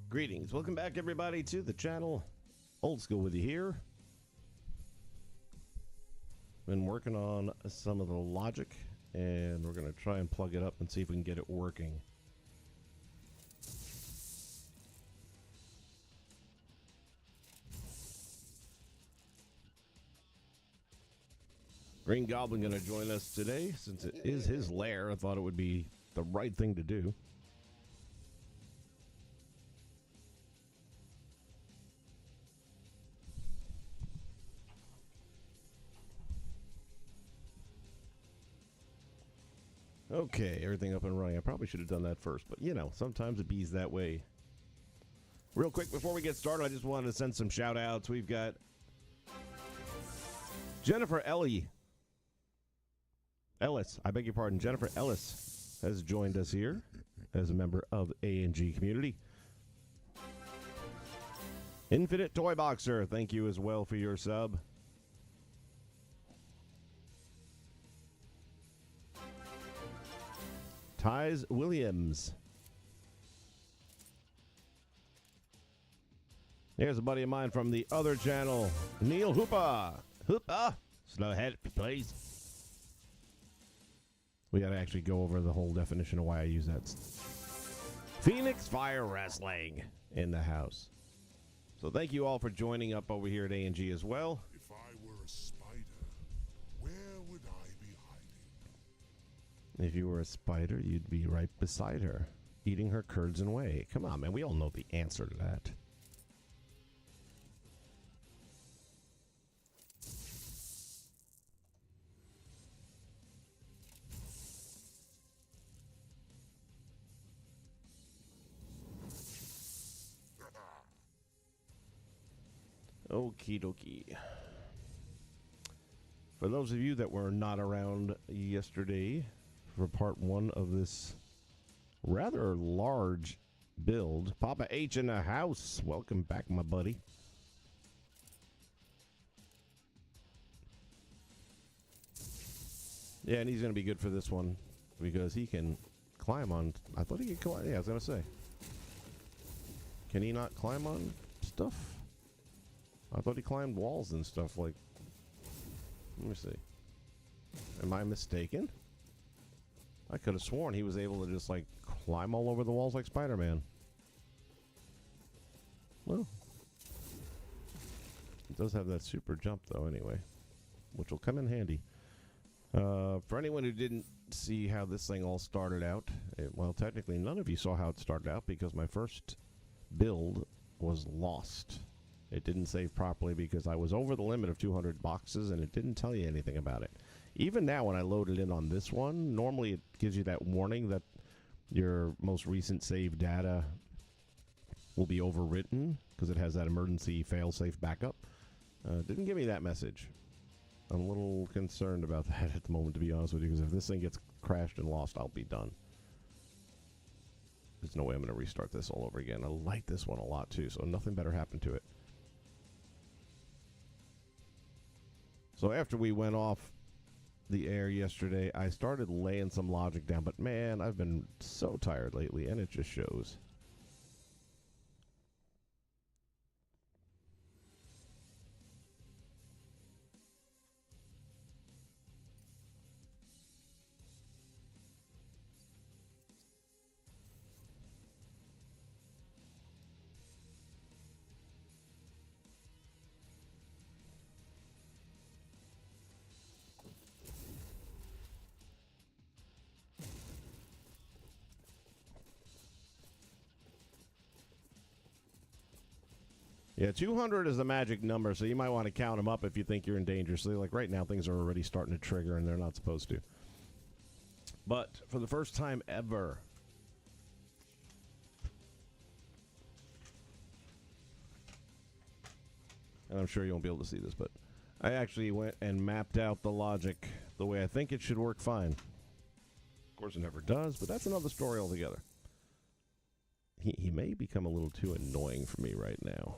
Greetings. Welcome back, everybody, to the channel. Old School with you here. Been working on some of the logic, and we're going to try and plug it up and see if we can get it working. Green Goblin going to join us today. Since it is his lair, I thought it would be the right thing to do. Okay, everything up and running. I probably should have done that first, but you know, sometimes it bees that way. Real quick, before we get started, I just wanted to send some shout outs. We've got Jennifer Ellis, I beg your pardon, Jennifer Ellis has joined us here as a member of A&G community. Infinite Toy Boxer, thank you as well for your sub. Ty's Williams. Here's a buddy of mine from the other channel, Neil Hoopa. Hoopa! Slow head, please. We gotta actually go over the whole definition of why I use that. Phoenix Fire Wrestling in the house. So thank you all for joining up over here at A&G as well. If I were a spider, where would I be hiding? If you were a spider, you'd be right beside her, eating her curds and whey. Come on, man. We all know the answer to that. Okie dokie. For those of you that were not around yesterday for part one of this rather large build, Papa H in the house. Welcome back, my buddy. Yeah, and he's going to be good for this one because he can climb on. I thought he could climb. Yeah, I was going to say. Can he not climb on stuff? I thought he climbed walls and stuff like... Let me see. Am I mistaken? I could have sworn he was able to just, like, climb all over the walls like Spider-Man. Well. It does have that super jump, though, anyway, which will come in handy. For anyone who didn't see how this thing all started out, well, technically none of you saw how it started out because my first build was lost. It didn't save properly because I was over the limit of 200 boxes and it didn't tell you anything about it. Even now when I load it in on this one, normally it gives you that warning that your most recent save data will be overwritten because it has that emergency fail-safe backup. Didn't give me that message. I'm a little concerned about that at the moment, to be honest with you, because if this thing gets crashed and lost, I'll be done. There's no way I'm going to restart this all over again. I like this one a lot, too, so nothing better happened to it. So after we went off the air yesterday, I started laying some logic down, but man, I've been so tired lately, and it just shows. Yeah, 200 is the magic number, so you might want to count them up if you think you're in danger. So, like right now, things are already starting to trigger, and they're not supposed to. But for the first time ever, and I'm sure you won't be able to see this, but I actually went and mapped out the logic the way I think it should work fine. Of course, it never does, but that's another story altogether. He may become a little too annoying for me right now.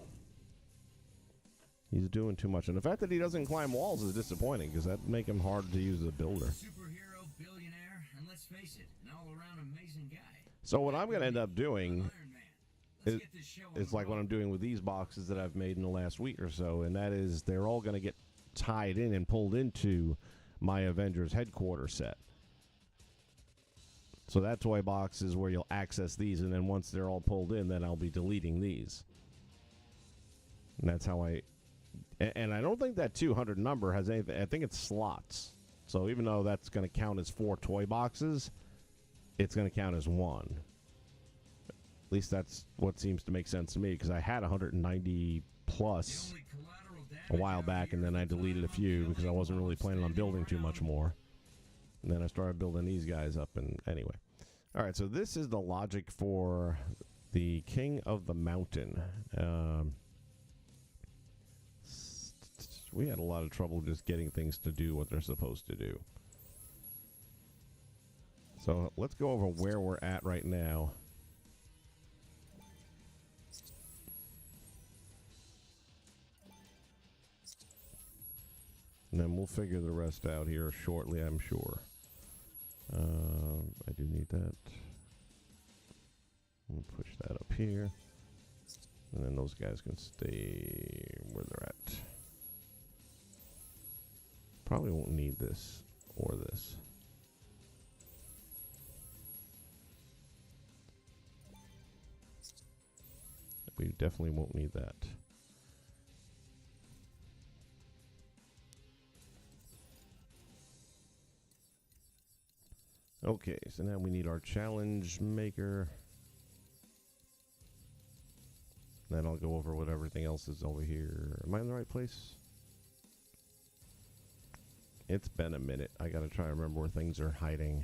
He's doing too much. And the fact that he doesn't climb walls is disappointing because that'd make him hard to use as a builder. Superhero, billionaire, and let's face it, an all-around amazing guy. So what I'm going to end up doing is like what I'm doing with these boxes that I've made in the last week or so, and that is they're all going to get tied in and pulled into my Avengers headquarters set. So that toy box is where you'll access these, and then once they're all pulled in, then I'll be deleting these. And that's how and I don't think that 200 number has anything. I think it's slots. So even though that's going to count as 4 toy boxes, it's going to count as 1. At least that's what seems to make sense to me, because I had 190 plus a while back, and then I deleted a few because I wasn't really planning on building too much more. And then I started building these guys up, and anyway. All right, so this is the logic for the King of the Mountain. We had a lot of trouble just getting things to do what they're supposed to do. So let's go over where we're at right now. And then we'll figure the rest out here shortly, I'm sure. I do need that. We'll push that up here. And then those guys can stay where they're at. Probably won't need this or this. We definitely won't need that. Okay, so now we need our challenge maker. Then I'll go over what everything else is over here. Am I in the right place? It's been a minute. I gotta try to remember where things are hiding.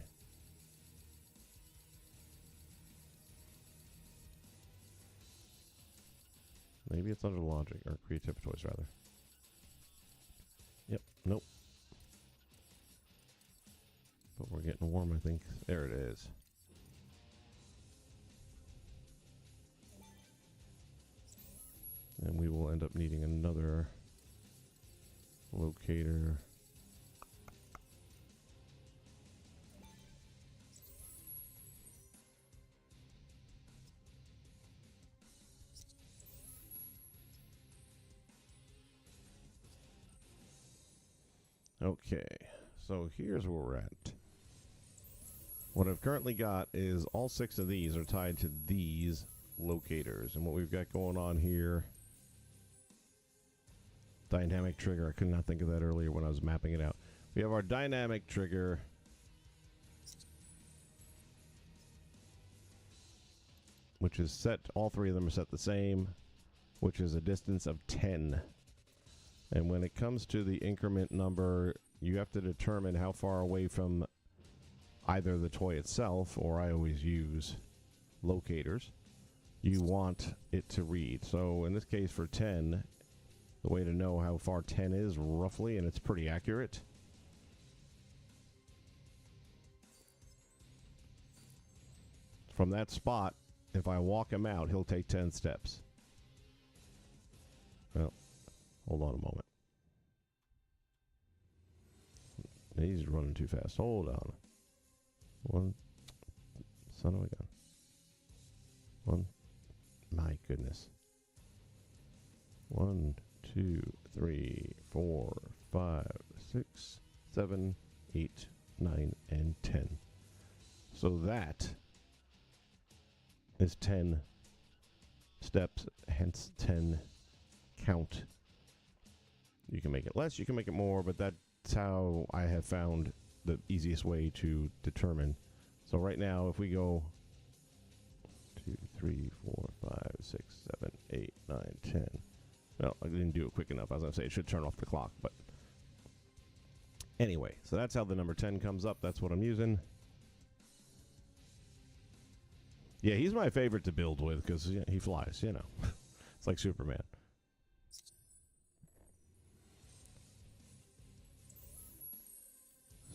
Maybe it's under logic, or creative choice, rather. Yep, nope. But we're getting warm, I think. There it is. And we will end up needing another locator. Okay, so here's where we're at. What I've currently got is all 6 of these are tied to these locators. And what we've got going on here Dynamic trigger. I could not think of that earlier when I was mapping it out. We have our dynamic trigger. Which is set, all three of them are set the same, which is a distance of 10. And when it comes to the increment number, you have to determine how far away from either the toy itself, or I always use locators, you want it to read. So in this case for 10, the way to know how far 10 is roughly, and it's pretty accurate, from that spot, if I walk him out, he'll take 10 steps. Well, hold on a moment. He's running too fast. Hold on. One. Son of a gun. One. My goodness. 1, 2, 3, 4, 5, 6, 7, 8, 9, and 10. So that is 10 steps, hence 10 count. You can make it less, you can make it more, but that's how I have found the easiest way to determine. So right now, if we go 2, 3, 4, 5, 6, 7, 8, 9, 10. Well, I didn't do it quick enough. I was going to say it should turn off the clock, but anyway, so that's how the number 10 comes up. That's what I'm using. Yeah, he's my favorite to build with because he flies, you know. It's like Superman.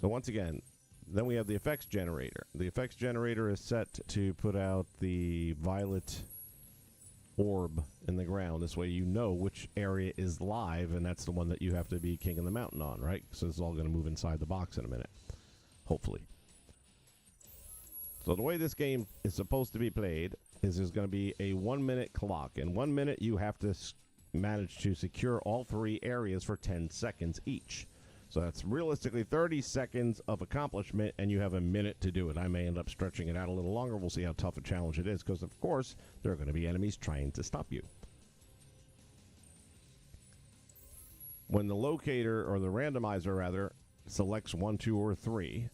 So once again, then we have the effects generator. The effects generator is set to put out the violet orb in the ground. This way you know which area is live, and that's the one that you have to be king of the mountain on, right? So it's all going to move inside the box in a minute, hopefully. So the way this game is supposed to be played is there's going to be a 1-minute clock. In 1 minute, you have to manage to secure all 3 areas for 10 seconds each. So that's realistically 30 seconds of accomplishment, and you have a minute to do it. I may end up stretching it out a little longer. We'll see how tough a challenge it is, because, of course, there are going to be enemies trying to stop you. When the locator, or the randomizer, rather, selects 1, 2, or 3,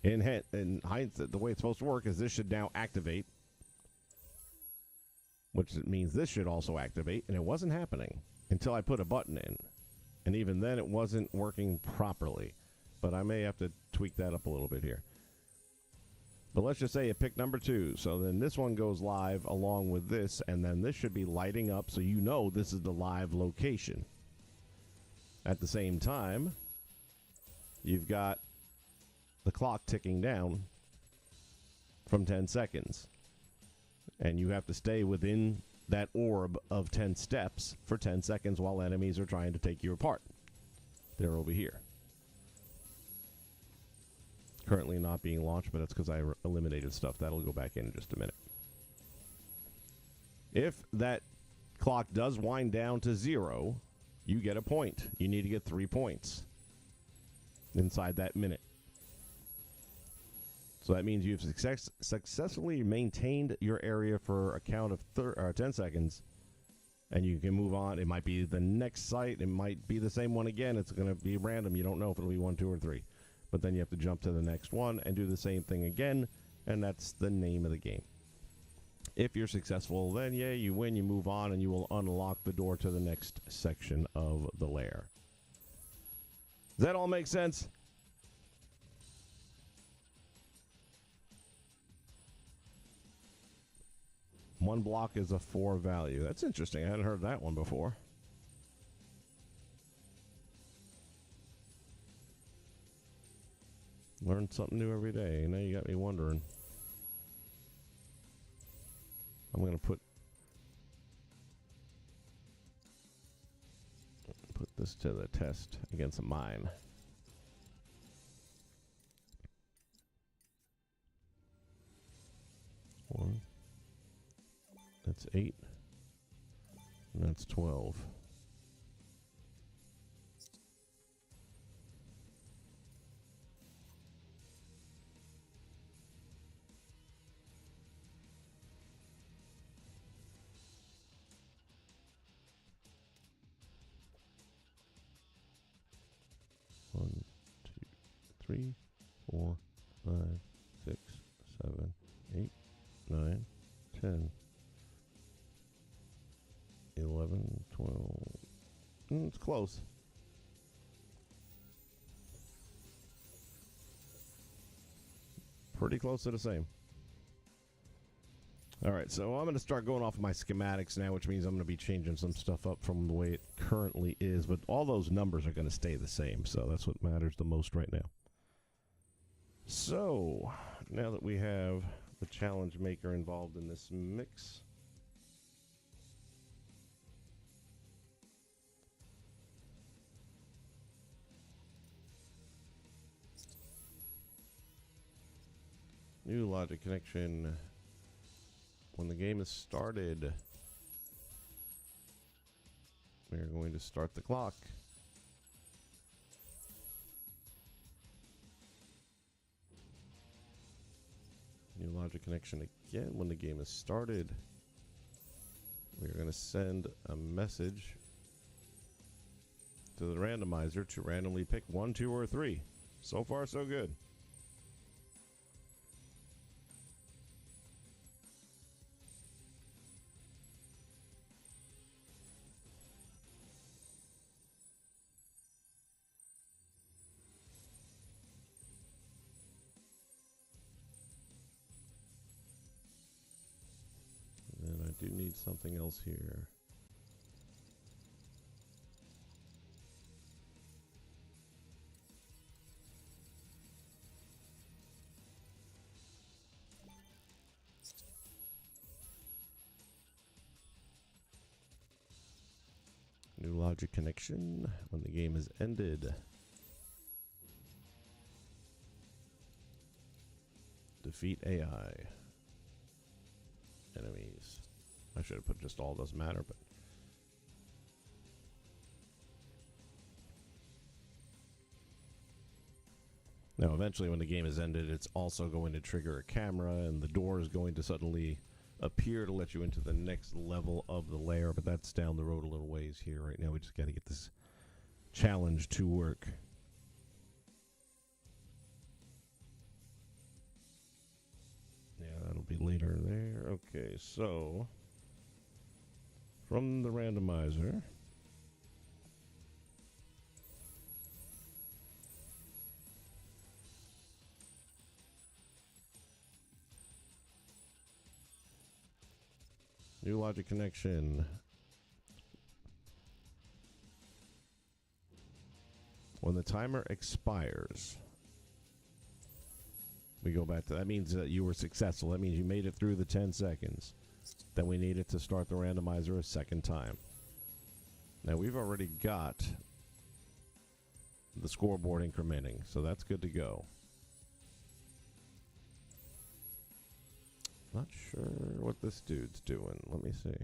in hindsight, the way it's supposed to work is this should now activate, which means this should also activate, and it wasn't happening until I put a button in. And even then, it wasn't working properly. But I may have to tweak that up a little bit here. But let's just say it picked number 2. So then this one goes live along with this, and then this should be lighting up so you know this is the live location. At the same time, you've got the clock ticking down from 10 seconds. And you have to stay within that orb of 10 steps for 10 seconds while enemies are trying to take you apart. They're over here. Currently not being launched, but that's because I eliminated stuff. That'll go back in just a minute. If that clock does wind down to 0, you get a point. You need to get 3 points inside that minute. So that means you've successfully maintained your area for a count of 10 seconds, and you can move on. It might be the next site. It might be the same one again. It's going to be random. You don't know if it'll be 1, 2, or 3. But then you have to jump to the next one and do the same thing again, and that's the name of the game. If you're successful, then, yeah, you win, you move on, and you will unlock the door to the next section of the lair. Does that all make sense? One block is a 4 value. That's interesting. I hadn't heard that one before. Learn something new every day. Now you got me wondering. I'm going to put this to the test against mine. One. That's 8. And that's 12. 3, 4, 5, 6, 7, 8, 9, 10, 11, 12. It's close. Pretty close to the same. Alright, so I'm going to start going off my schematics now, which means I'm going to be changing some stuff up from the way it currently is, but all those numbers are going to stay the same, so that's what matters the most right now. So, now that we have the challenge maker involved in this mix, new logic connection. When the game is started, we're going to start the clock. New logic connection again. When the game is started, we're going to send a message to the randomizer to randomly pick 1, 2, or 3. So far, so good. And I do need something else here. New logic connection when the game is ended. Defeat AI. Enemies. I should have put just all, doesn't matter, but now eventually when the game is ended, it's also going to trigger a camera and the door is going to suddenly appear to let you into the next level of the lair, but that's down the road a little ways here. Right now we just got to get this challenge to work. Yeah, that'll be later there. Okay, so from the randomizer, new logic connection. When the timer expires, we go back to that. Means that you were successful. That means you made it through the 10 seconds. Then we need it to start the randomizer a second time. Now we've already got the scoreboard incrementing, so that's good to go. Not sure what this dude's doing. Let me see.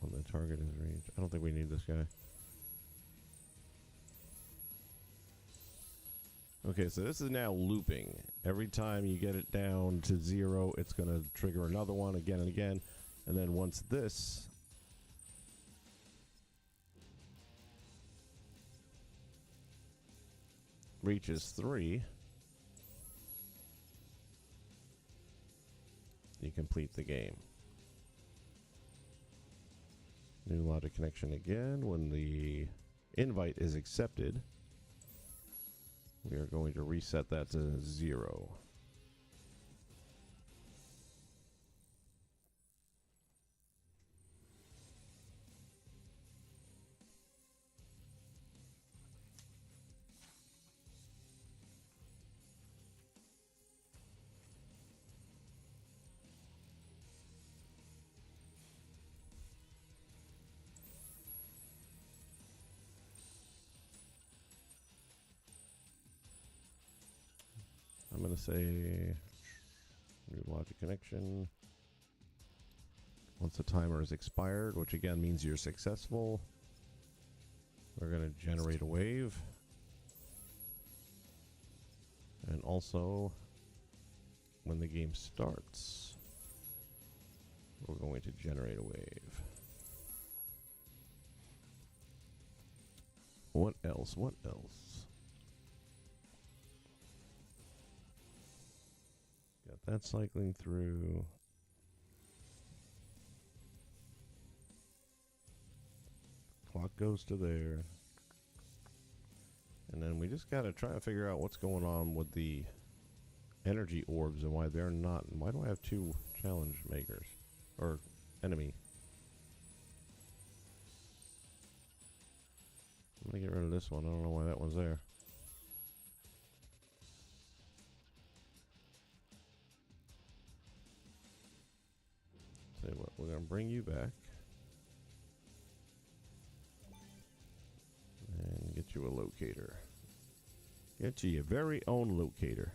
When the target is reached. I don't think we need this guy. Okay, so this is now looping. Every time you get it down to 0, it's going to trigger another one again and again. And then once this reaches 3, you complete the game. New logic connection again. When the invite is accepted, we are going to reset that to 0. I'm going to say new logic connection. Once the timer is expired, which again means you're successful, we're going to generate a wave. And also, when the game starts, we're going to generate a wave. What else? What else? Got that cycling through. Clock goes to there. And then we just got to try to figure out what's going on with the energy orbs and why they're not. And why do I have two challenge makers? Or enemy? I'm going to get rid of this one. I don't know why that one's there. Tell you what, we're going to bring you back. And get you a locator. Get you your very own locator.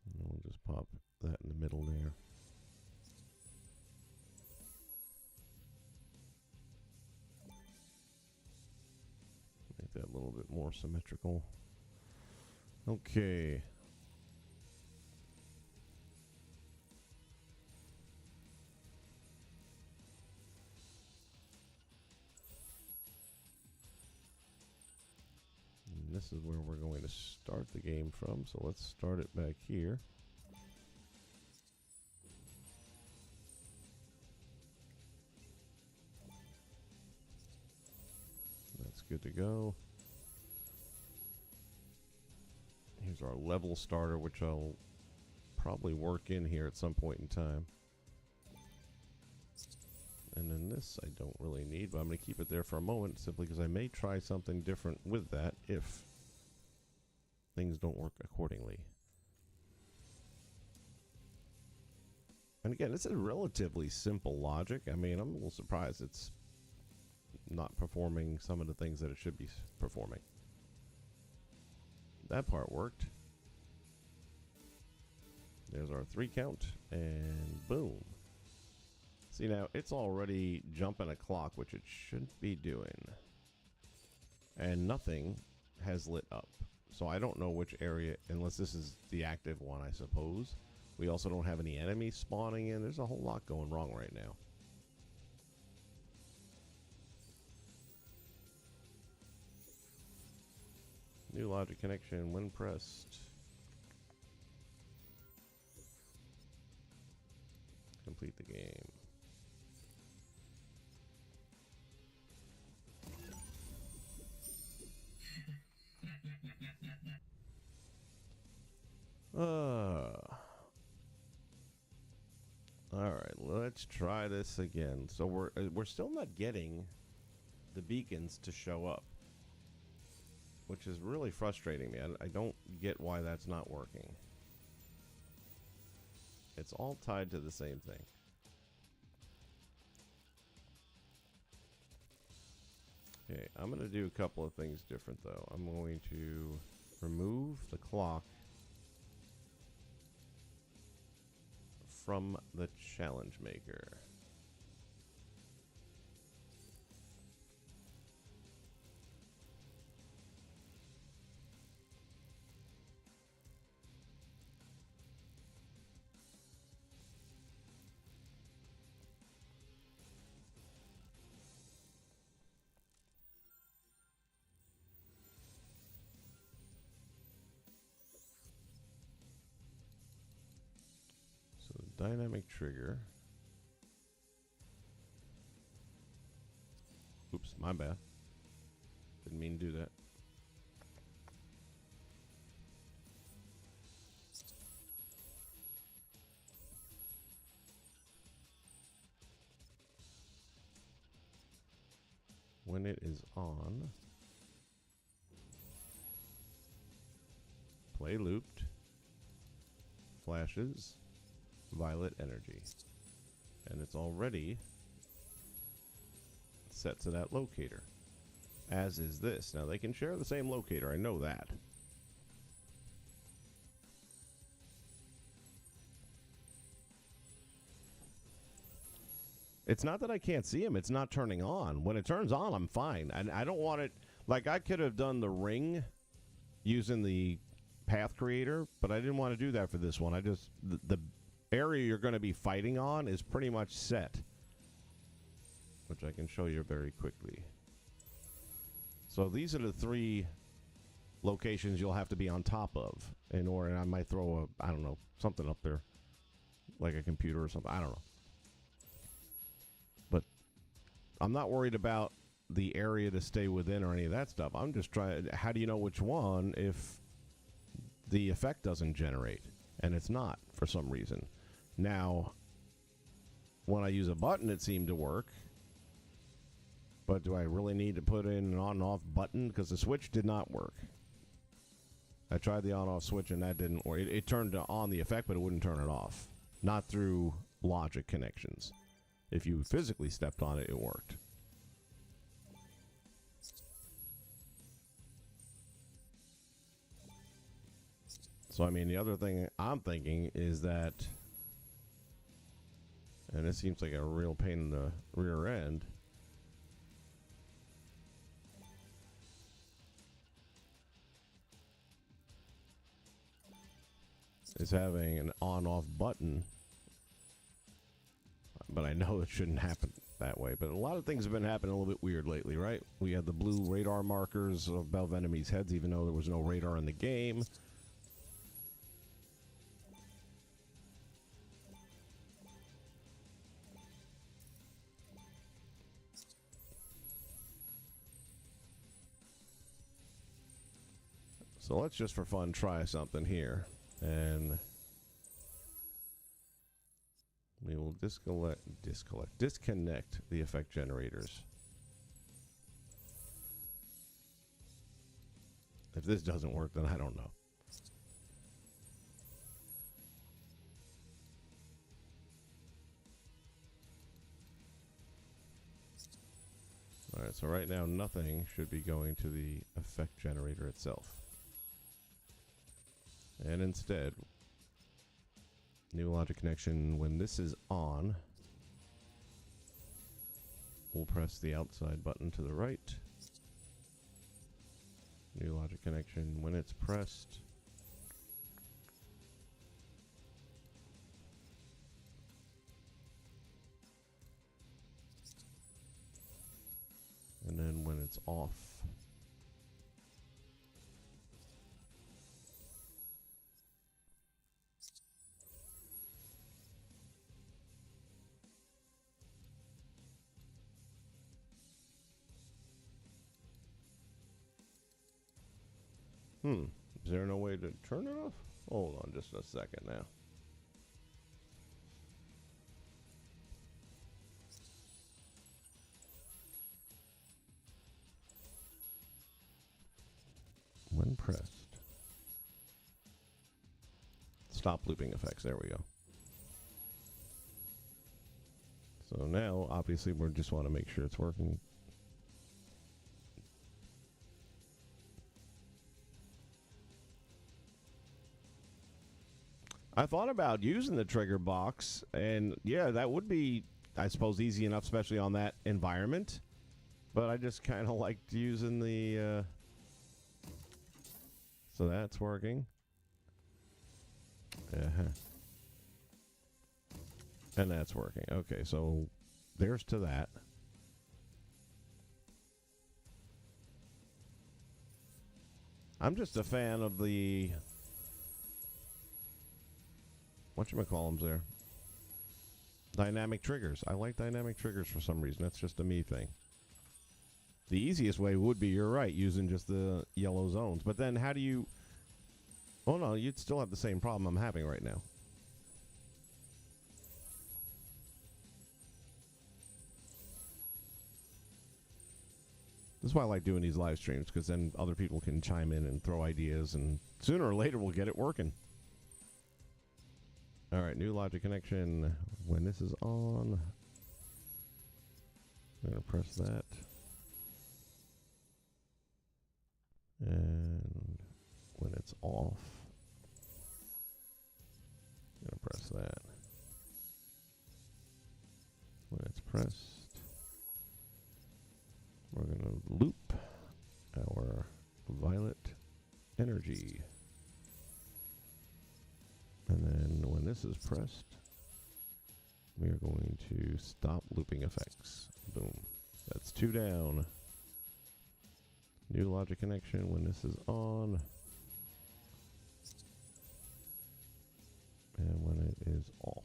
And we'll just pop that in the middle there. Make that a little bit more symmetrical. Okay. And this is where we're going to start the game from, so let's start it back here. That's good to go. Here's our level starter, which I'll probably work in here at some point in time. And then this I don't really need, but I'm going to keep it there for a moment simply because I may try something different with that if things don't work accordingly. And again, this is relatively simple logic. I mean, I'm a little surprised it's not performing some of the things that it should be performing. That part worked. There's our 3 count, and boom. See, now it's already jumping a clock, which it shouldn't be doing. And nothing has lit up. So I don't know which area, unless this is the active one, I suppose. We also don't have any enemies spawning in. There's a whole lot going wrong right now. New logic connection when pressed. Complete the game. All right, let's try this again. So we're still not getting the beacons to show up, which is really frustrating me. I don't get why that's not working. It's all tied to the same thing. Okay, I'm going to do a couple of things different, though. I'm going to remove the clock from the challenge maker. Dynamic trigger. Oops, my bad. Didn't mean to do that. When it is on, play looped, flashes, violet energy, and it's already set to that locator, as is this. Now they can share the same locator, I know that. It's not that I can't see them. It's not turning on. When it turns on, I'm fine. And I don't want it... Like, I could have done the ring using the path creator, but I didn't want to do that for this one. I just... The area you're going to be fighting on is pretty much set, which I can show you very quickly. So these are the 3 locations you'll have to be on top of in order... And I might throw a... I don't know, something up there, like a computer or something. I don't know. But I'm not worried about the area to stay within or any of that stuff. I'm just trying... How do you know which one if the effect doesn't generate? And it's not, for some reason. Now, when I use a button, it seemed to work. But do I really need to put in an on and off button? Because the switch did not work. I tried the on-off switch, and that didn't work. It turned on the effect, but it wouldn't turn it off. Not through logic connections. If you physically stepped on it, it worked. So, I mean, the other thing I'm thinking is that, and it seems like a real pain in the rear end, is having an on-off button. But I know it shouldn't happen that way. But a lot of things have been happening a little bit weird lately, right? We had the blue radar markers above enemies' heads, even though there was no radar in the game. So let's just for fun try something here. And we will disconnect the effect generators. If this doesn't work, then I don't know. Alright, so right now nothing should be going to the effect generator itself. And instead, new logic connection, when this is on, we'll press the outside button to the right. New logic connection, when it's pressed, and then when it's off, is there no way to turn it off? Hold on just a second now. When pressed. Stop looping effects. There we go. So now, obviously, we just want to make sure it's working. I thought about using the trigger box, and yeah, that would be, I suppose, easy enough, especially on that environment. But I just kind of liked using the... So that's working. And that's working. Okay, so there's to that. I'm just a fan of the... whatchamacallums there? Dynamic triggers. I like dynamic triggers for some reason. That's just a me thing. The easiest way would be, you're right, using just the yellow zones. But then how do you... Oh no, you'd still have the same problem I'm having right now. This is why I like doing these live streams, because then other people can chime in and throw ideas, and sooner or later we'll get it working. Alright, new logic connection. When this is on, I'm going to press that. And when it's off, I'm going to press that. When it's pressed. We're going to loop our violet energy. And then when this is pressed, we are going to stop looping effects. Boom. That's 2 down. New logic connection when this is on. And when it is off.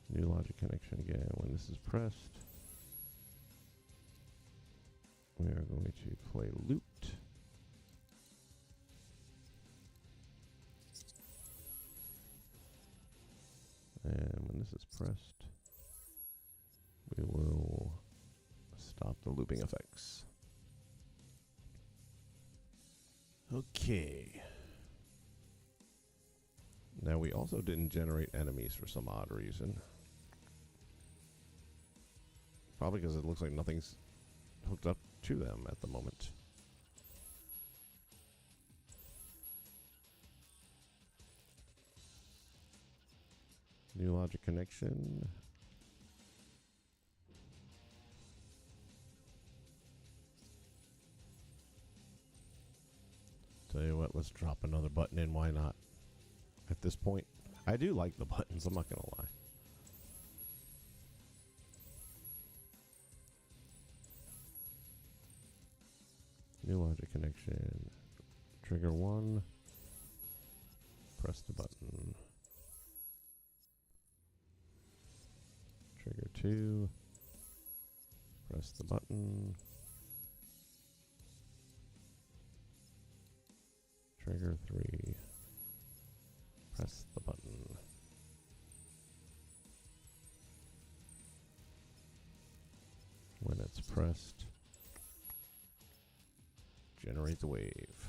New logic connection again when this is pressed. We are going to play looped. And when this is pressed, we will stop the looping effects. Okay. Now we also didn't generate enemies for some odd reason. Probably because it looks like nothing's hooked up to them at the moment. New logic connection. Tell you what, let's drop another button in. Why not? At this point, I do like the buttons. I'm not gonna lie. New logic connection. Trigger 1. Press the button. Trigger 2. Press the button. Trigger 3. Press the button. When it's pressed, generate the wave.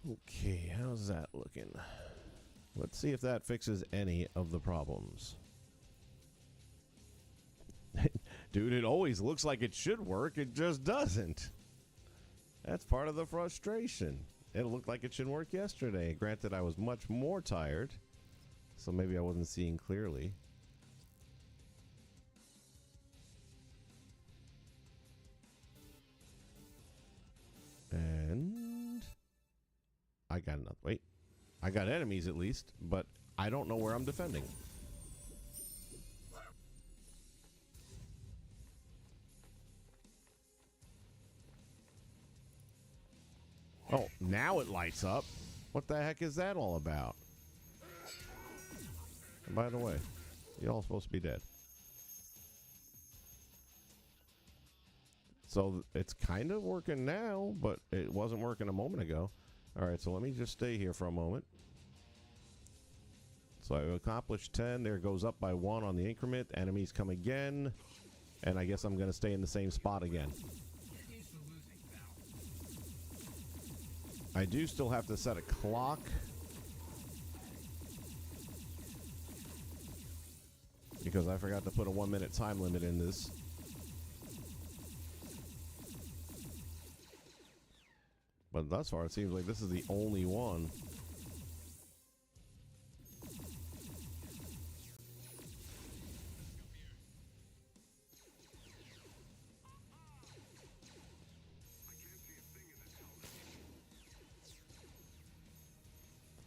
Okay, how's that looking? Let's see if that fixes any of the problems. Dude, it always looks like it should work, it just doesn't. That's part of the frustration. It looked like it should work yesterday. Granted, I was much more tired, so maybe I wasn't seeing clearly. And I got enough. Wait, I got enemies at least, but I don't know where I'm defending. Oh, now it lights up. What the heck is that all about? And by the way, y'all supposed to be dead. So it's kind of working now, but it wasn't working a moment ago. All right, so let me just stay here for a moment. So I accomplished 10. There goes up by 1 on the increment. Enemies come again. And I guess I'm going to stay in the same spot again. I do still have to set a clock. Because I forgot to put a 1-minute time limit in this. But thus far, it seems like this is the only one.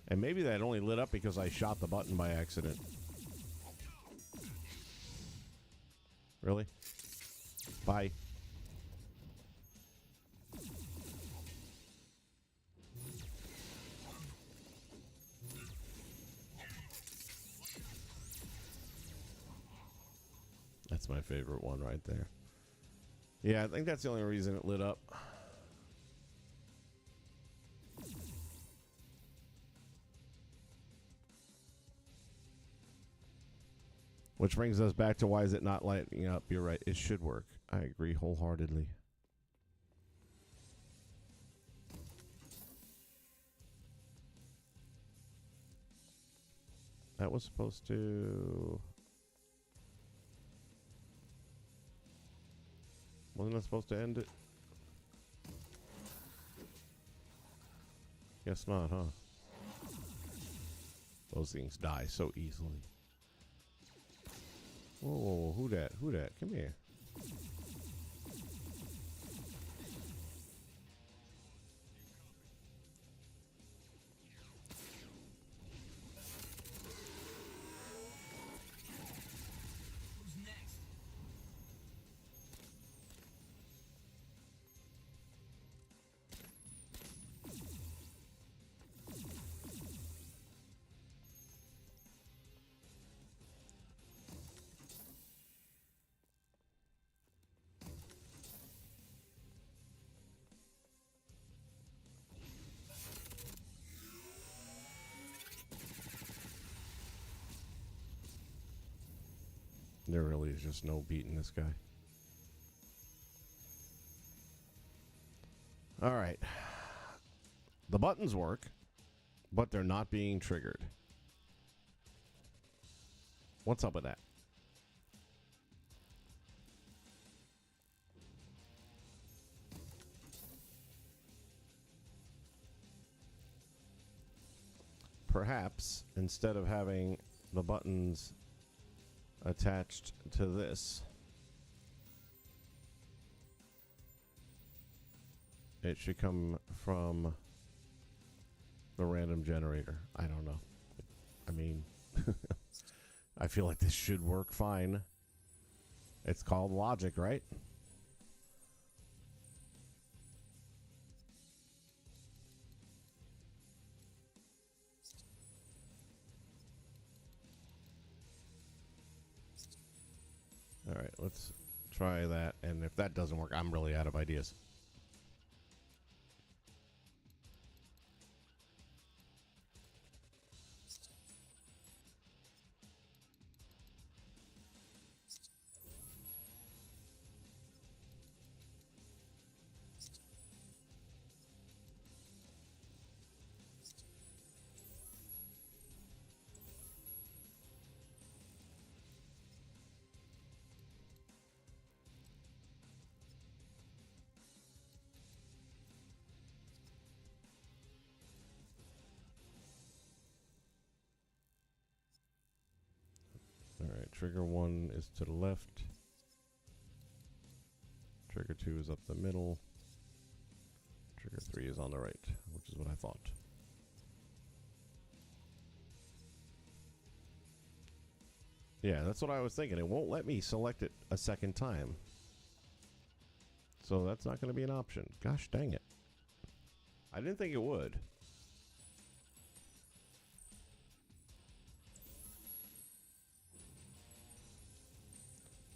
And maybe that only lit up because I shot the button by accident. Really? Bye. That's my favorite one right there. Yeah, I think that's the only reason it lit up. Which brings us back to why is it not lighting up? You're right, it should work. I agree wholeheartedly. That was supposed to... Wasn't it supposed to end it? Guess not, huh? Those things die so easily. Whoa, who dat? Who dat? Come here. Who's next? There really is just no beating this guy. All right. The buttons work, but they're not being triggered. What's up with that? Perhaps instead of having the buttons attached to this, it should come from the random generator. I don't know. I mean, I feel like this should work fine. It's called logic, right? All right, let's try that. And if that doesn't work, I'm really out of ideas. Alright, trigger 1 is to the left. Trigger 2 is up the middle. Trigger 3 is on the right, which is what I thought. Yeah, that's what I was thinking. It won't let me select it a second time. So that's not going to be an option. Gosh dang it. I didn't think it would.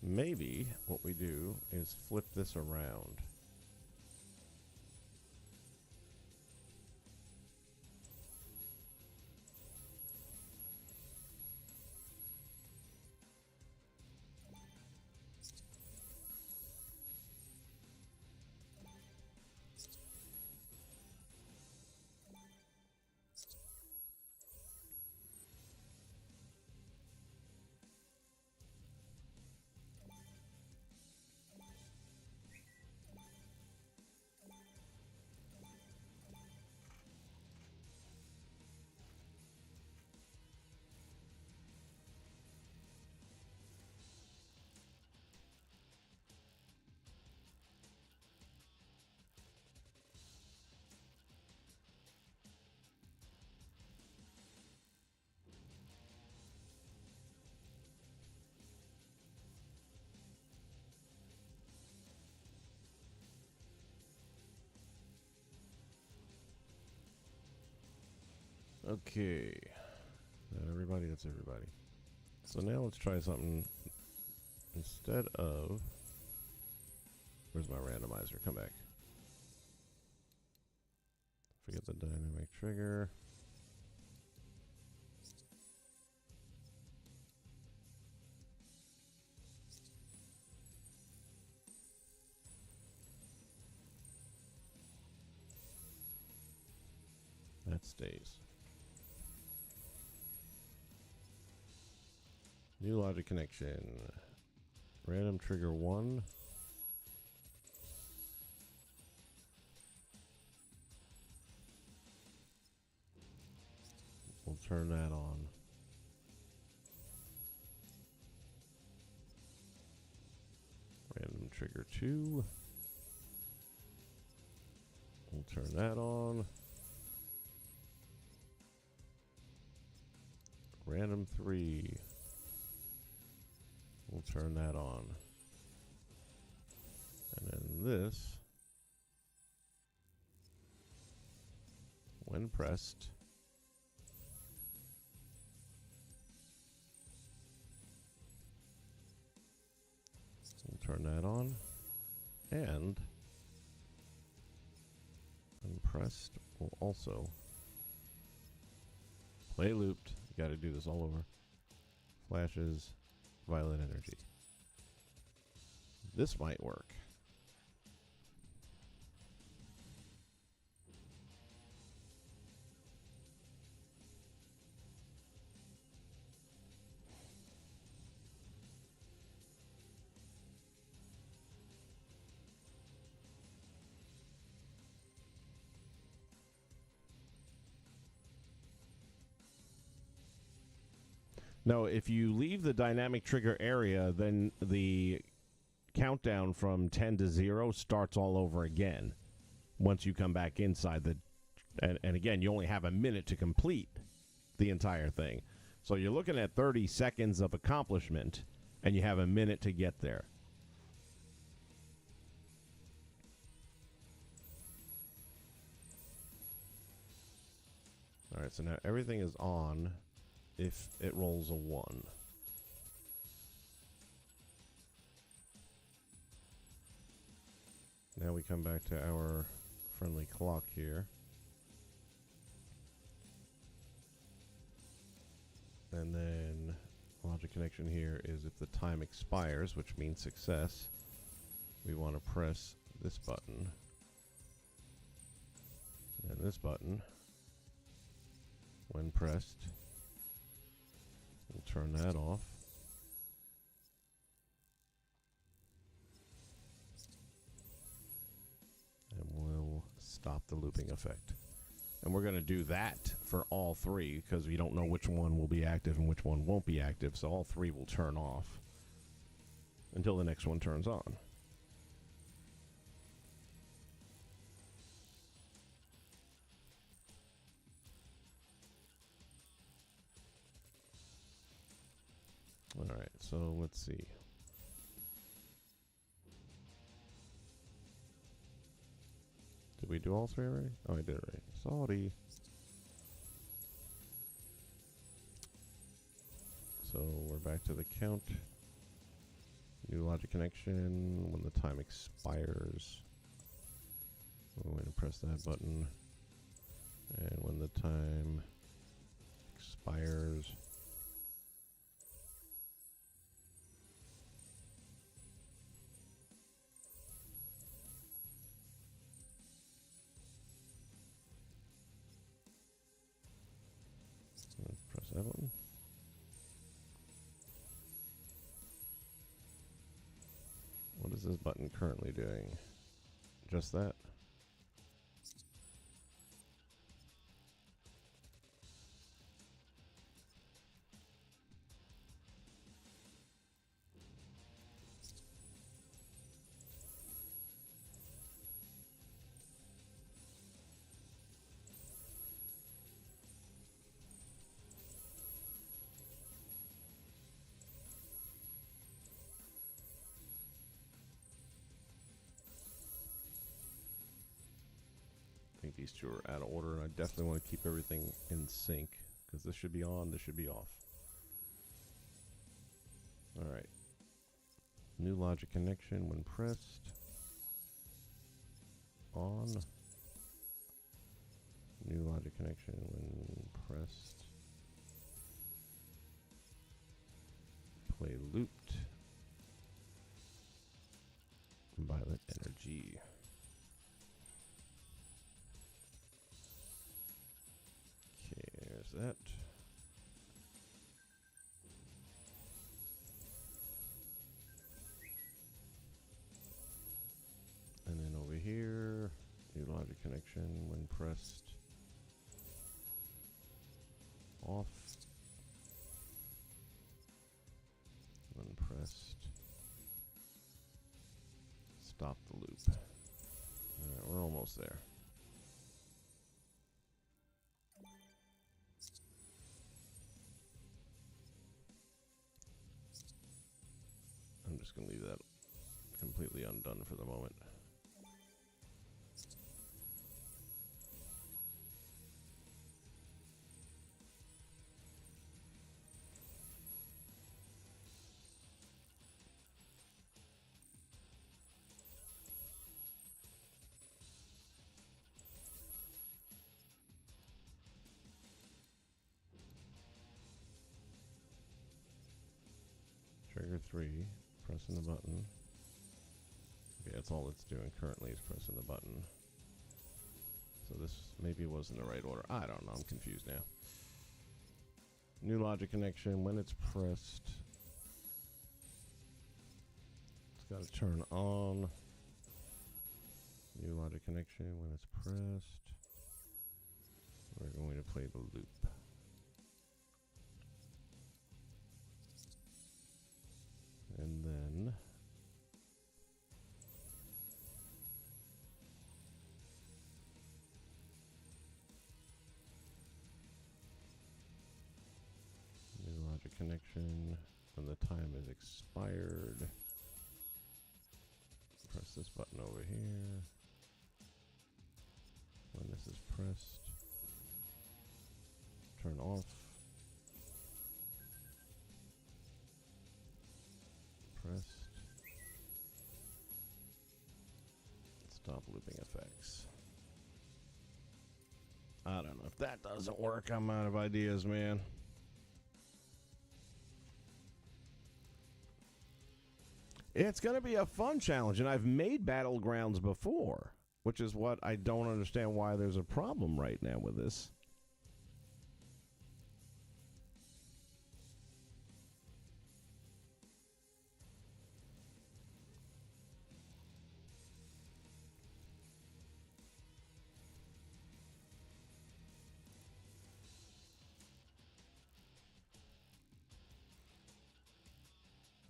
Maybe what we do is flip this around. Okay. Not everybody, that's everybody. So now let's try something. Instead of... Where's my randomizer? Come back. Forget the dynamic trigger. That stays. New logic connection. Random trigger 1. We'll turn that on. Random trigger 2. We'll turn that on. Random 3. We'll turn that on. And then this, when pressed, we'll turn that on. And when pressed, we'll also play looped. You got to do this all over. Flashes violet energy. This might work. No, if you leave the dynamic trigger area, then the countdown from 10 to 0 starts all over again once you come back inside the... And again, you only have a minute to complete the entire thing. So you're looking at 30 seconds of accomplishment, and you have a minute to get there. All right, so now everything is on if it rolls a 1. Now we come back to our friendly clock here. And then logic connection here is if the time expires, which means success, we want to press this button and this button. When pressed, we'll turn that off. And we'll stop the looping effect. And we're going to do that for all 3 because we don't know which one will be active and which one won't be active. So all 3 will turn off until the next one turns on. All right, so let's see. Did we do all 3 already? Oh, I did it right. Sorry. So we're back to the count. New logic connection. When the time expires, we're going to press that button. And when the time expires, press that button. What is this button currently doing? Just that? I think these two are out of order, and I definitely want to keep everything in sync because this should be on, this should be off. All right. New logic connection when pressed. On. New logic connection when pressed. Play looped. Violet energy. That. And then over here, new logic connection when pressed off. Unpressed. Stop the loop. Alright, we're almost there. I'm just going to leave that completely undone for the moment. Trigger 3, pressing the button. Okay, that's all it's doing currently is pressing the button. So this maybe was in the right order. I don't know, I'm confused now. New logic connection, when it's pressed, it's got to turn on. New logic connection, when it's pressed, we're going to play the loop. And then new logic connection when the time is expired. Press this button over here. When this is pressed, turn off. Pressed. Stop looping effects. I don't know. If that doesn't work, I'm out of ideas, man. It's going to be a fun challenge, and I've made Battlegrounds before, which is what I don't understand why there's a problem right now with this.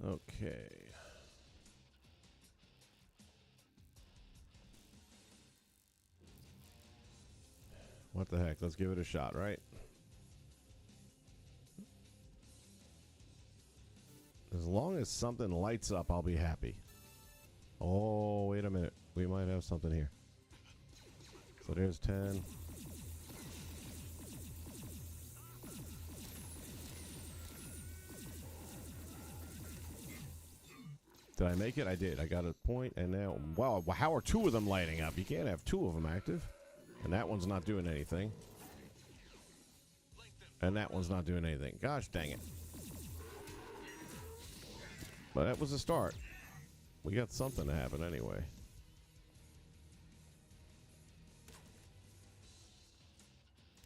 Okay. What the heck? Let's give it a shot, right? As long as something lights up, I'll be happy. Oh, wait a minute. We might have something here. So there's 10. Did I make it? I did. I got a point, and now... Wow, how are two of them lighting up? You can't have two of them active. And that one's not doing anything. And that one's not doing anything. Gosh dang it. But that was a start. We got something to happen anyway.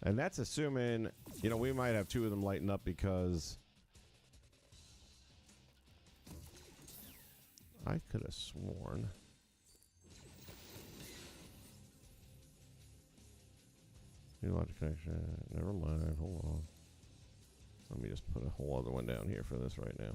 And that's assuming... You know, we might have two of them lighting up because... I could have sworn. New logic connection. Never mind. Hold on. Let me just put a whole other one down here for this right now.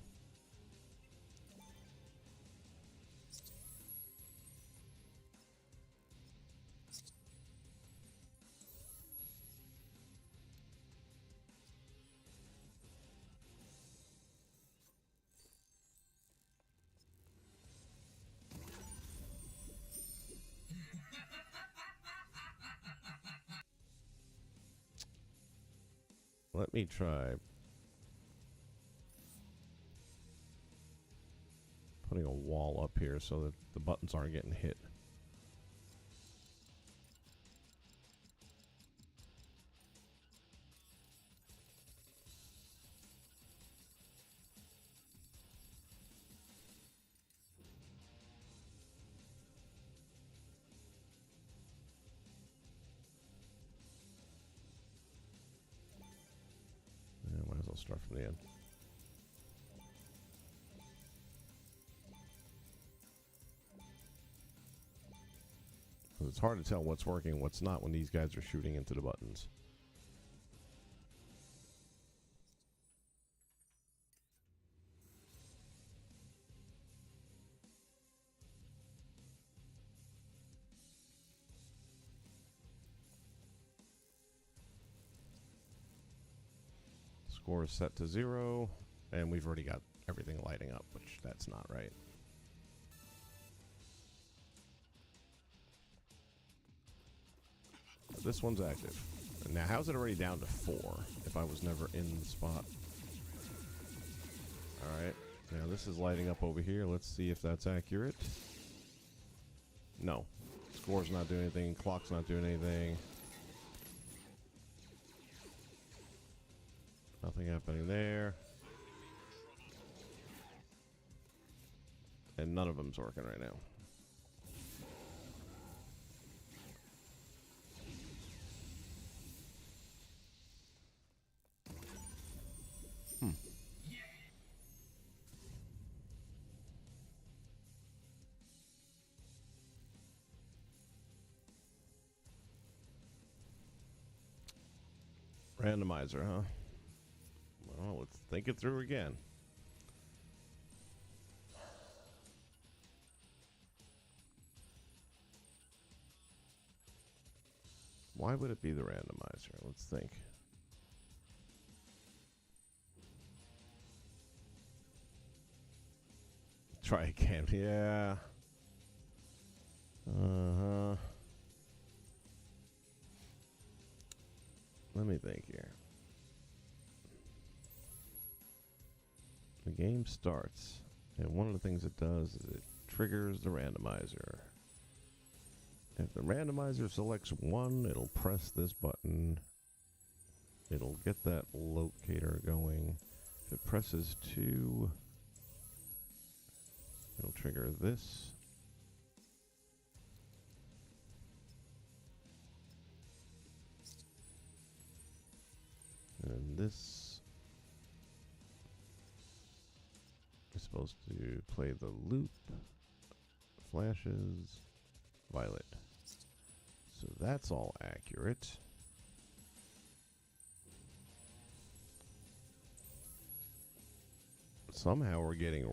Let me try putting a wall up here so that the buttons aren't getting hit. Might as well start from the end. It's hard to tell what's working and what's not when these guys are shooting into the buttons. Score is set to 0, and we've already got everything lighting up, which that's not right. This one's active. Now, how's it already down to 4 if I was never in the spot? Alright. Now, this is lighting up over here. Let's see if that's accurate. No. Score's not doing anything. Clock's not doing anything. Nothing happening there. And none of them's working right now. Randomizer, huh? Well, let's think it through again. Why would it be the randomizer? Let's think. Try again. Yeah. Uh-huh. Let me think here. The game starts, and one of the things it does is it triggers the randomizer. If the randomizer selects 1, it'll press this button. It'll get that locator going. If it presses 2, it'll trigger this. And this is supposed to play the loop, flashes, violet. So that's all accurate. Somehow we're getting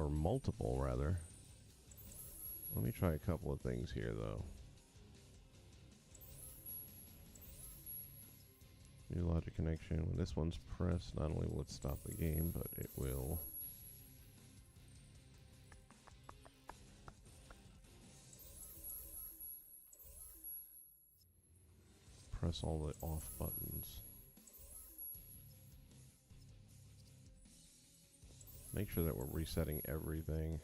multiple rather. Let me try a couple of things here though. New logic connection. When this one's pressed, not only will it stop the game, but it will press all the off buttons. Make sure that we're resetting everything.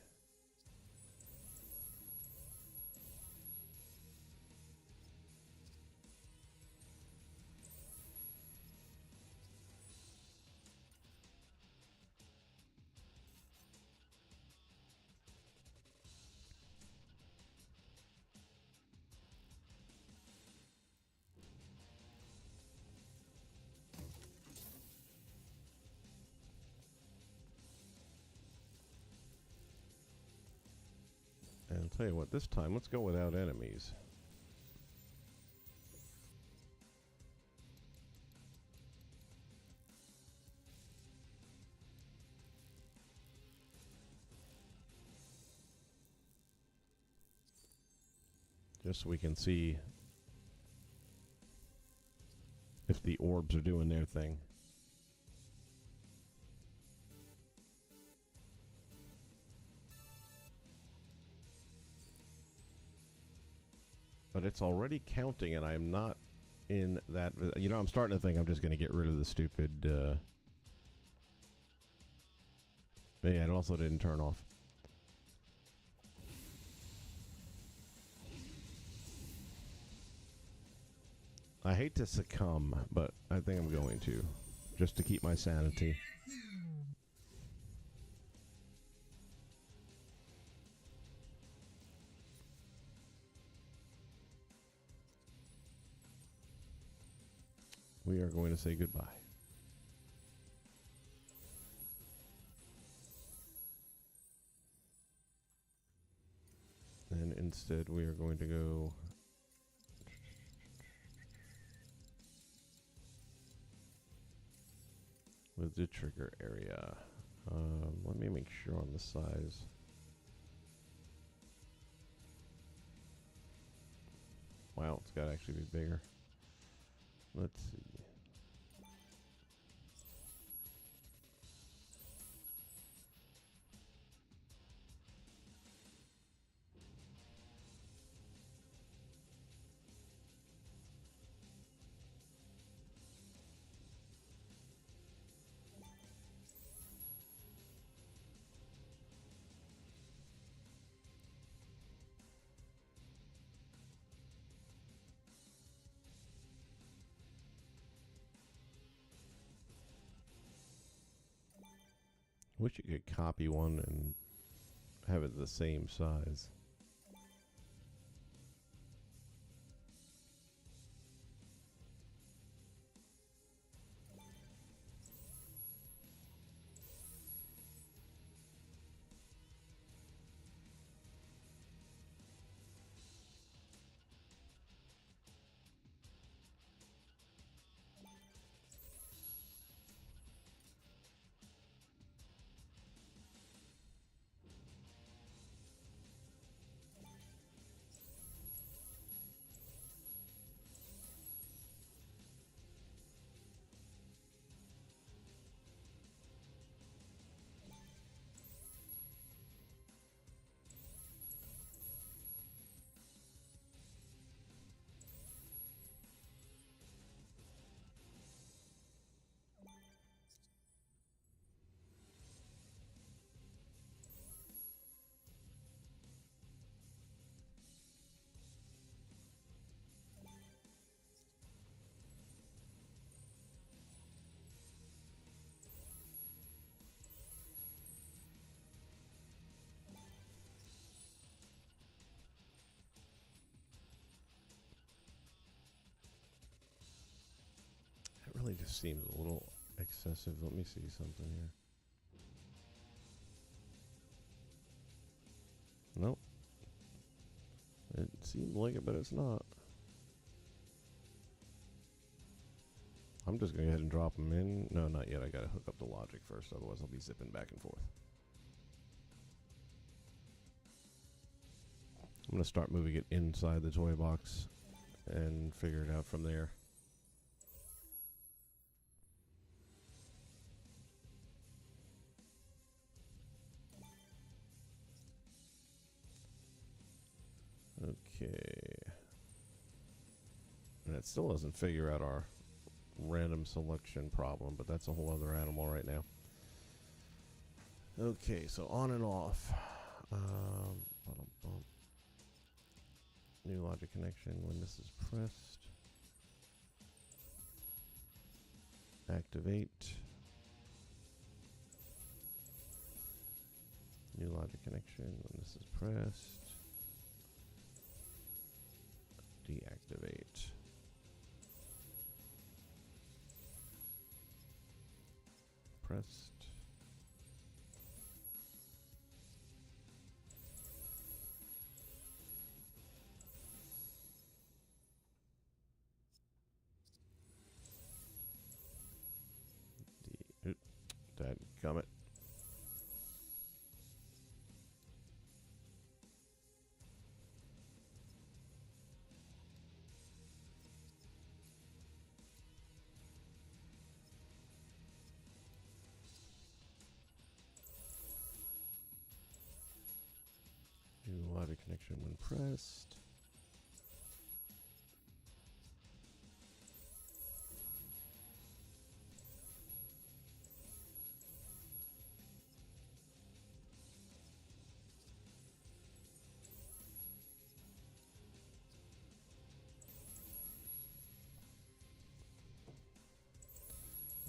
And I'll tell you what, this time, let's go without enemies. Just so we can see if the orbs are doing their thing. But it's already counting, and I'm not in that. You know, I'm starting to think I'm just going to get rid of the stupid. Yeah, it also didn't turn off. I hate to succumb, but I think I'm going to, just to keep my sanity. We are going to say goodbye. And instead we are going to go with the trigger area. Let me make sure on the size. Wow, it's got to actually be bigger. Let's see. Wish you could copy one and have it the same size. It really just seems a little excessive. Let me see something here. Nope. It seemed like it, but it's not. I'm just going to go ahead and drop them in. No, not yet. I got to hook up the logic first, otherwise I'll be zipping back and forth. I'm going to start moving it inside the toy box and figure it out from there. Okay. And it still doesn't figure out our random selection problem, but that's a whole other animal right now. Okay, so on and off. New logic connection when this is pressed. Activate. New logic connection when this is pressed. Deactivate. Pressed. Dadgummit. New logic connection when pressed.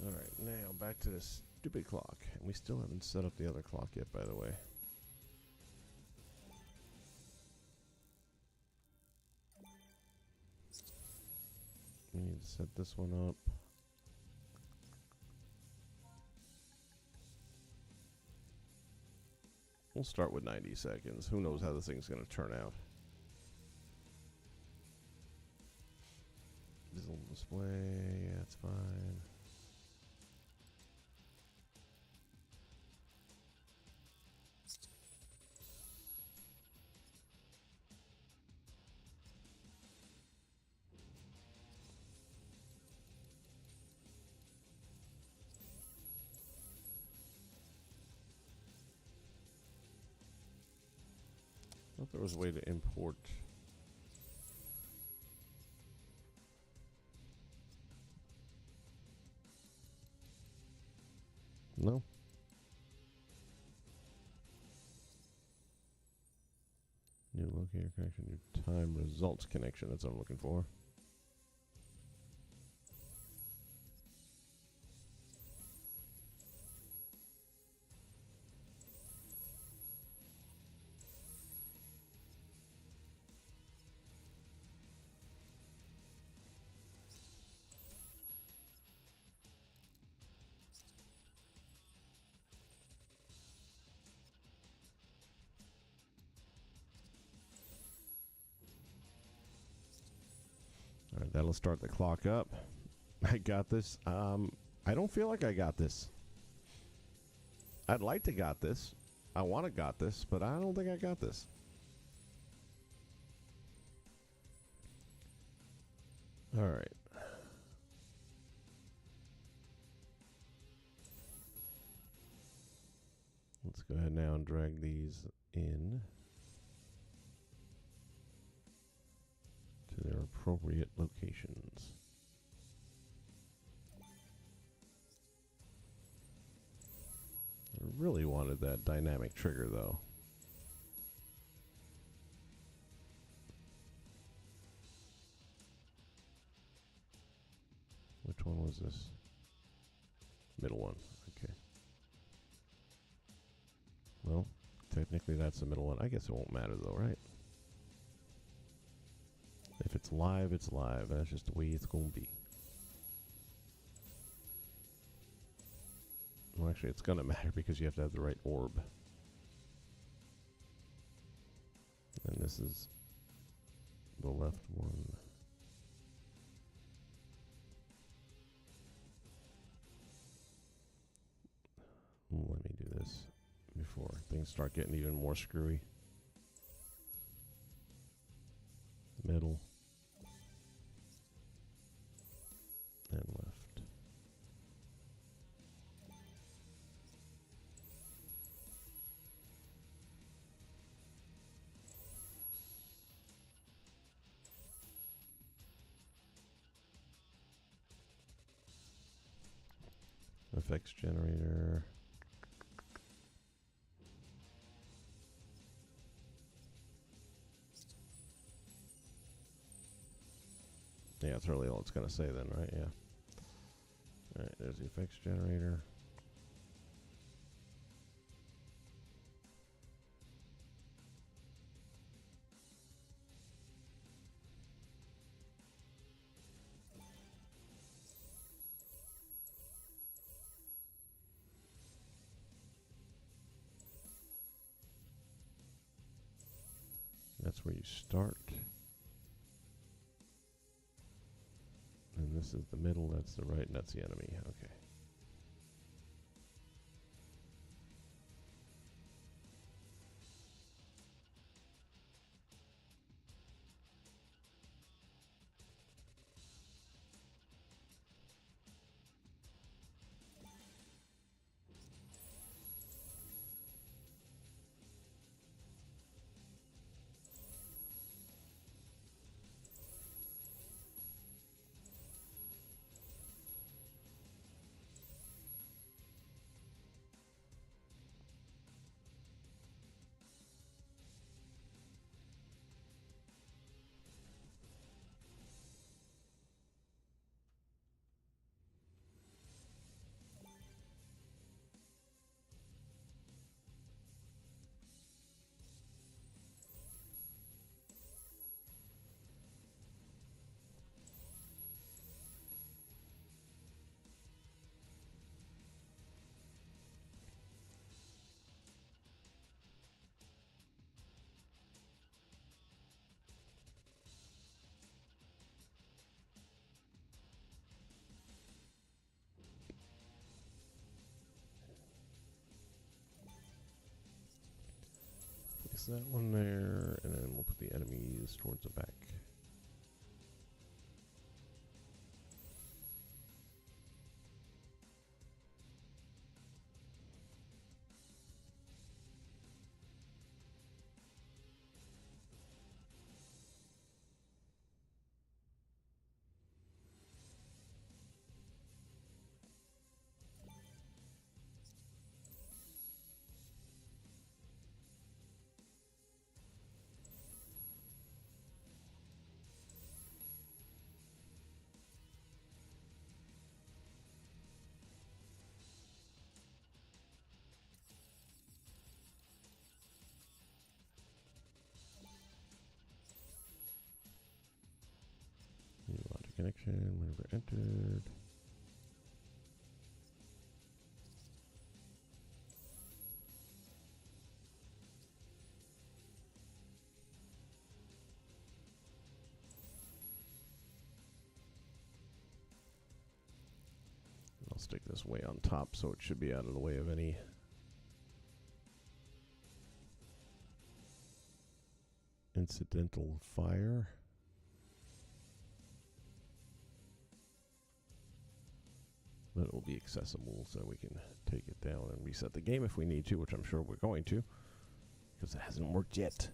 Alright, now back to this stupid clock. And we still haven't set up the other clock yet, by the way. We need to set this one up. We'll start with 90 seconds. Who knows how this thing's going to turn out. Visible display, yeah, that's fine. I thought there was a way to import. No. New locator connection, new time results connection. That's what I'm looking for. That'll start the clock up. I got this. I don't feel like I got this. I'd like to got this. I want to got this, but I don't think I got this. All right. Let's go ahead now and drag these in to their appropriate locations. I really wanted that dynamic trigger though. Which one was this? Middle one. Okay. Well, technically that's the middle one. I guess it won't matter though, right? If it's live, it's live. That's just the way it's going to be. Well, actually, it's going to matter because you have to have the right orb. And this is the left one. Let me do this before things start getting even more screwy. Middle. And left. Effects generator. Yeah, that's really all it's going to say then, right? Yeah. Alright, there's the effects generator. That's where you start. And this is the middle, that's the right, and that's the enemy. Okay. Place that one there, and then we'll put the enemies towards the back. Connection, whenever entered. I'll stick this way on top so it should be out of the way of any incidental fire. But it will be accessible so we can take it down and reset the game if we need to, which I'm sure we're going to, because it hasn't worked yet.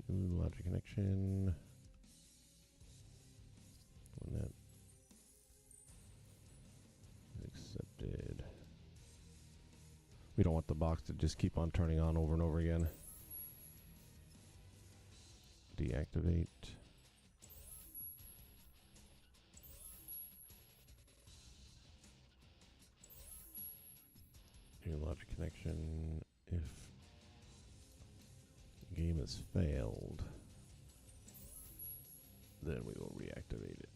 New logic connection. When that is accepted. We don't want the box to just keep on turning on over and over again. Deactivate. New logic connection. If the game has failed, then we will reactivate it.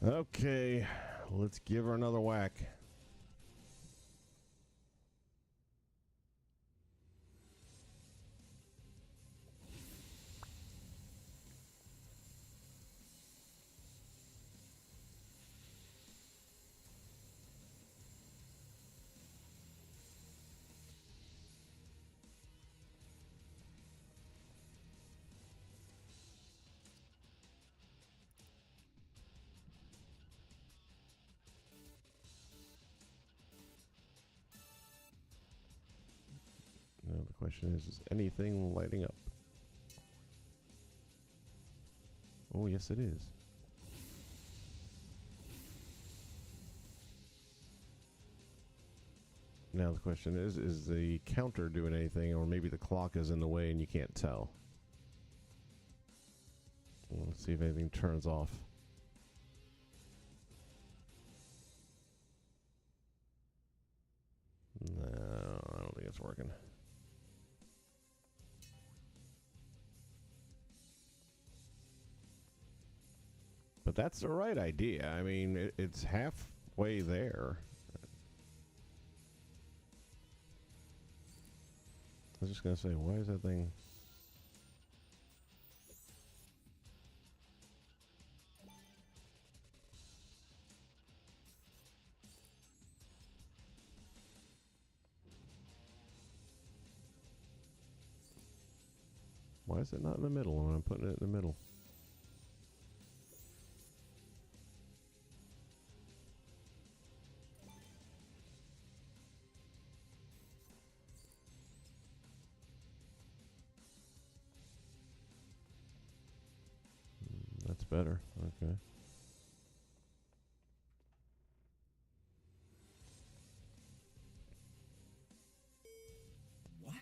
Okay, let's give her another whack. Now the question is anything lighting up? Oh, yes it is. Now the question is the counter doing anything, or maybe the clock is in the way and you can't tell? Well, let's see if anything turns off. No, I don't think it's working. But that's the right idea. I mean, it's halfway there. I was just going to say, why is that thing... Why is it not in the middle when I'm putting it in the middle? That's better. Okay. What?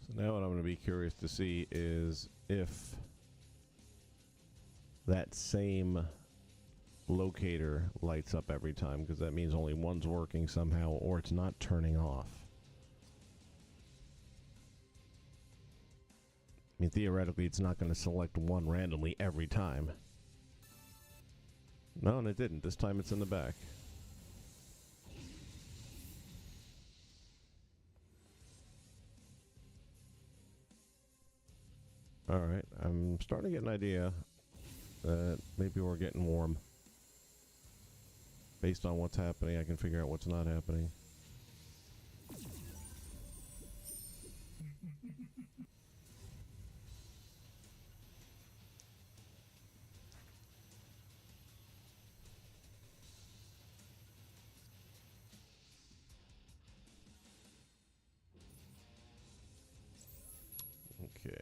So now what I'm going to be curious to see is if that same locator lights up every time, because that means only one's working somehow, or it's not turning off. I mean, theoretically, it's not going to select one randomly every time. No, and it didn't. This time it's in the back. Alright, I'm starting to get an idea that maybe we're getting warm. Based on what's happening, I can figure out what's not happening. Okay.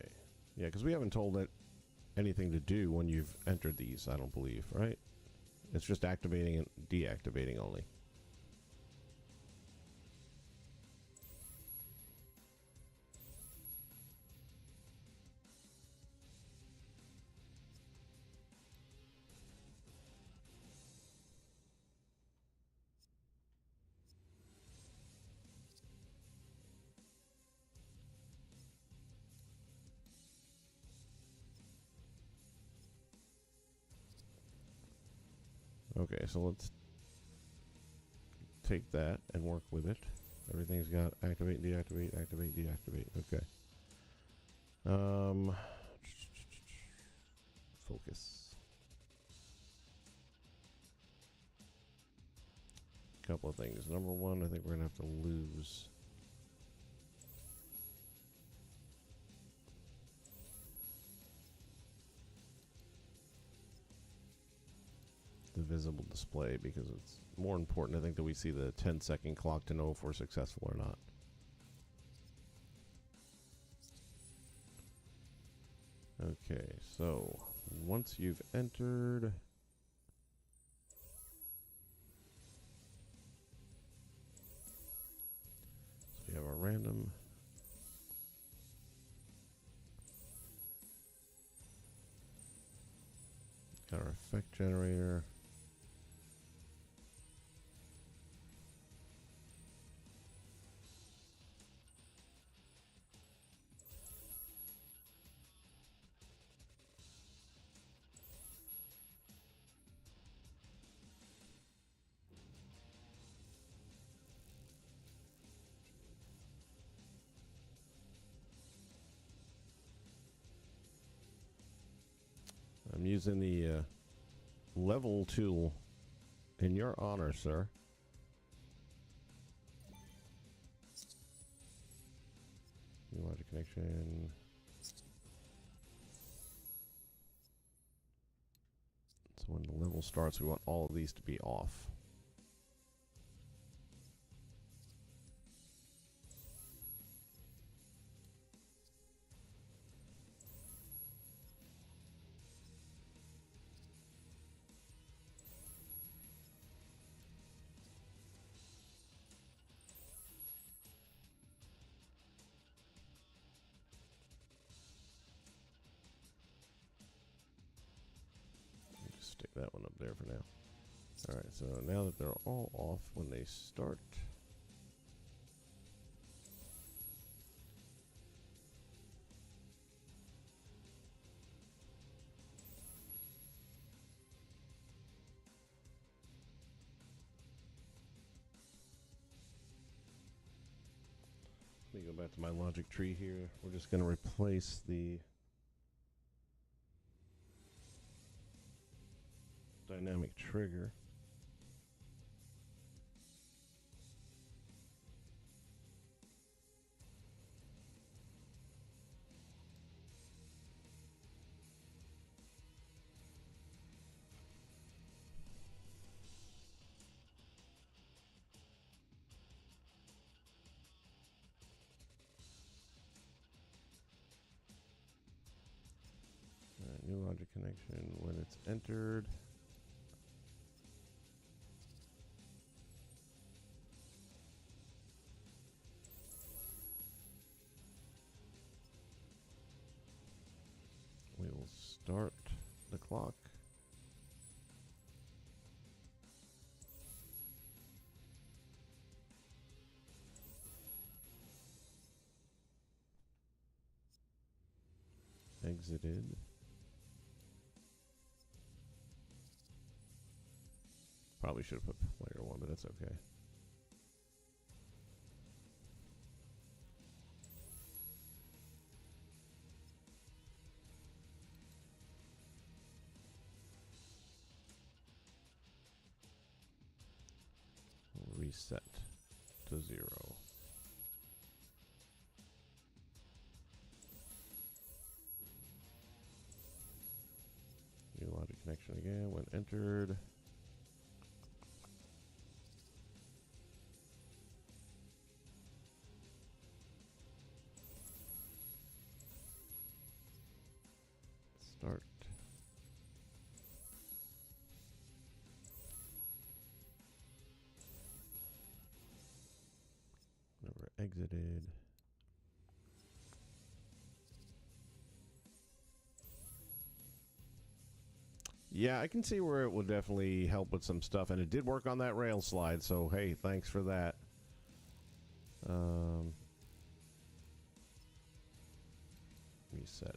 Yeah, because we haven't told it anything to do when you've entered these, I don't believe, right? It's just activating and deactivating only. Okay, so let's take that and work with it. Everything's got activate, deactivate, activate, deactivate. Okay. Focus. Couple of things. Number one, I think we're gonna have to lose the visible display because it's more important, I think, that we see the 10-second clock to know if we're successful or not. Okay, so once you've entered, so we have a random, got our effect generator. I'm using the level tool in your honor, sir. New logic connection. So when the level starts, we want all of these to be off. Stick that one up there for now. Alright, so now that they're all off when they start, let me go back to my logic tree here. We're just going to replace the dynamic trigger. New logic connection when it's entered. We will start the clock. Exited. Probably should have put player one, but that's okay. reset to 0. New logic connection again when entered. Start. Never exited. Yeah, I can see where it would definitely help with some stuff, and it did work on that rail slide, so hey, thanks for that. Reset.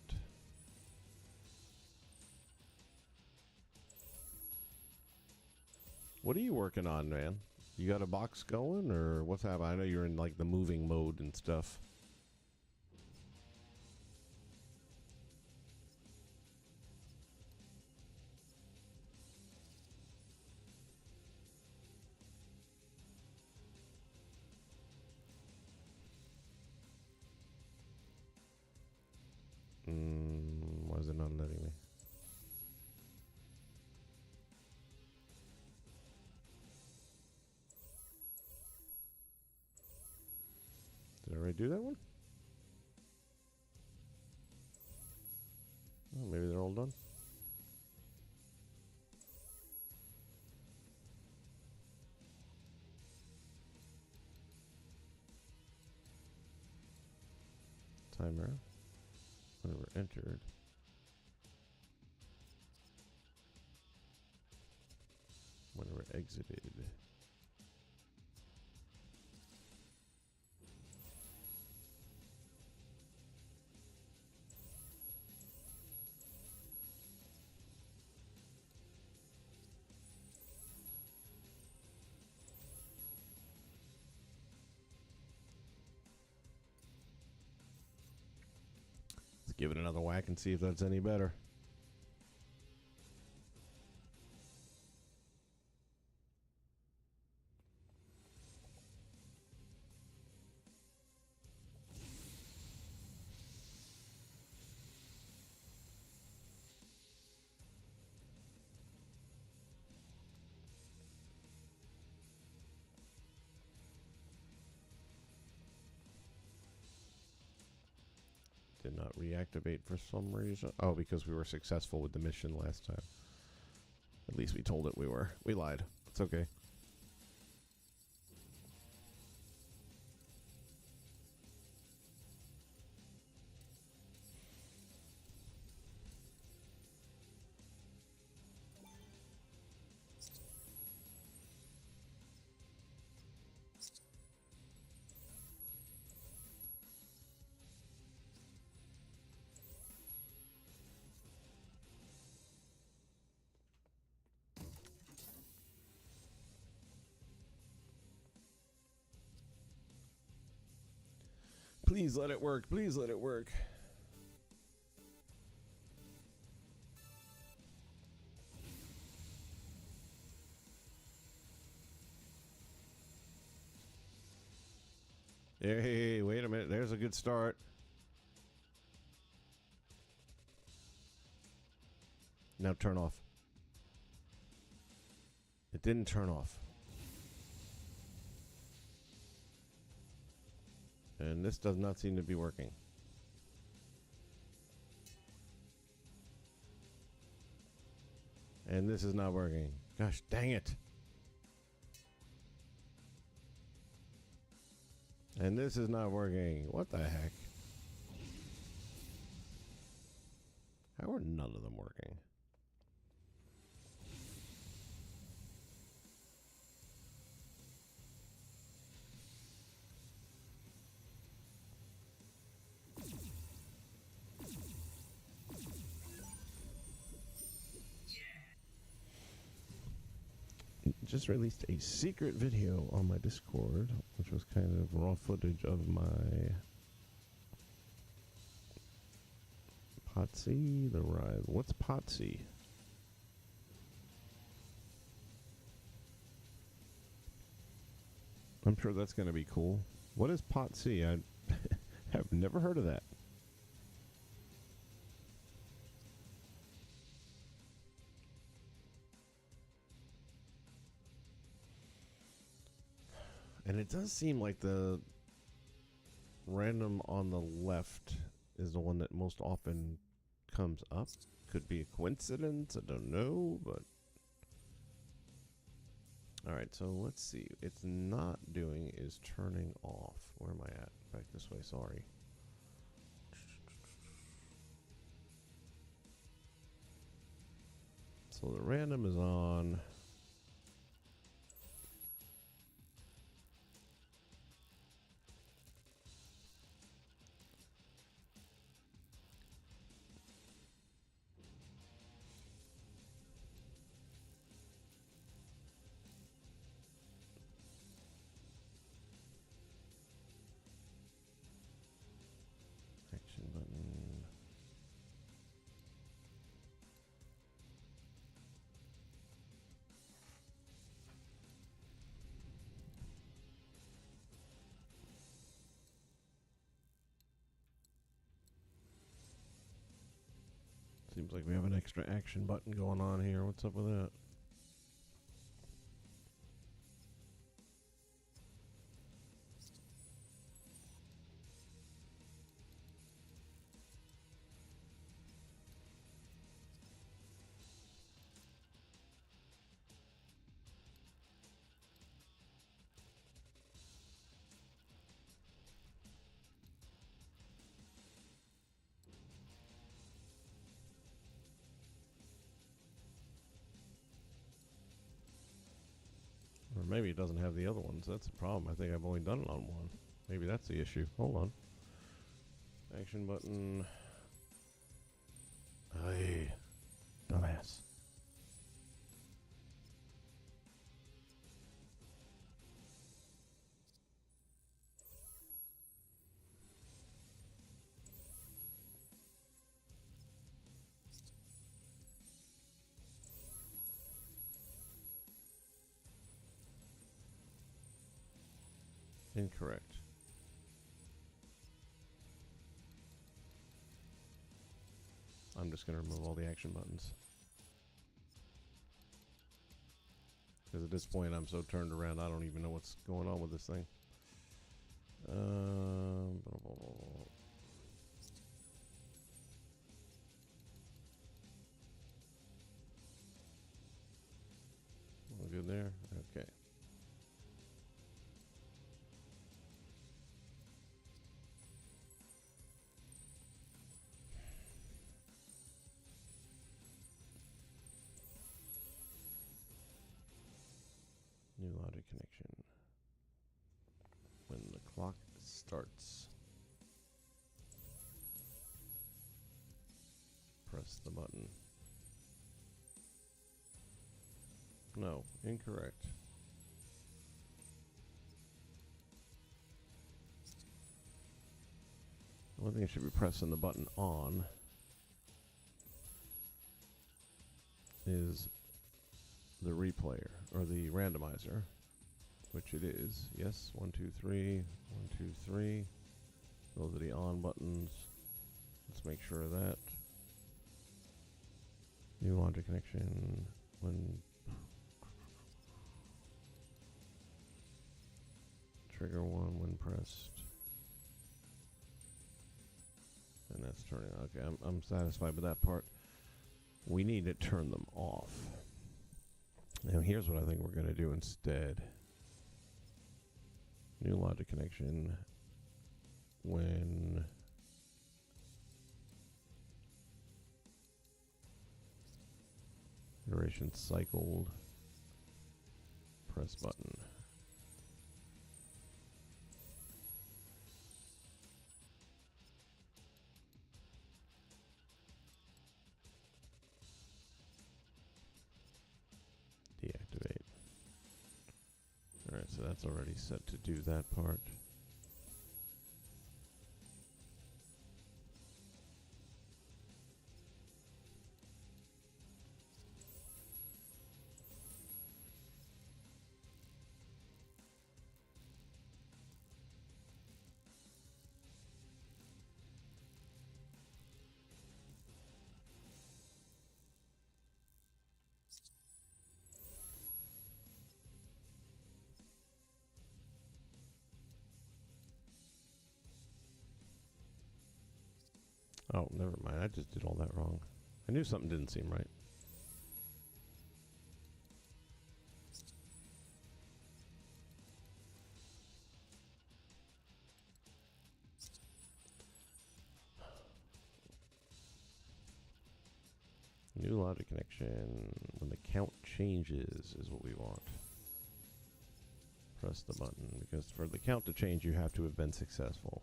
What are you working on, man? You got a box going, or what's happening? I know you're in like the moving mode and stuff. Why is it not letting me? Did I already do that one? Oh, maybe they're all done. Timer. Whenever entered. Whenever exited. Let's give it another whack and see if that's any better. Did not reactivate for some reason. Oh, because we were successful with the mission last time. At least we told it we were. We lied. It's okay. Please let it work. Please let it work. Hey, wait a minute. There's a good start. Now turn off. It didn't turn off. And this does not seem to be working. And this is not working. Gosh, dang it. And this is not working. What the heck? How are none of them working? Just released a secret video on my Discord, which was kind of raw footage of my Potsy, the Rise. What's Potsy? I'm sure that's going to be cool. What is Pot C? I have never heard of that. And it does seem like the random on the left is the one that most often comes up. Could be a coincidence, I don't know, but... Alright, so let's see. It's not doing is turning off. Where am I at? Back this way, sorry. So the random is on. Action button. Seems like we have an extra action button going on here. What's up with that? Or maybe it doesn't have the other ones. That's the problem. I think I've only done it on one. Maybe that's the issue. Hold on. Action button. Hey, dumbass. Incorrect. I'm just going to remove all the action buttons. Because at this point I'm so turned around I don't even know what's going on with this thing. Blah, blah, blah, blah. All good there? Okay. New logic connection. When the clock starts, press the button. No, incorrect. The only thing I should be pressing the button on is the replayer or the randomizer, which it is. Yes, 1, 2, 3, 1, 2, 3. Those are the on buttons. Let's make sure of that. New logic connection. When trigger 1 when pressed. And that's turning. Okay, I'm satisfied with that part. We need to turn them off. Now here's what I think we're going to do instead. New logic connection when iteration cycled, press button. Deactivate. Alright, so that's already set to do that part. Oh, never mind. I just did all that wrong. I knew something didn't seem right. New logic connection. When the count changes is what we want. Press the button, because for the count to change, you have to have been successful.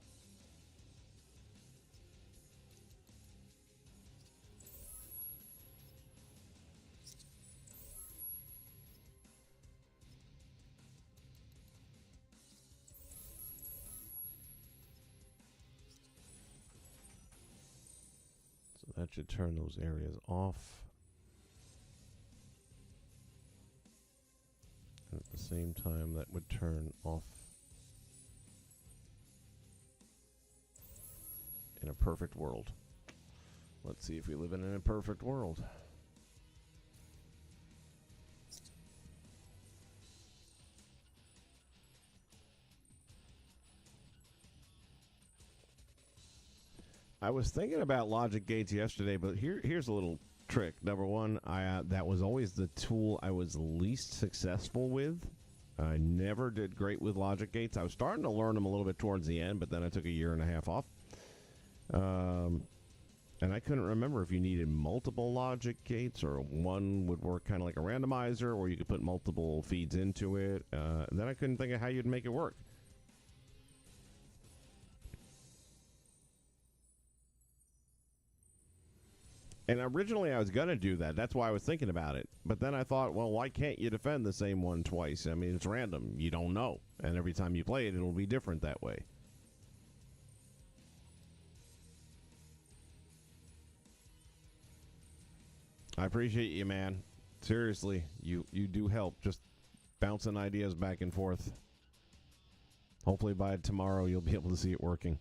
So that should turn those areas off. And at the same time, that would turn off in a perfect world. Let's see if we live in an imperfect world. I was thinking about logic gates yesterday, but here's a little trick. Number one, that was always the tool I was least successful with. I never did great with logic gates. I was starting to learn them a little bit towards the end, but then I took a year and a half off. And I couldn't remember if you needed multiple logic gates or one would work kind of like a randomizer, or you could put multiple feeds into it. Then I couldn't think of how you'd make it work. And originally I was going to do that. That's why I was thinking about it. But then I thought, well, why can't you defend the same one twice? I mean, it's random. You don't know. And every time you play it, it'll be different that way. I appreciate you, man. Seriously, you do help. Just bouncing ideas back and forth. Hopefully by tomorrow you'll be able to see it working.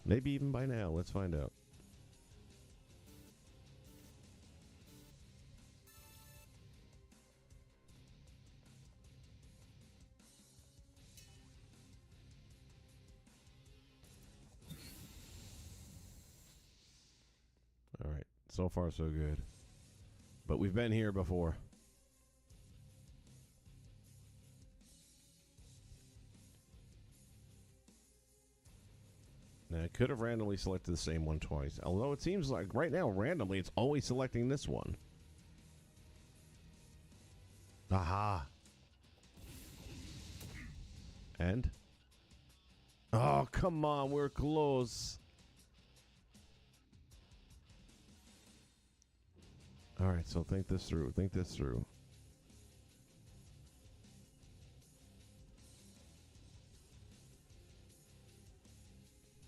Maybe even by now. Let's find out. All right. So far, so good. But we've been here before. Now, I could have randomly selected the same one twice. Although it seems like right now, randomly, it's always selecting this one. Aha. And? Oh, come on. We're close. All right, so think this through. Think this through.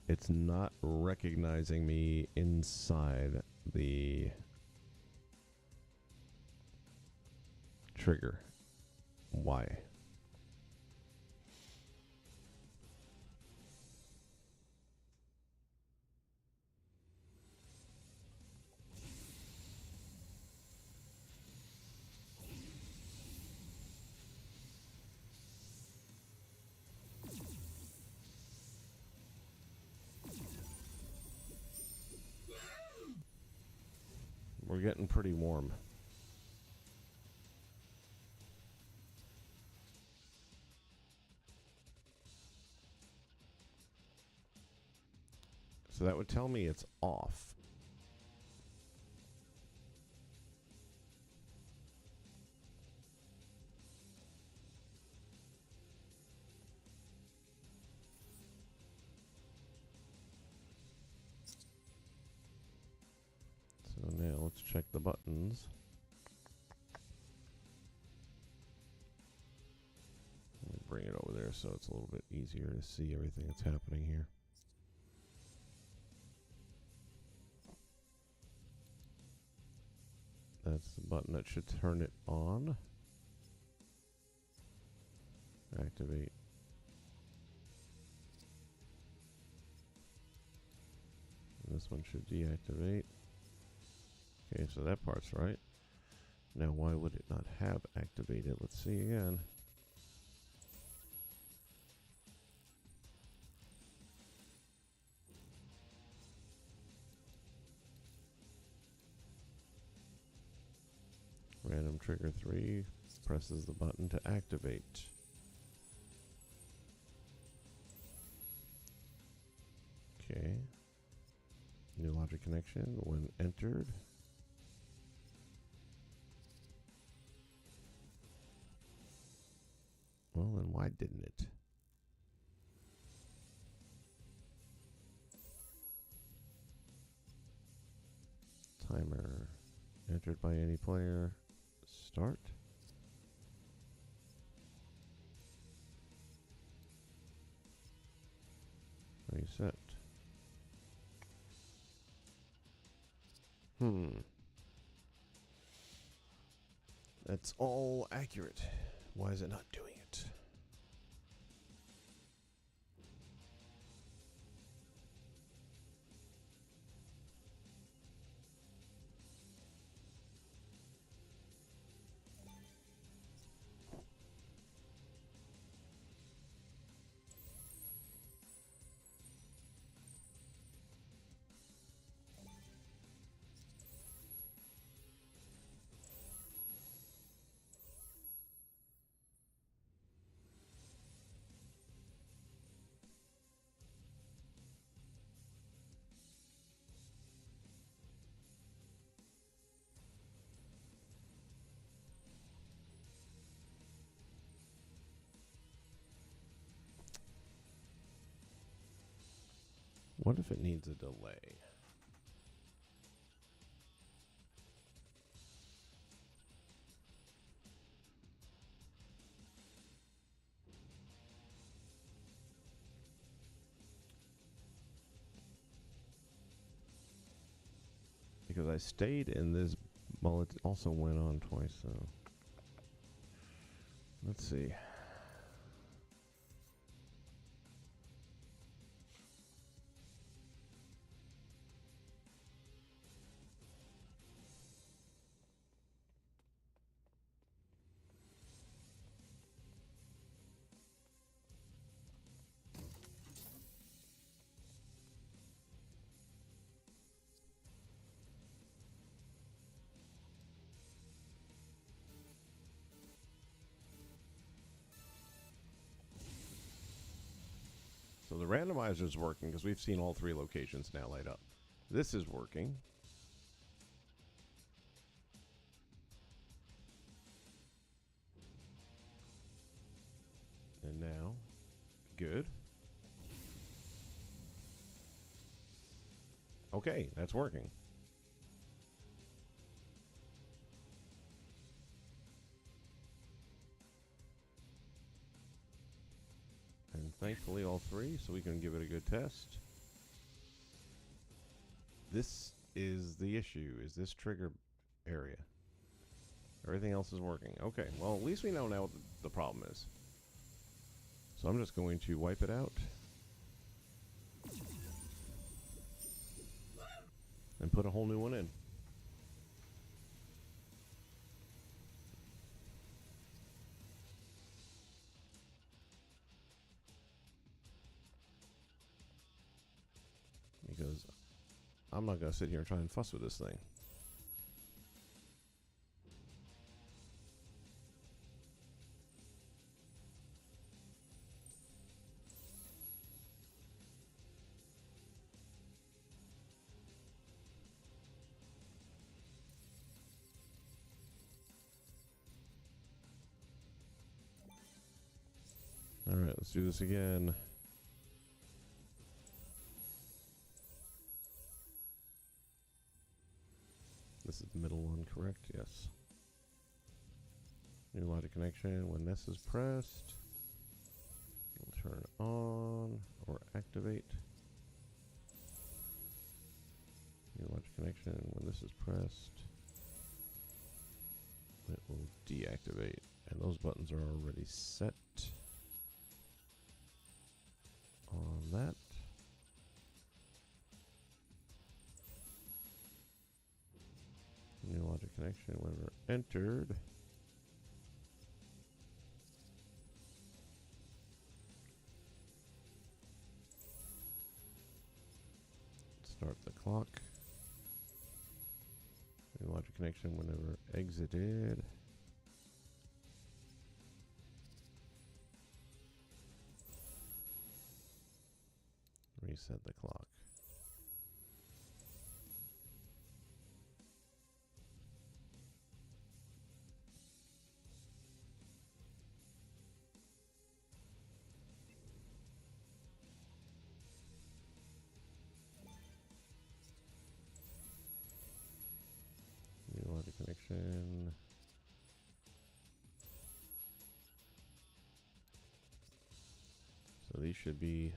It's not recognizing me inside the trigger. Why? We're getting pretty warm. So that would tell me it's off. So now let's check the buttons. Let me bring it over there so it's a little bit easier to see everything that's happening here. That's the button that should turn it on. Activate. And this one should deactivate. Okay, so that part's right. Now, why would it not have activated? Let's see again. Random trigger 3 presses the button to activate. Okay. New logic connection when entered. Well, then why didn't it? Timer entered by any player. Start. Reset. That's all accurate. Why is it not doing it? What if it needs a delay? Because I stayed in this, well, it also went on twice, so let's see. So the randomizer is working because we've seen all 3 locations now light up. This is working. And now, good. Okay, that's working. And thankfully all 3, so we can give it a good test. This is the issue, is this trigger area. Everything else is working. Okay, well at least we know now what the problem is. So I'm just going to wipe it out. And put a whole new one in. Because I'm not going to sit here and try and fuss with this thing. Alright, let's do this again. This is the middle one, correct? Yes. New logic connection. When this is pressed, it'll turn on or activate. New logic connection. When this is pressed, it will deactivate. And those buttons are already set on that. New Logic connection whenever entered. Start the clock. New logic connection whenever exited. Reset the clock. New logic connection. So these should be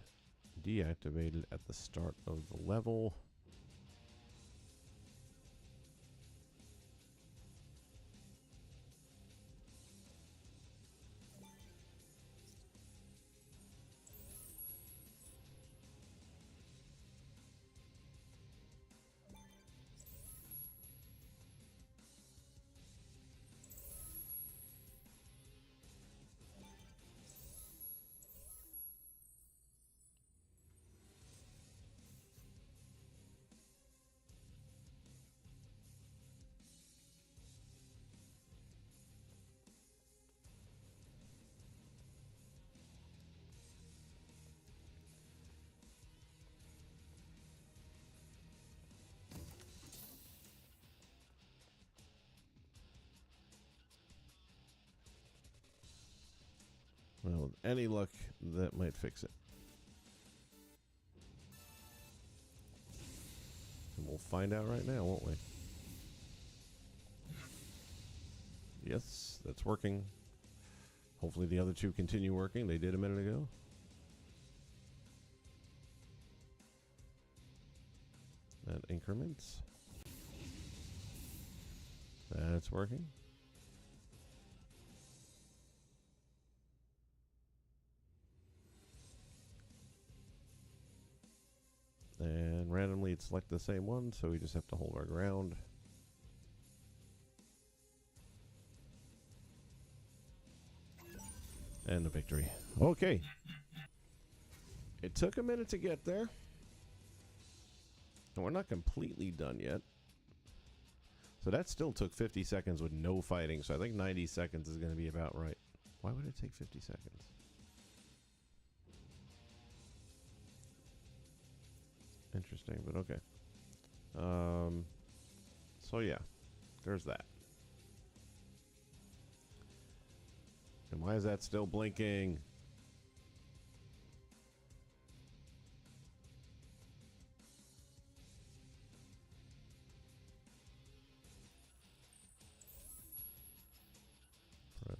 deactivated at the start of the level. Well, with any luck, that might fix it. And we'll find out right now, won't we? Yes, that's working. Hopefully the other two continue working. They did a minute ago. That increments. That's working. And randomly it'd select the same one, so we just have to hold our ground. And a victory. Okay. It took a minute to get there. And we're not completely done yet. So that still took 50 seconds with no fighting, so I think 90 seconds is going to be about right. Why would it take 50 seconds? Interesting, but okay. So yeah, there's that. And why is that still blinking? Press.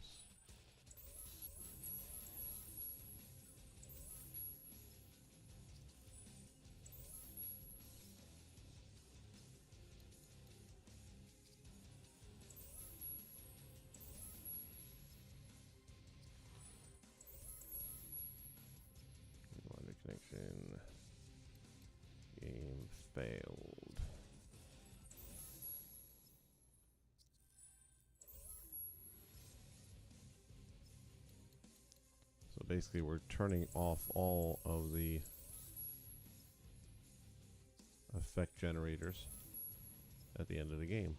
Connection. Game failed. So basically we're turning off all of the effect generators at the end of the game.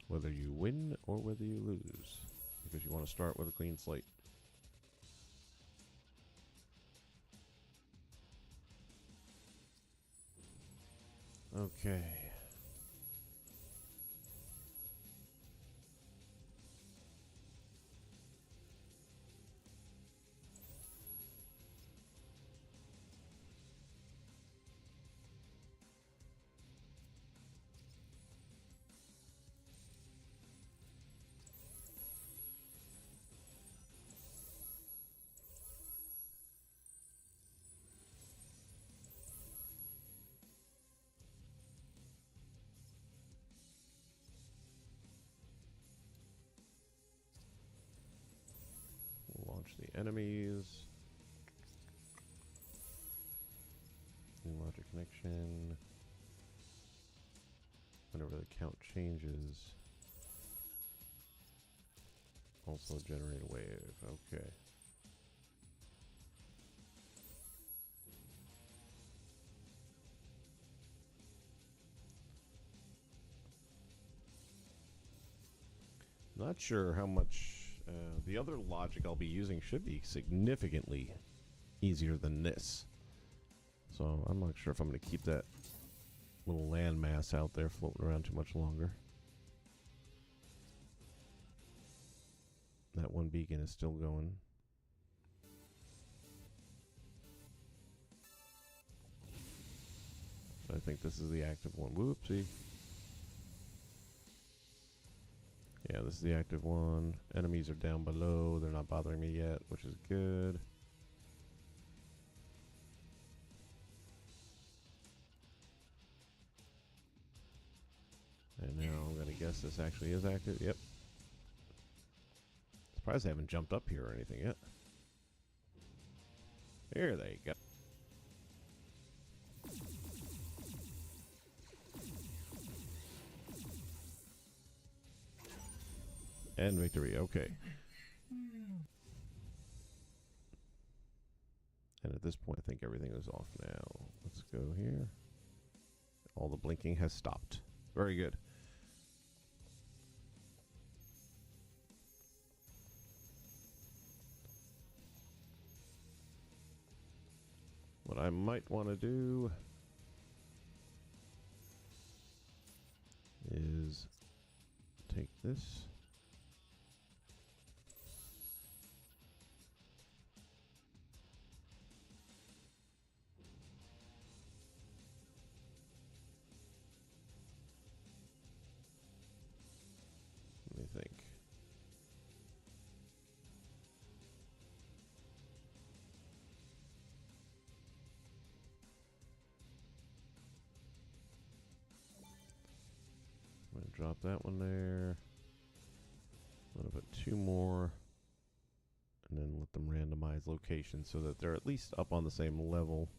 Whether you win or whether you lose, because you want to start with a clean slate. Okay. Launch the enemies. logic connection. Whenever the count changes. Also generate a wave. Okay. Not sure how much the other logic I'll be using should be significantly easier than this. So I'm not sure if I'm going to keep that little landmass out there floating around too much longer. That one beacon is still going. I think this is the active one. Whoopsie. Yeah, this is the active one. Enemies are down below. They're not bothering me yet, which is good. And now I'm going to guess this actually is active. Yep. Surprised they haven't jumped up here or anything yet. Here they go. And victory, okay. And at this point, I think everything is off now. Let's go here. All the blinking has stopped. Very good. What I might want to do is take this. Let me think. I'm going to drop that one there. I'm going to put two more. And then let them randomize locations so that they're at least up on the same level.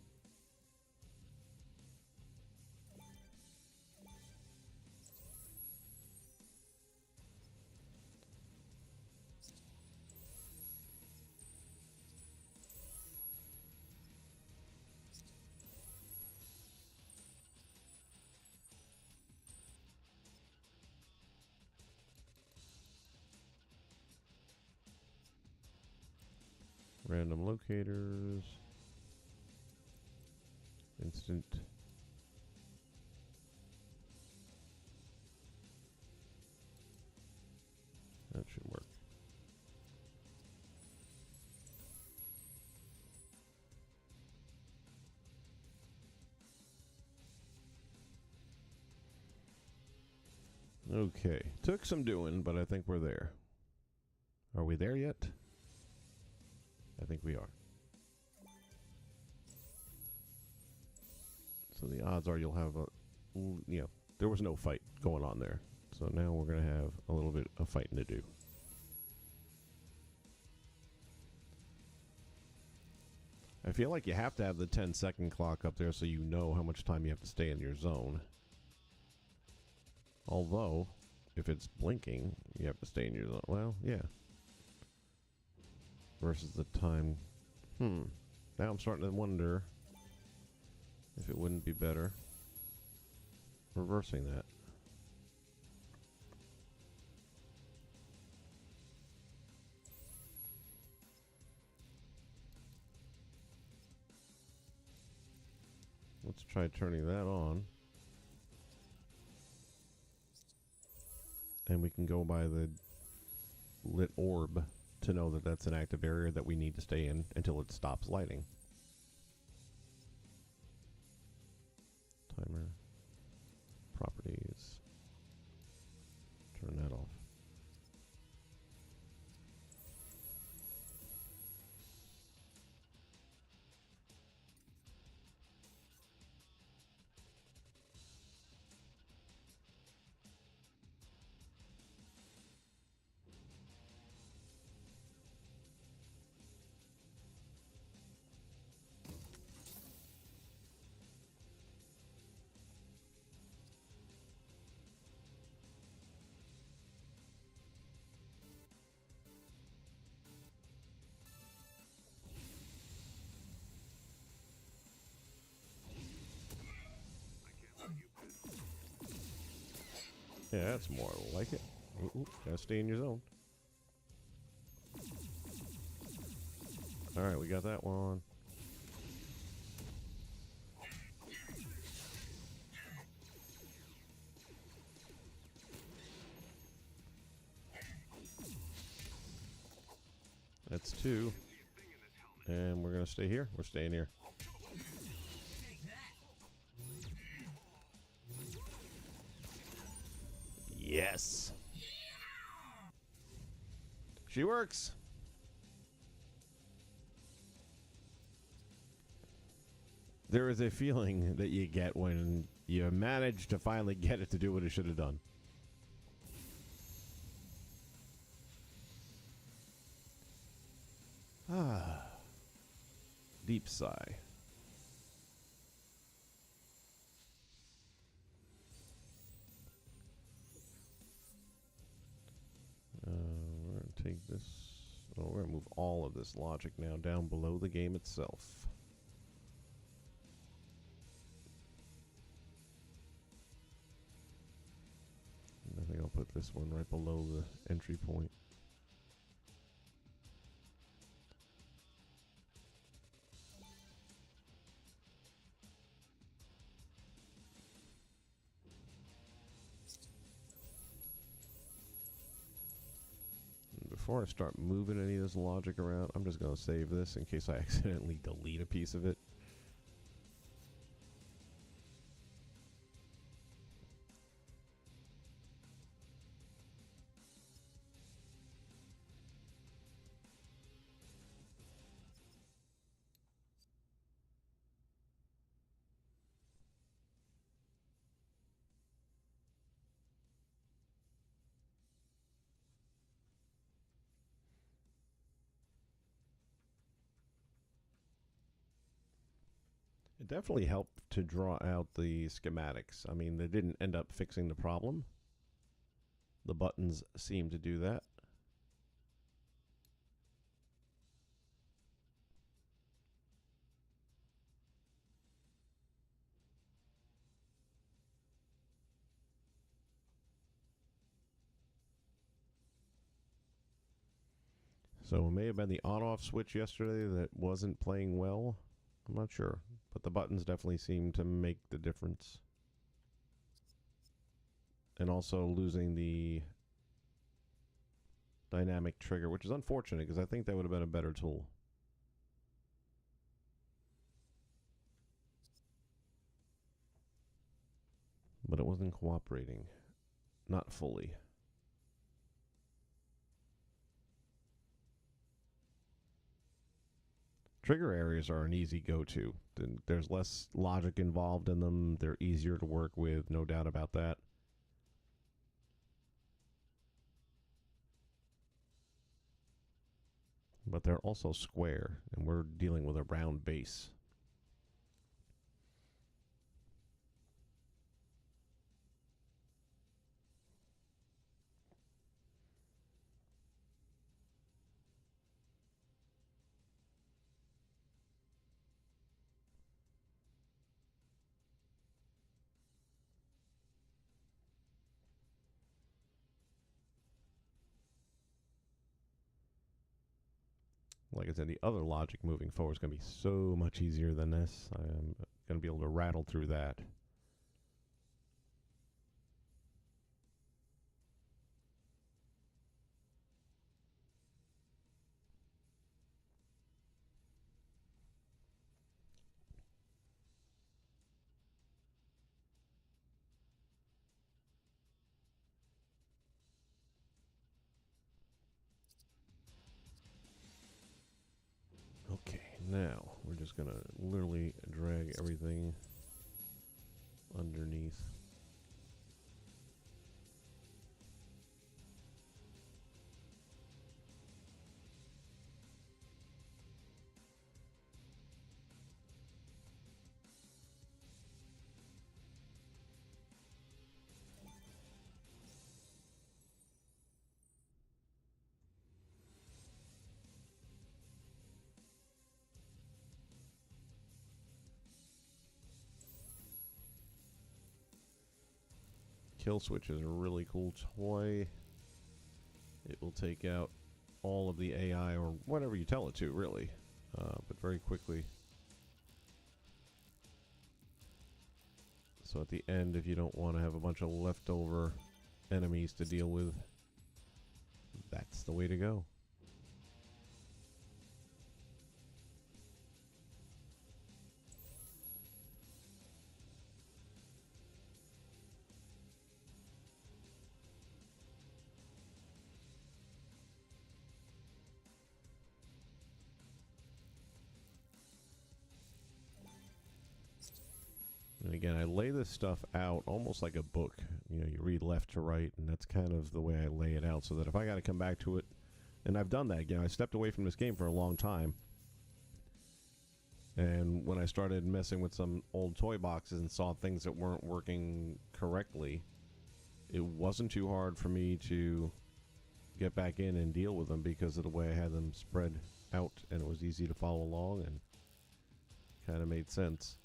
Random locators. Instant. That should work. Okay. Took some doing, but I think we're there. Are we there yet? I think we are. So the odds are you'll have a, you know, there was no fight going on there. So now we're going to have a little bit of fighting to do. I feel like you have to have the 10-second clock up there so you know how much time you have to stay in your zone. Although, if it's blinking, you have to stay in your zone. Well, yeah. Versus the time. Now I'm starting to wonder if it wouldn't be better reversing that. Let's try turning that on. And we can go by the lit orb to know that that's an active area that we need to stay in until it stops lighting. Timer. Properties. Turn that off. Yeah, that's more like it. Ooh, gotta stay in your zone. Alright, we got that one. That's 2. And we're gonna stay here. We're staying here. Yes. She works. There is a feeling that you get when you manage to finally get it to do what it should have done. Ah. Deep sigh. We're going to take this. Oh, we're going to move all of this logic now down below the game itself. And I think I'll put this one right below the entry point. Before I start moving any of this logic around, I'm just going to save this in case I accidentally delete a piece of it. It definitely helped to draw out the schematics. I mean, they didn't end up fixing the problem. The buttons seem to do that. So it may have been the on-off switch yesterday that wasn't playing well. I'm not sure. But the buttons definitely seem to make the difference. And also losing the dynamic trigger, which is unfortunate because I think that would have been a better tool. But it wasn't cooperating. Not fully. Trigger areas are an easy go-to. There's less logic involved in them. They're easier to work with, no doubt about that. But they're also square, and we're dealing with a round base. Like I said, the other logic moving forward is going to be so much easier than this. I'm going to be able to rattle through that. Okay, now we're just going to literally drag everything underneath. Kill switch is a really cool toy. It will take out all of the AI or whatever you tell it to, really, but very quickly. So at the end, if you don't want to have a bunch of leftover enemies to deal with, that's the way to go. And again, I lay this stuff out almost like a book. You know, you read left to right, and that's kind of the way I lay it out, so that if I got to come back to it, and I've done that again. I stepped away from this game for a long time, and when I started messing with some old toy boxes and saw things that weren't working correctly, it wasn't too hard for me to get back in and deal with them because of the way I had them spread out, and it was easy to follow along and kind of made sense.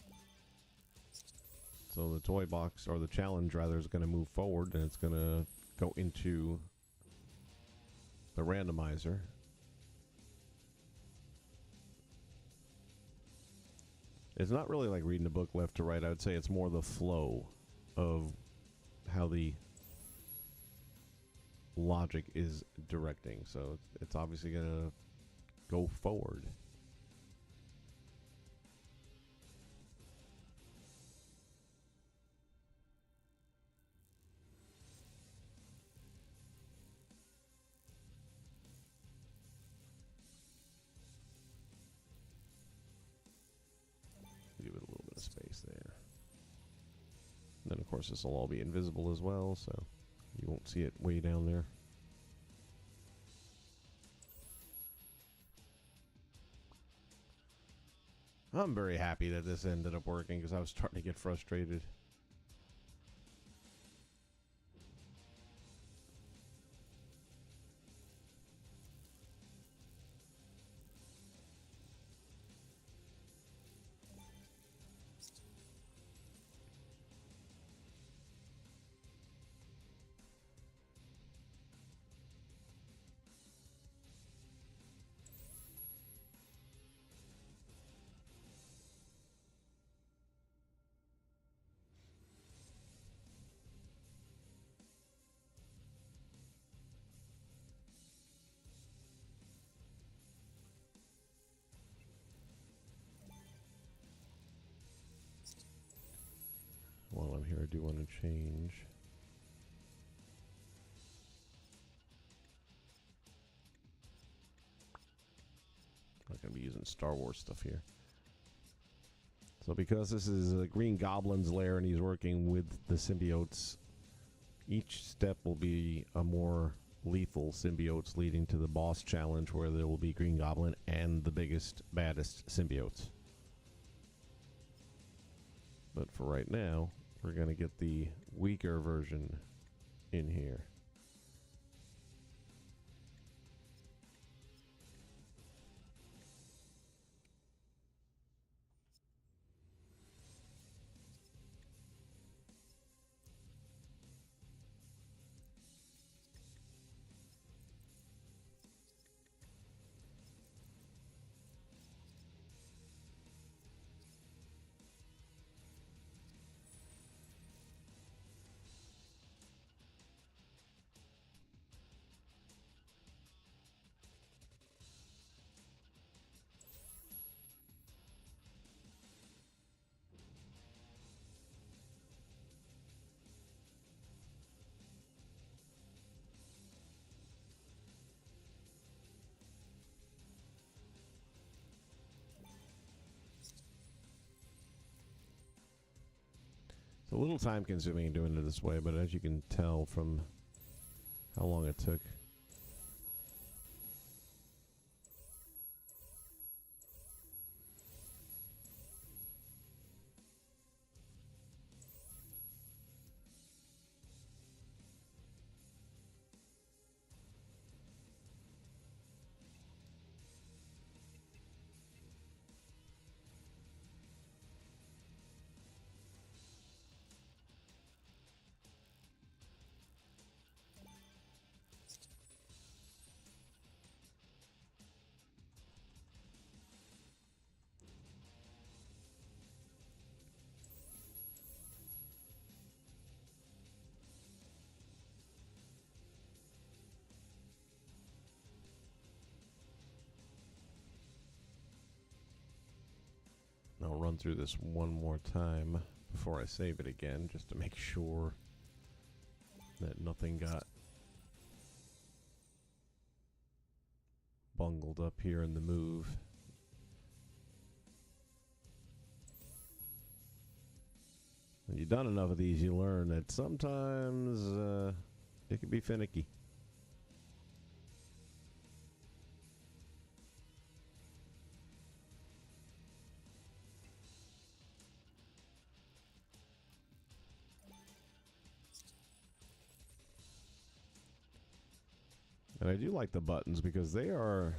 So the toy box, or the challenge rather, is going to move forward, and it's going to go into the randomizer. It's not really like reading a book left to right. I would say it's more the flow of how the logic is directing. So it's obviously going to go forward. Give it a little bit of space there. And then, of course, this will all be invisible as well, so you won't see it way down there. I'm very happy that this ended up working because I was starting to get frustrated. While I'm here, I do want to change. I'm not going to be using Star Wars stuff here. So because this is a Green Goblin's lair and he's working with the symbiotes, each step will be a more lethal symbiotes leading to the boss challenge where there will be Green Goblin and the biggest, baddest symbiotes. But for right now, we're going to get the weaker version in here. It's a little time consuming doing it this way, but as you can tell from how long it took. run through this one more time before I save it again, just to make sure that nothing got bungled up here in the move. When you've done enough of these, you learn that sometimes it can be finicky. And I do like the buttons because they are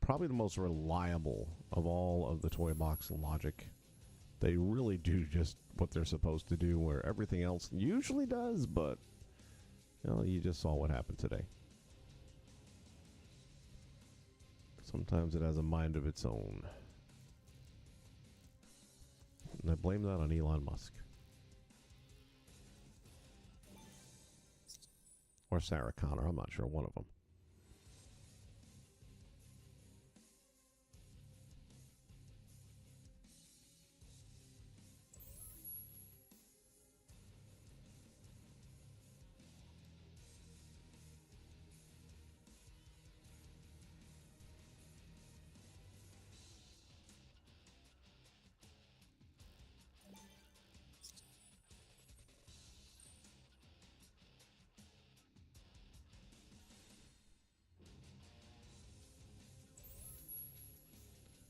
probably the most reliable of all of the toy box logic. They really do just what they're supposed to do, where everything else usually does, but you know, you just saw what happened today. Sometimes it has a mind of its own. And I blame that on Elon Musk. Or Sarah Connor, I'm not sure, one of them.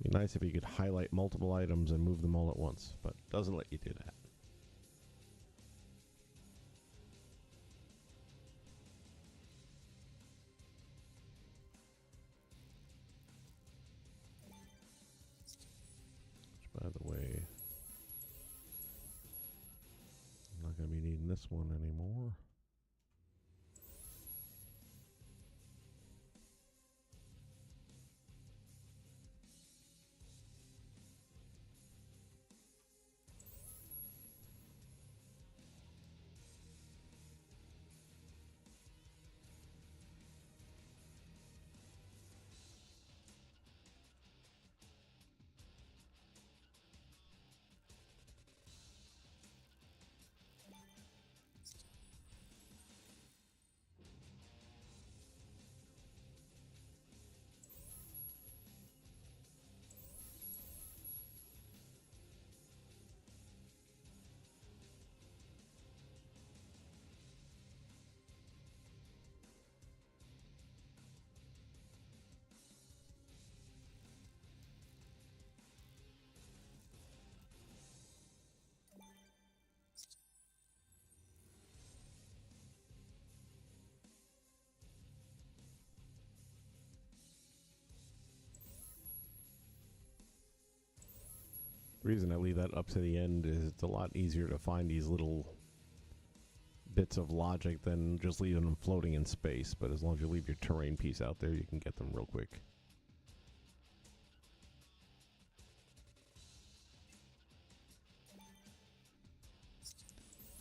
Be nice if you could highlight multiple items and move them all at once, but it doesn't let you do that. Which, by the way, I'm not going to be needing this one anymore. The reason I leave that up to the end is it's a lot easier to find these little bits of logic than just leaving them floating in space. But as long as you leave your terrain piece out there, you can get them real quick.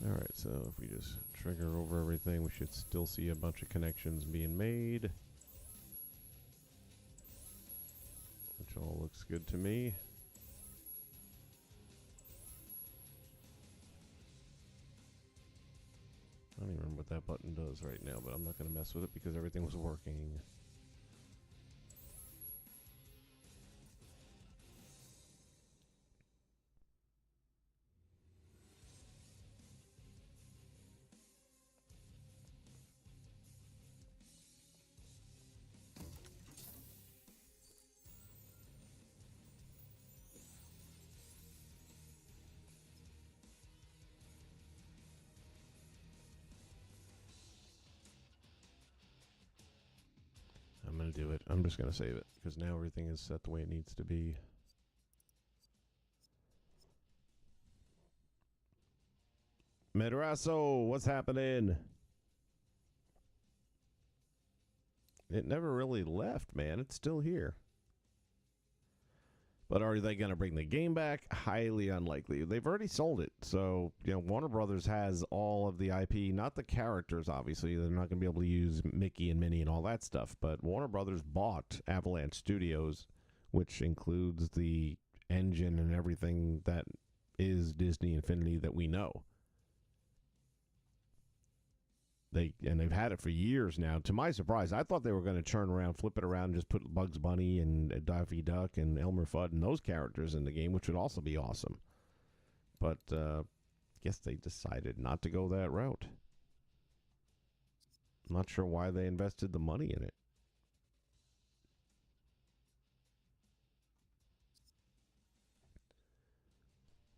Alright, so if we just trigger over everything, we should still see a bunch of connections being made. Which all looks good to me. I don't even remember what that button does right now, but I'm not going to mess with it because everything was working. I'm going to do it. I'm just going to save it because now everything is set the way it needs to be. Madrasso, what's happening? It never really left, man. It's still here. But are they going to bring the game back? Highly unlikely. They've already sold it. So, you know, Warner Brothers has all of the IP, not the characters, obviously. They're not going to be able to use Mickey and Minnie and all that stuff. But Warner Brothers bought Avalanche Studios, which includes the engine and everything that is Disney Infinity that we know. They've had it for years now. To my surprise, I thought they were going to turn around, flip it around, and just put Bugs Bunny and Daffy Duck and Elmer Fudd and those characters in the game, which would also be awesome. But I guess they decided not to go that route. I'm not sure why they invested the money in it.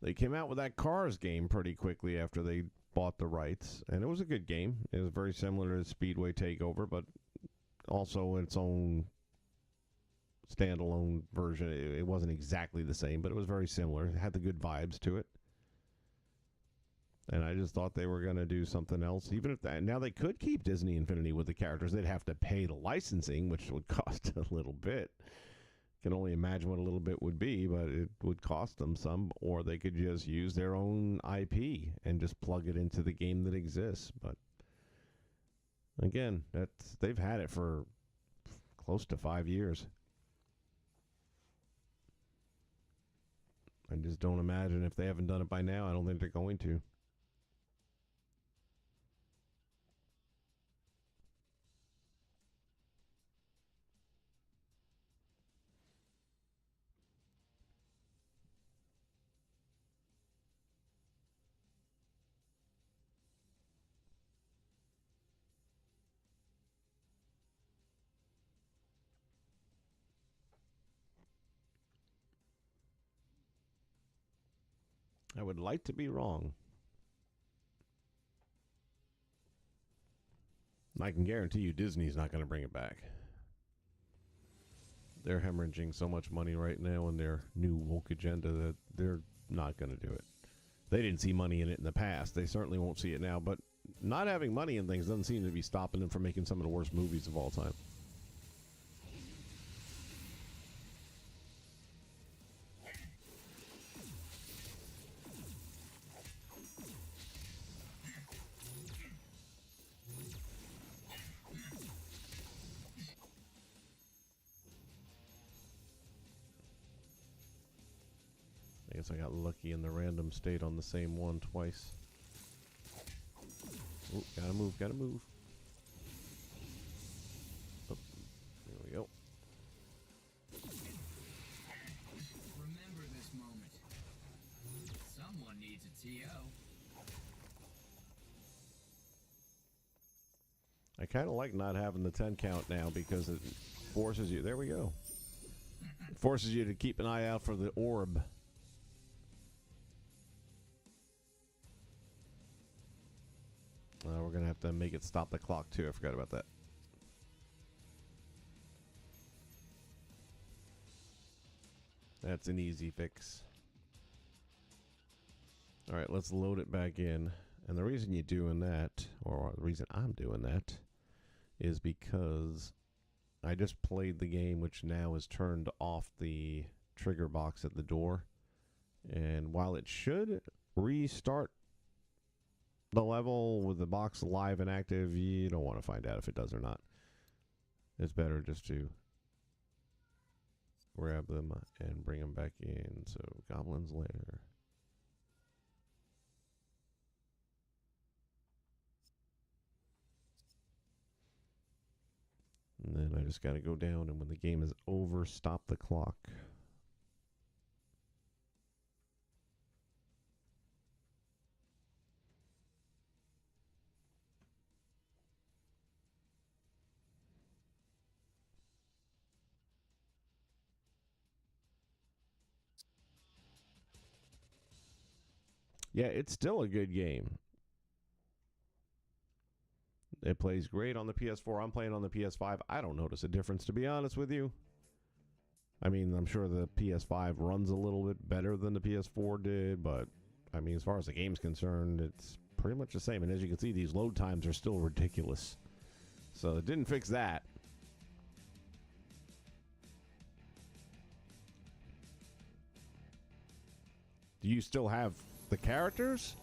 They came out with that Cars game pretty quickly after they bought the rights, and it was a good game. It was very similar to Speedway Takeover, but also its own standalone version. It wasn't exactly the same, but it was very similar. It had the good vibes to it. And I just thought they were going to do something else. Even if that, now they could keep Disney Infinity with the characters. They'd have to pay the licensing, which would cost a little bit. Can only imagine what a little bit would be, but it would cost them some. Or they could just use their own IP and just plug it into the game that exists. But again, they've had it for close to 5 years. I just don't imagine if they haven't done it by now. I don't think they're going to. I would like to be wrong. I can guarantee you Disney's not going to bring it back. They're hemorrhaging so much money right now in their new woke agenda that they're not going to do it. They didn't see money in it in the past. They certainly won't see it now. But not having money in things doesn't seem to be stopping them from making some of the worst movies of all time. I guess I got lucky in the random state on the same one twice. Oh, gotta move, gotta move. Oh, there we go. Remember this moment. Someone needs a TO. I kind of like not having the 10 count now because it forces you. There we go. It forces you to keep an eye out for the orb. We're going to have to make it stop the clock, too. I forgot about that. That's an easy fix. All right, let's load it back in. And the reason you're doing that, or the reason I'm doing that, is because I just played the game, which now has turned off the trigger box at the door. And while it should restart the level with the box live and active, you don't want to find out if it does or not. It's better just to grab them and bring them back in. So, Goblin's Lair. And then I just got to go down, and when the game is over, stop the clock. Yeah, it's still a good game. It plays great on the PS4. I'm playing on the PS5. I don't notice a difference, to be honest with you. I mean, I'm sure the PS5 runs a little bit better than the PS4 did, but, I mean, as far as the game's concerned, it's pretty much the same. And as you can see, these load times are still ridiculous. So it didn't fix that. Do you still have the characters?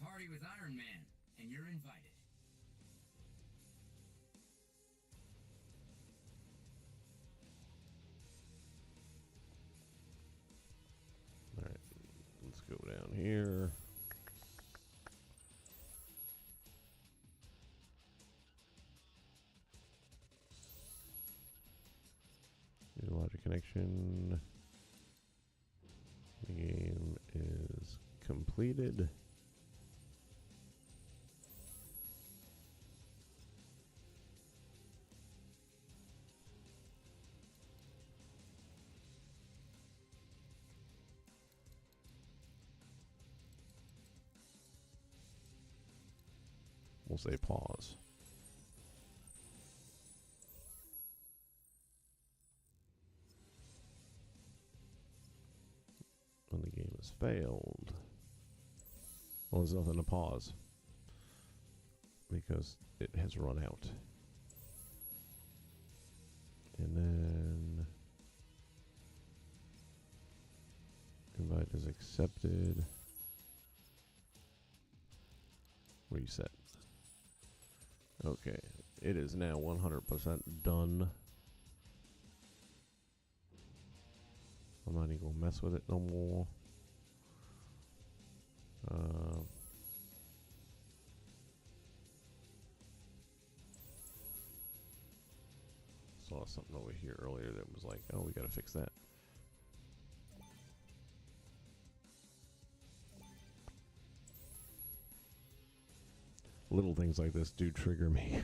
Party with Iron Man, and you're invited. connection. The game is completed. We'll say pause. When the game has failed. Well, there's nothing to pause because it has run out. And then invite is accepted. Reset. Okay, it is now 100% done. I'm not even gonna mess with it no more. Saw something over here earlier that was like, oh, we gotta fix that. Little things like this do trigger me.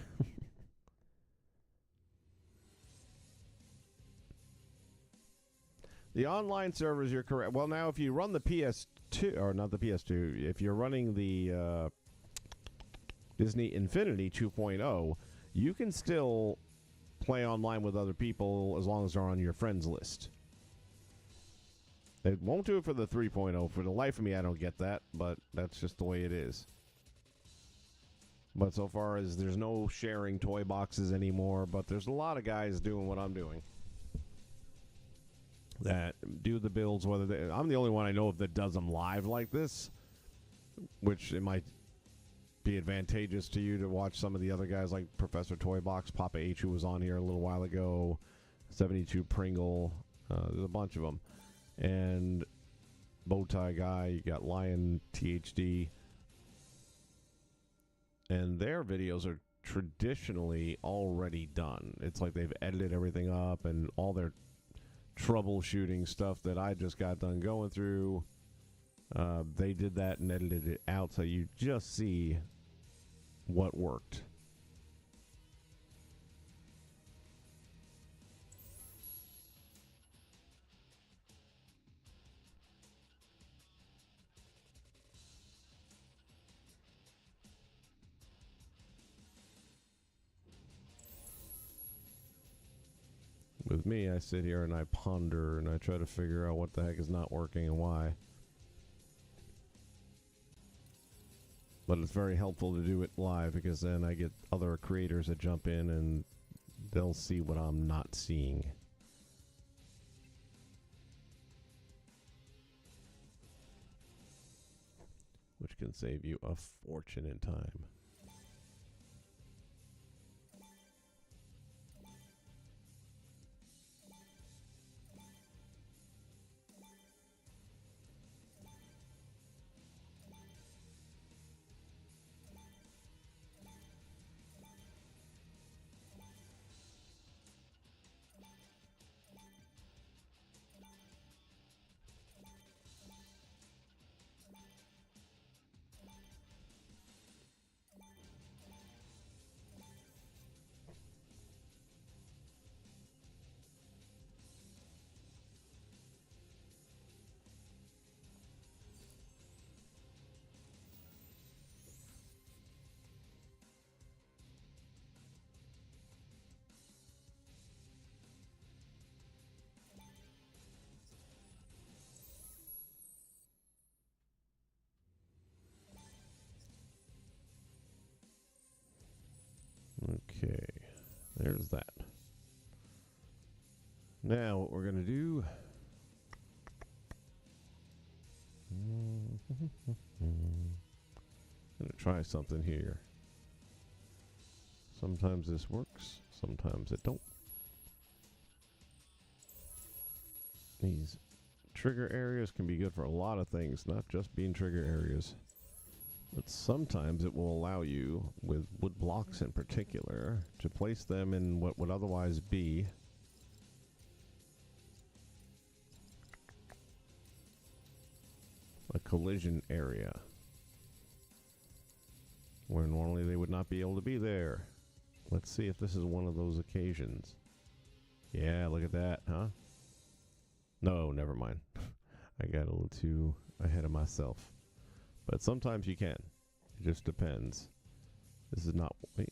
The online servers, you're correct. Well, now if you run the PS2, or not the PS2, if you're running the Disney Infinity 2.0, you can still play online with other people as long as they're on your friends list. They won't do it for the 3.0. For the life of me, I don't get that, but that's just the way it is. But so far as there's no sharing toy boxes anymore, but there's a lot of guys doing what I'm doing. That do the builds, whether they, I'm the only one I know of that does them live like this, which it might be advantageous to you to watch some of the other guys like Professor Toybox, Papa H, who was on here a little while ago, 72 Pringle, there's a bunch of them, and Bowtie Guy, you got Lion THD, and their videos are traditionally already done. It's like they've edited everything up, and all their troubleshooting stuff that I just got done going through, they did that and edited it out, so you just see what worked. With me, I sit here and I ponder and I try to figure out what the heck is not working and why. But it's very helpful to do it live because then I get other creators that jump in and they'll see what I'm not seeing. Which can save you a fortune in time. Okay, there's that. Now what we're going to do... I'm going to try something here. Sometimes this works, sometimes it don't. These trigger areas can be good for a lot of things, not just being trigger areas. But sometimes it will allow you, with wood blocks in particular, to place them in what would otherwise be a collision area where normally they would not be able to be there. Let's see if this is one of those occasions. Yeah, look at that, huh? No, never mind. I got a little too ahead of myself. But sometimes you can. It just depends. This is not... Wait.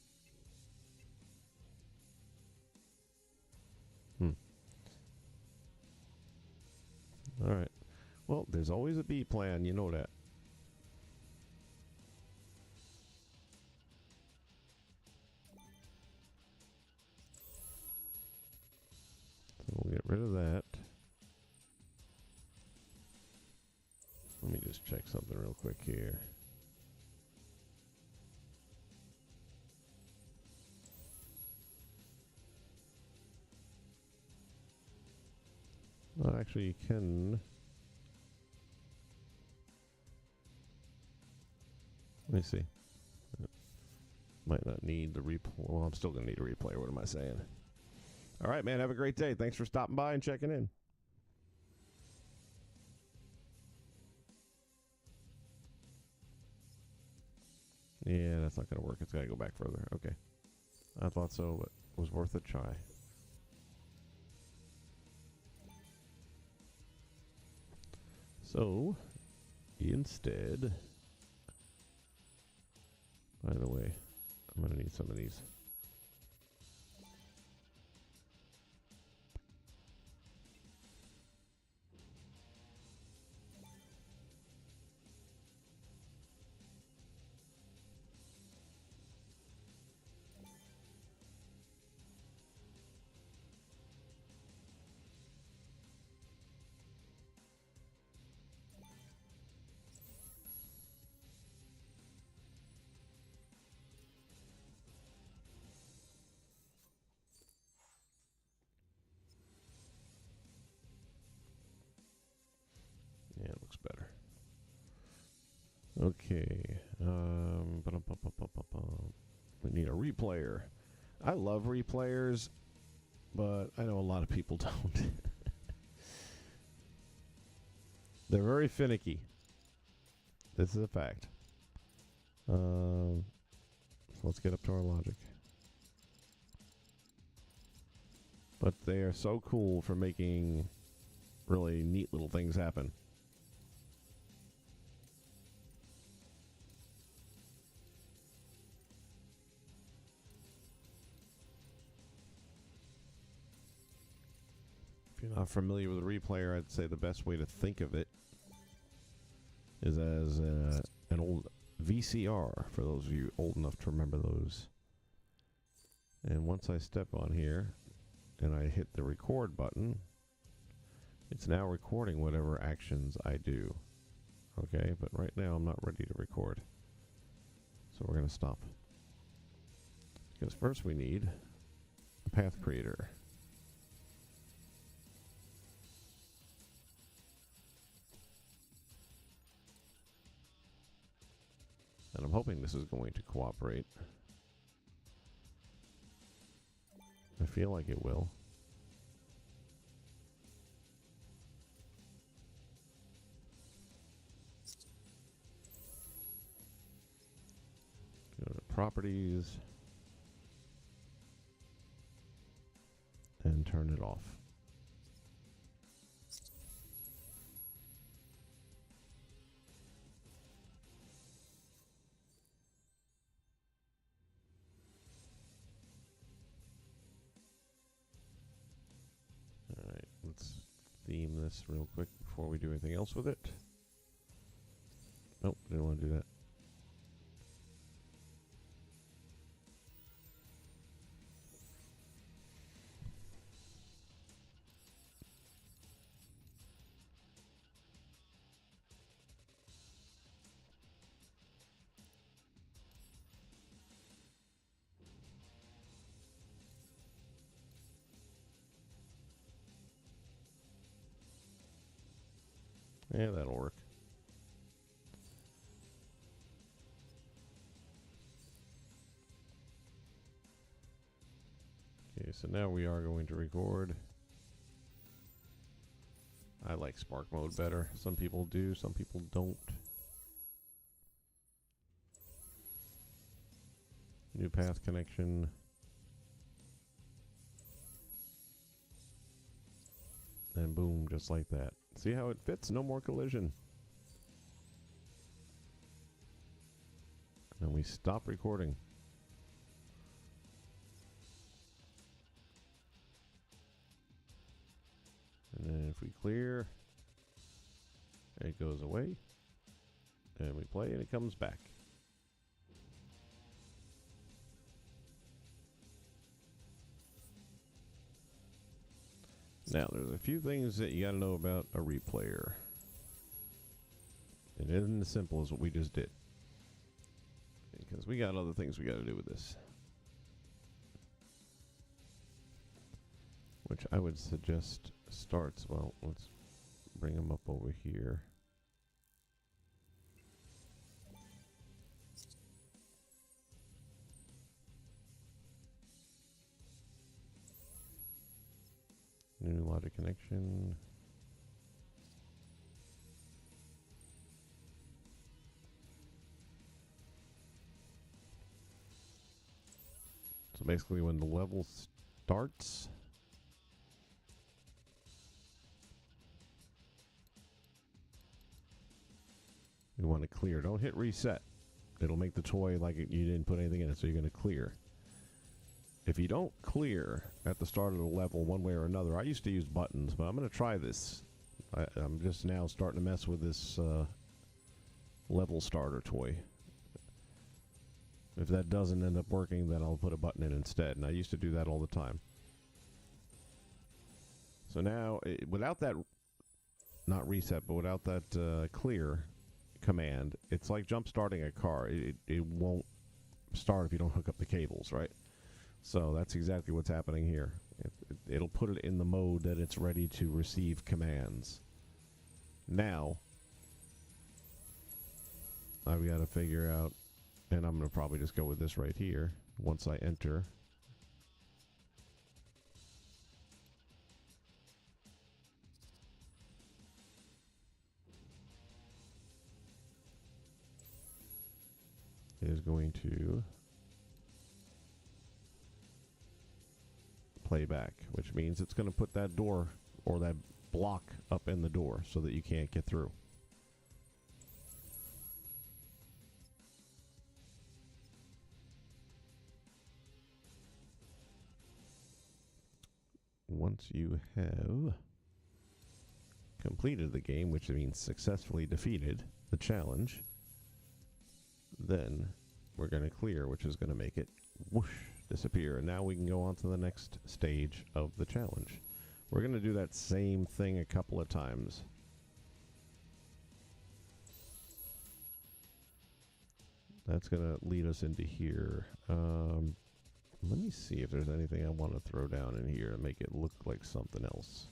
Alright. Well, there's always a B plan, you know that. So we'll get rid of that. Let me just check something real quick here. Well, actually, you can... Let me see. Might not need the replay. Well, I'm still going to need a replay. What am I saying? All right, man. Have a great day. Thanks for stopping by and checking in. Yeah, that's not going to work. It's got to go back further. Okay. I thought so, but it was worth a try. So, instead... By the way, I'm going to need some of these. Yeah, it looks better. Okay. We need a replayer. I love replayers, but I know a lot of people don't. They're very finicky. This is a fact. So let's get up to our logic. But they are so cool for making really neat little things happen. If you're not familiar with a replayer, I'd say the best way to think of it is as an old VCR, for those of you old enough to remember those. And once I step on here and I hit the record button, it's now recording whatever actions I do. Okay, but right now I'm not ready to record. So we're going to stop. Because first we need a path creator. And I'm hoping this is going to cooperate. I feel like it will. Go to properties and turn it off. Alright, let's theme this real quick before we do anything else with it. Nope, didn't want to do that. Yeah, that'll work. Okay, so now we are going to record. I like Spark mode better. Some people do, some people don't. New path connection. And boom, just like that. See how it fits? No more collision. And we stop recording. And then if we clear, it goes away. And we play and it comes back. Now, there's a few things that you gotta know about a replayer. It isn't as simple as what we just did. Because we got other things we gotta do with this. Which I would suggest starts, well, let's bring them up over here. New logic connection. So basically when the level starts, you want to clear. Don't hit reset. It'll make the toy like you didn't put anything in it, so you're going to clear. If you don't clear at the start of the level one way or another, I used to use buttons, but I'm going to try this. I'm just now starting to mess with this level starter toy. If that doesn't end up working, then I'll put a button in instead, and I used to do that all the time. So now, without that, not reset, but without that clear command, it's like jump starting a car. It won't start if you don't hook up the cables, right? So that's exactly what's happening here. It'll put it in the mode that it's ready to receive commands. Now, I've got to figure out, and I'm going to probably just go with this right here. Once I enter, it is going to play back, which means it's going to put that door or that block up in the door so that you can't get through. Once you have completed the game, which means successfully defeated the challenge, then we're going to clear, which is going to make it whoosh disappear. And now we can go on to the next stage of the challenge. We're going to do that same thing a couple of times. That's going to lead us into here. Let me see if there's anything I want to throw down in here to make it look like something else.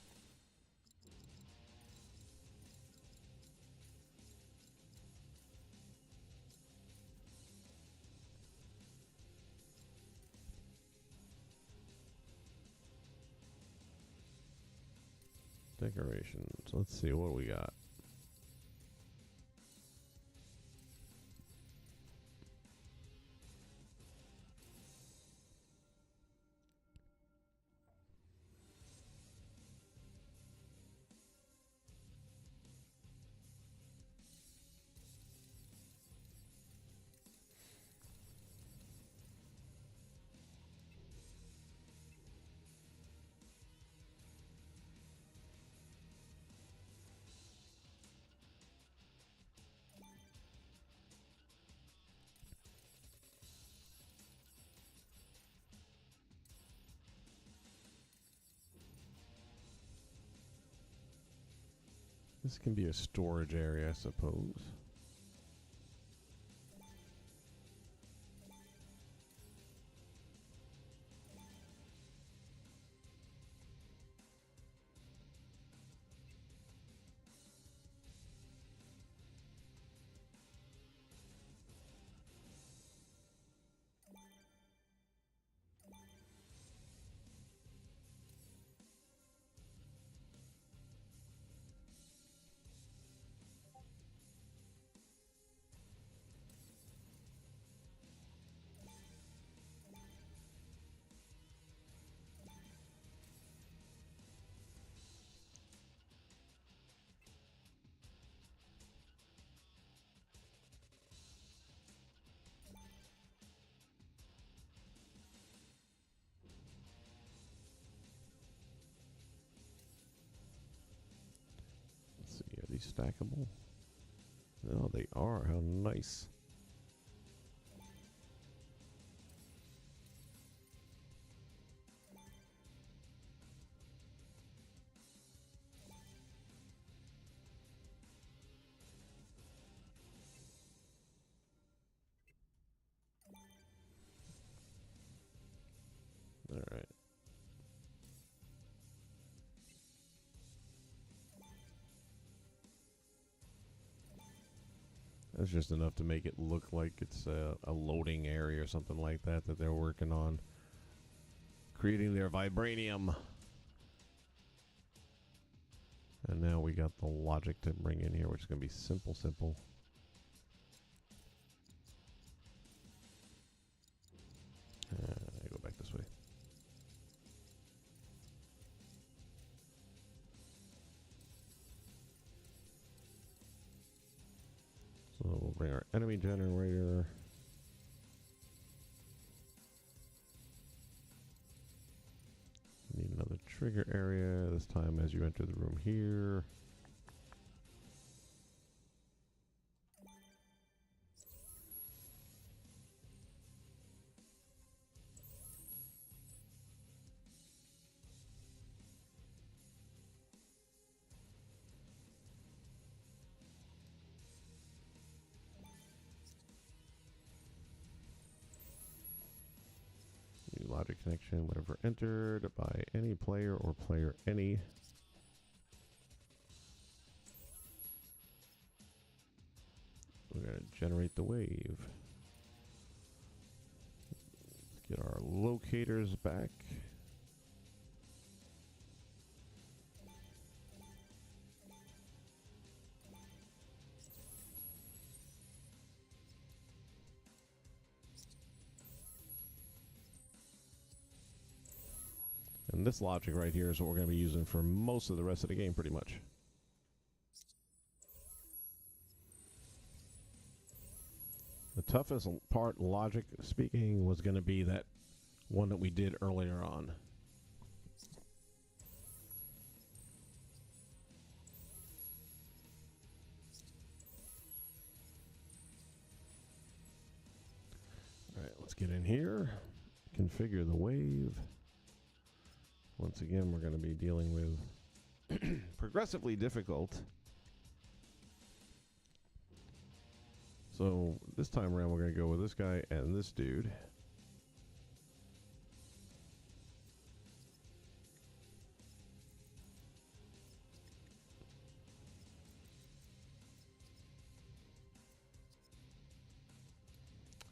Decorations. Let's see what we got. This can be a storage area, I suppose. stackable? No, they are. How nice. All right. That's just enough to make it look like it's a loading area or something like that that they're working on. Creating their vibranium. And now we got the logic to bring in here, which is going to be simple. I go back this way. So we'll bring our enemy generator. Need another trigger area, this time as you enter the room here. Logic connection, whatever entered by any player or player any. We're going to generate the wave. Let's get our locators back. And this logic right here is what we're going to be using for most of the rest of the game, pretty much. The toughest part, logic speaking, was going to be that one that we did earlier on. All right, let's get in here, configure the wave. Once again, we're going to be dealing with progressively difficult. So this time around, we're going to go with this guy and this dude.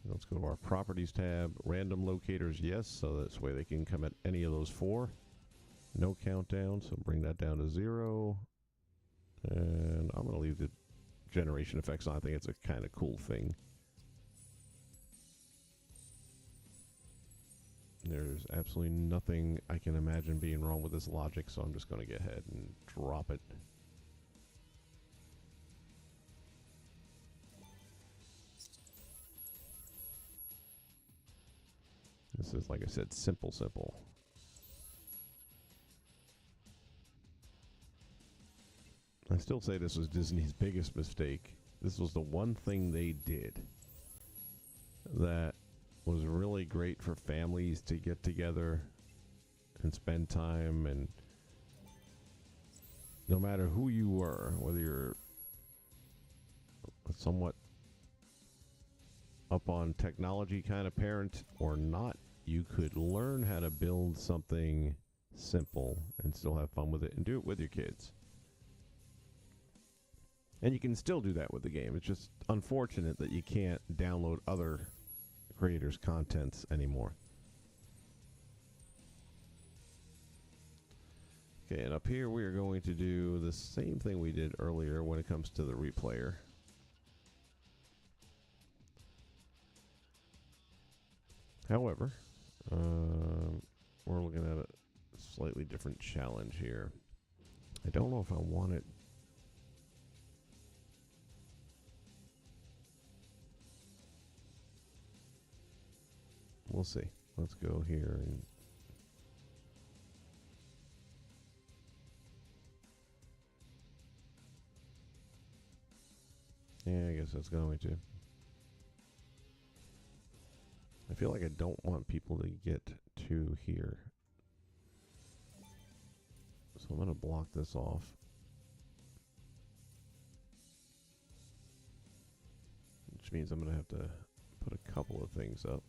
Let's go to our properties tab. Random locators, yes. So this way they can come at any of those four. No countdown, so bring that down to 0. And I'm going to leave the generation effects on. I think it's a kind of cool thing. There's absolutely nothing I can imagine being wrong with this logic, so I'm just going to get ahead and drop it. This is, like I said, simple. I still say this was Disney's biggest mistake. This was the one thing they did that was really great for families to get together and spend time, and no matter who you were, whether you're a somewhat up on technology kind of parent or not, you could learn how to build something simple and still have fun with it and do it with your kids. And you can still do that with the game. It's just unfortunate that you can't download other creators' contents anymore. Okay, and up here we are going to do the same thing we did earlier when it comes to the replayer. However, we're looking at a slightly different challenge here. I don't know if I want it. We'll see. Let's go here and Yeah, I guess that's going to. I feel like I don't want people to get to here. So I'm going to block this off. Which means I'm going to have to put a couple of things up.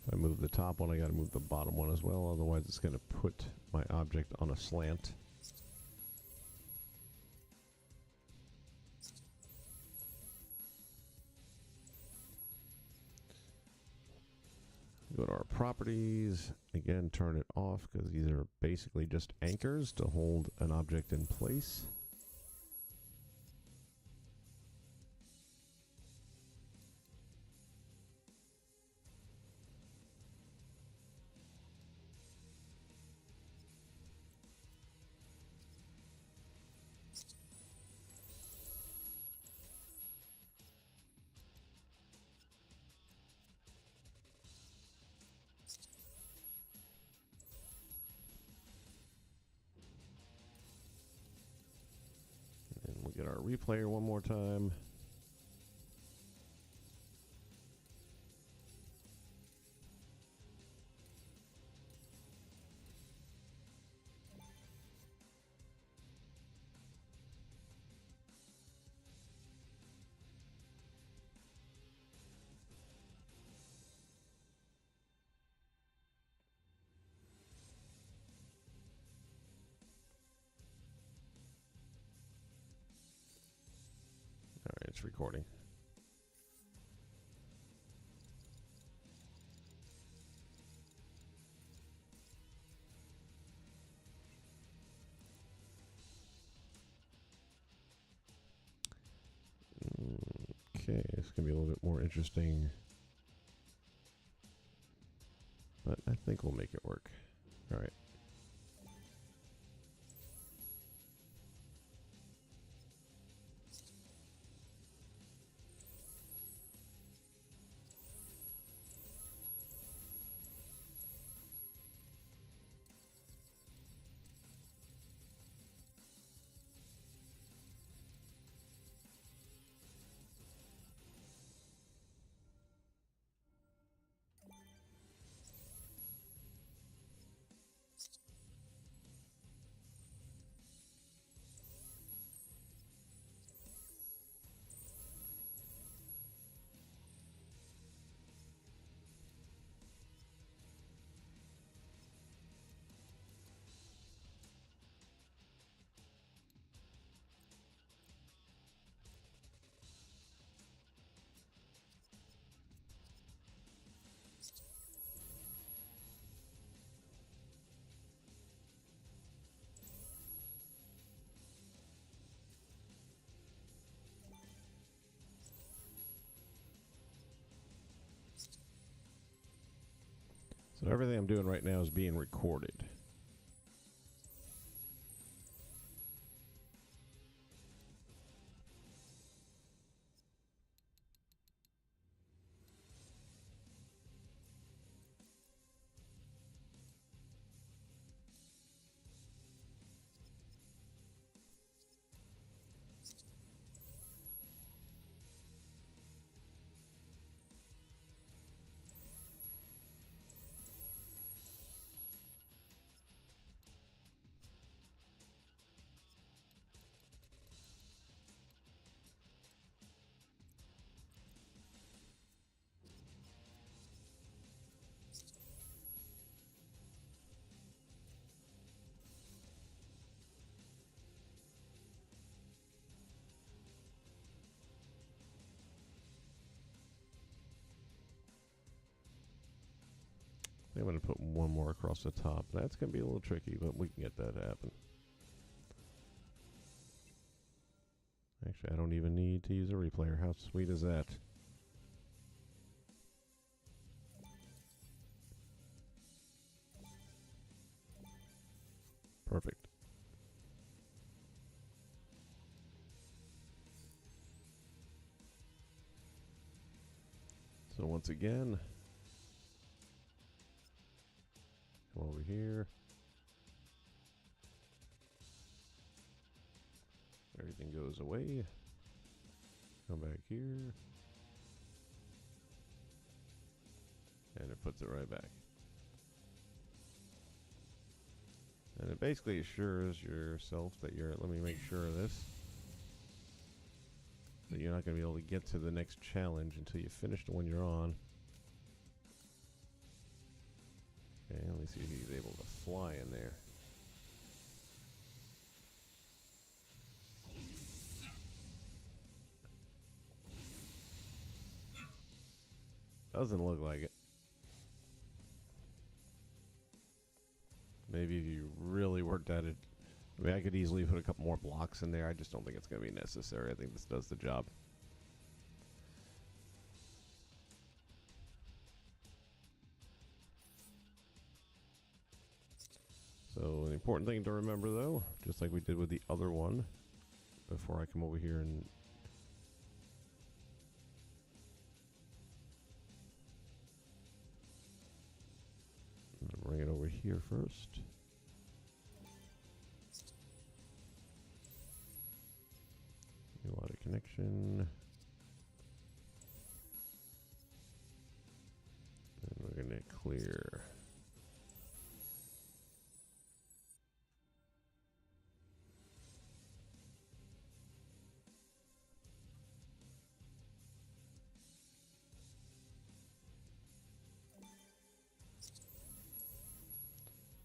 If I move the top one, I got to move the bottom one as well. Otherwise, it's going to put my object on a slant. Go to our properties. Again, turn it off because these are basically just anchors to hold an object in place. And we'll get our replayer one more time. All right, it's recording. Okay, it's going to be a little bit more interesting. But I think we'll make it work. All right. So everything I'm doing right now is being recorded. I'm going to put one more across the top. That's going to be a little tricky, but we can get that to happen. Actually, I don't even need to use a replayer. How sweet is that? Perfect. So once again, come over here. Everything goes away. Come back here. And it puts it right back. And it basically assures yourself that you're, let me make sure of this, that you're not going to be able to get to the next challenge until you finish the one you're on. Okay, let me see if he's able to fly in there. Doesn't look like it. Maybe if you really worked at it. I mean, I could easily put a couple more blocks in there. I just don't think it's going to be necessary. I think this does the job. So an important thing to remember, though, just like we did with the other one, before I come over here and bring it over here first. A lot of connection. And we're going to clear.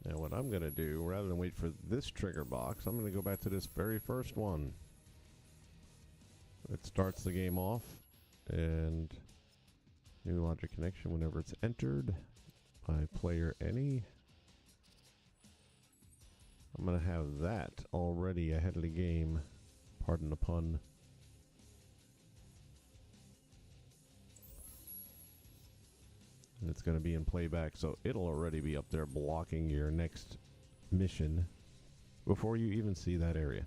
Now what I'm going to do, rather than wait for this trigger box, I'm going to go back to this very first one. It starts the game off, and new logic connection whenever it's entered by player any. I'm going to have that already ahead of the game, pardon the pun. And it's going to be in playback, so it'll already be up there blocking your next mission before you even see that area.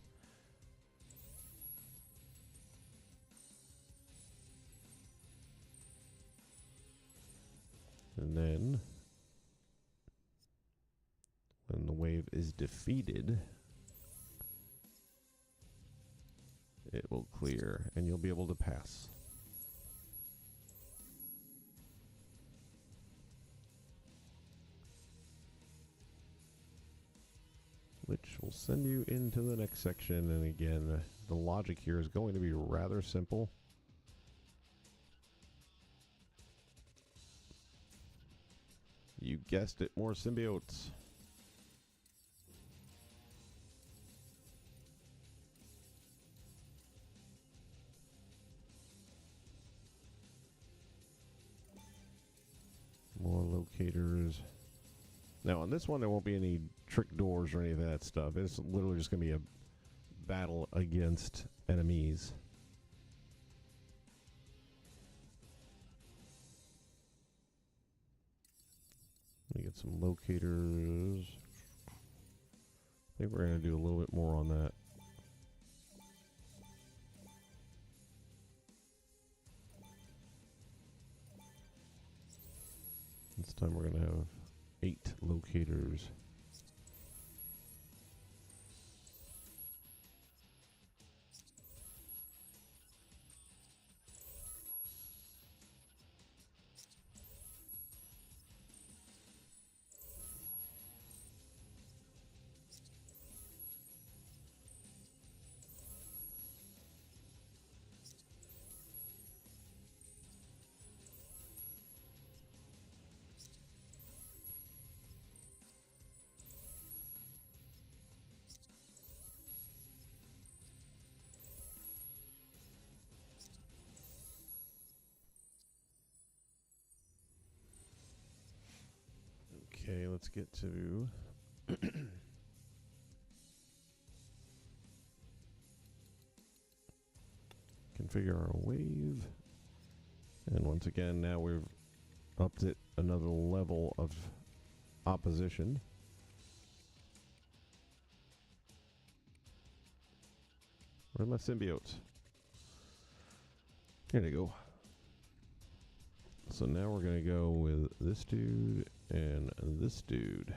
And then, when the wave is defeated, it will clear, and you'll be able to pass. Which will send you into the next section, and again, the logic here is going to be rather simple. You guessed it, more symbiotes. More locators. Now on this one there won't be any trick doors or any of that stuff. It's literally just going to be a battle against enemies. Let me get some locators. I think we're going to do a little bit more on that. This time we're going to have 8 locators. Okay, let's get to configure our wave. And once again, now we've upped it another level of opposition. Where's my symbiotes? Here they go. So now we're going to go with this dude and this dude.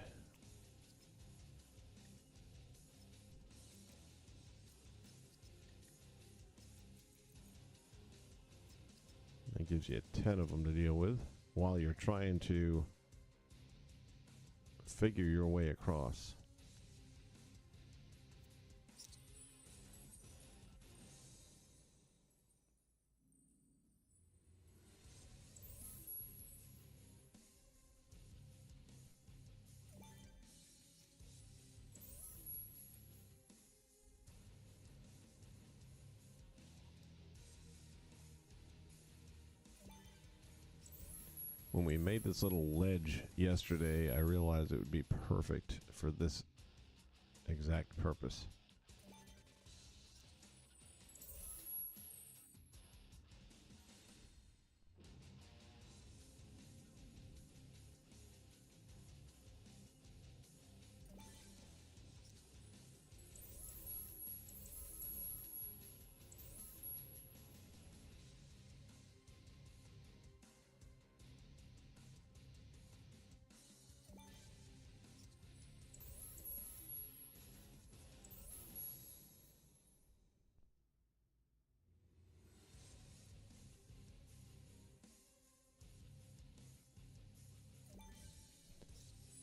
That gives you 10 of them to deal with while you're trying to figure your way across. When we made this little ledge yesterday, I realized it would be perfect for this exact purpose.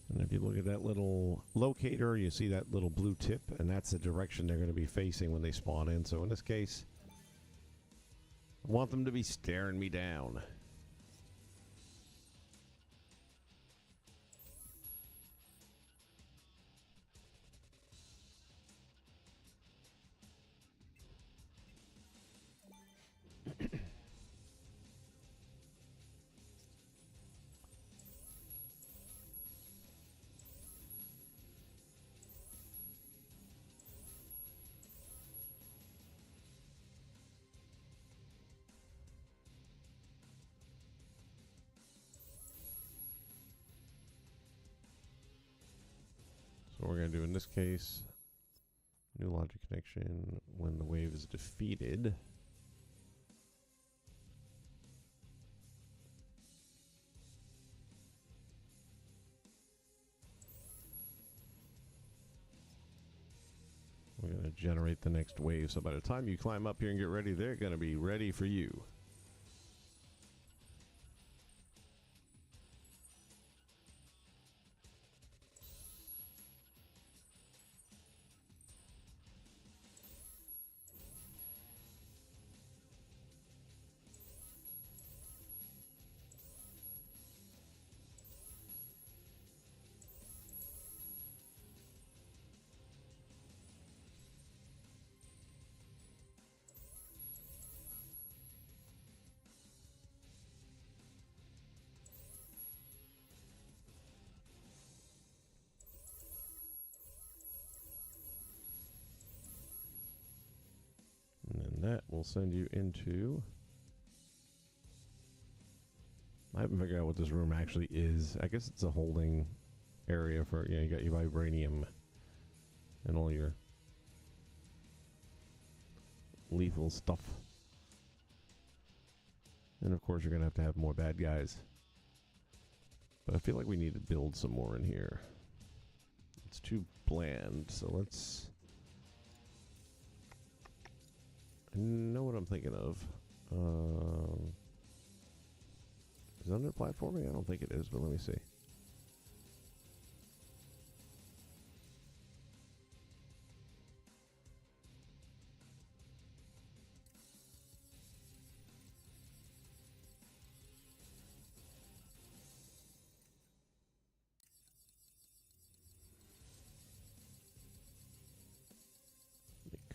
And if you look at that little locator, you see that little blue tip, and that's the direction they're going to be facing when they spawn in. So in this case, I want them to be staring me down. So what we're going to do in this case, new logic connection when the wave is defeated. We're going to generate the next wave. So by the time you climb up here and get ready, they're going to be ready for you. And then that will send you into... I haven't figured out what this room actually is. I guess it's a holding area for, you got your vibranium and all your lethal stuff. And of course you're going to have more bad guys. But I feel like we need to build some more in here. It's too bland, so let's... I know what I'm thinking of. Is it under platforming? I don't think it is, but let me see. It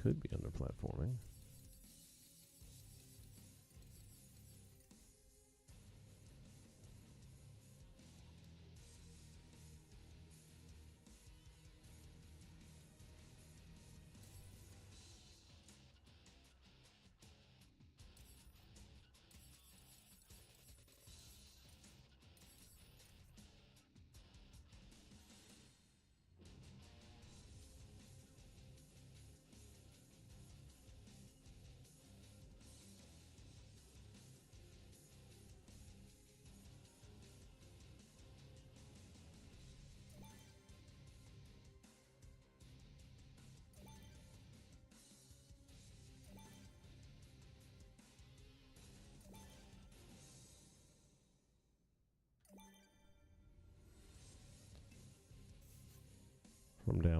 could be under platforming.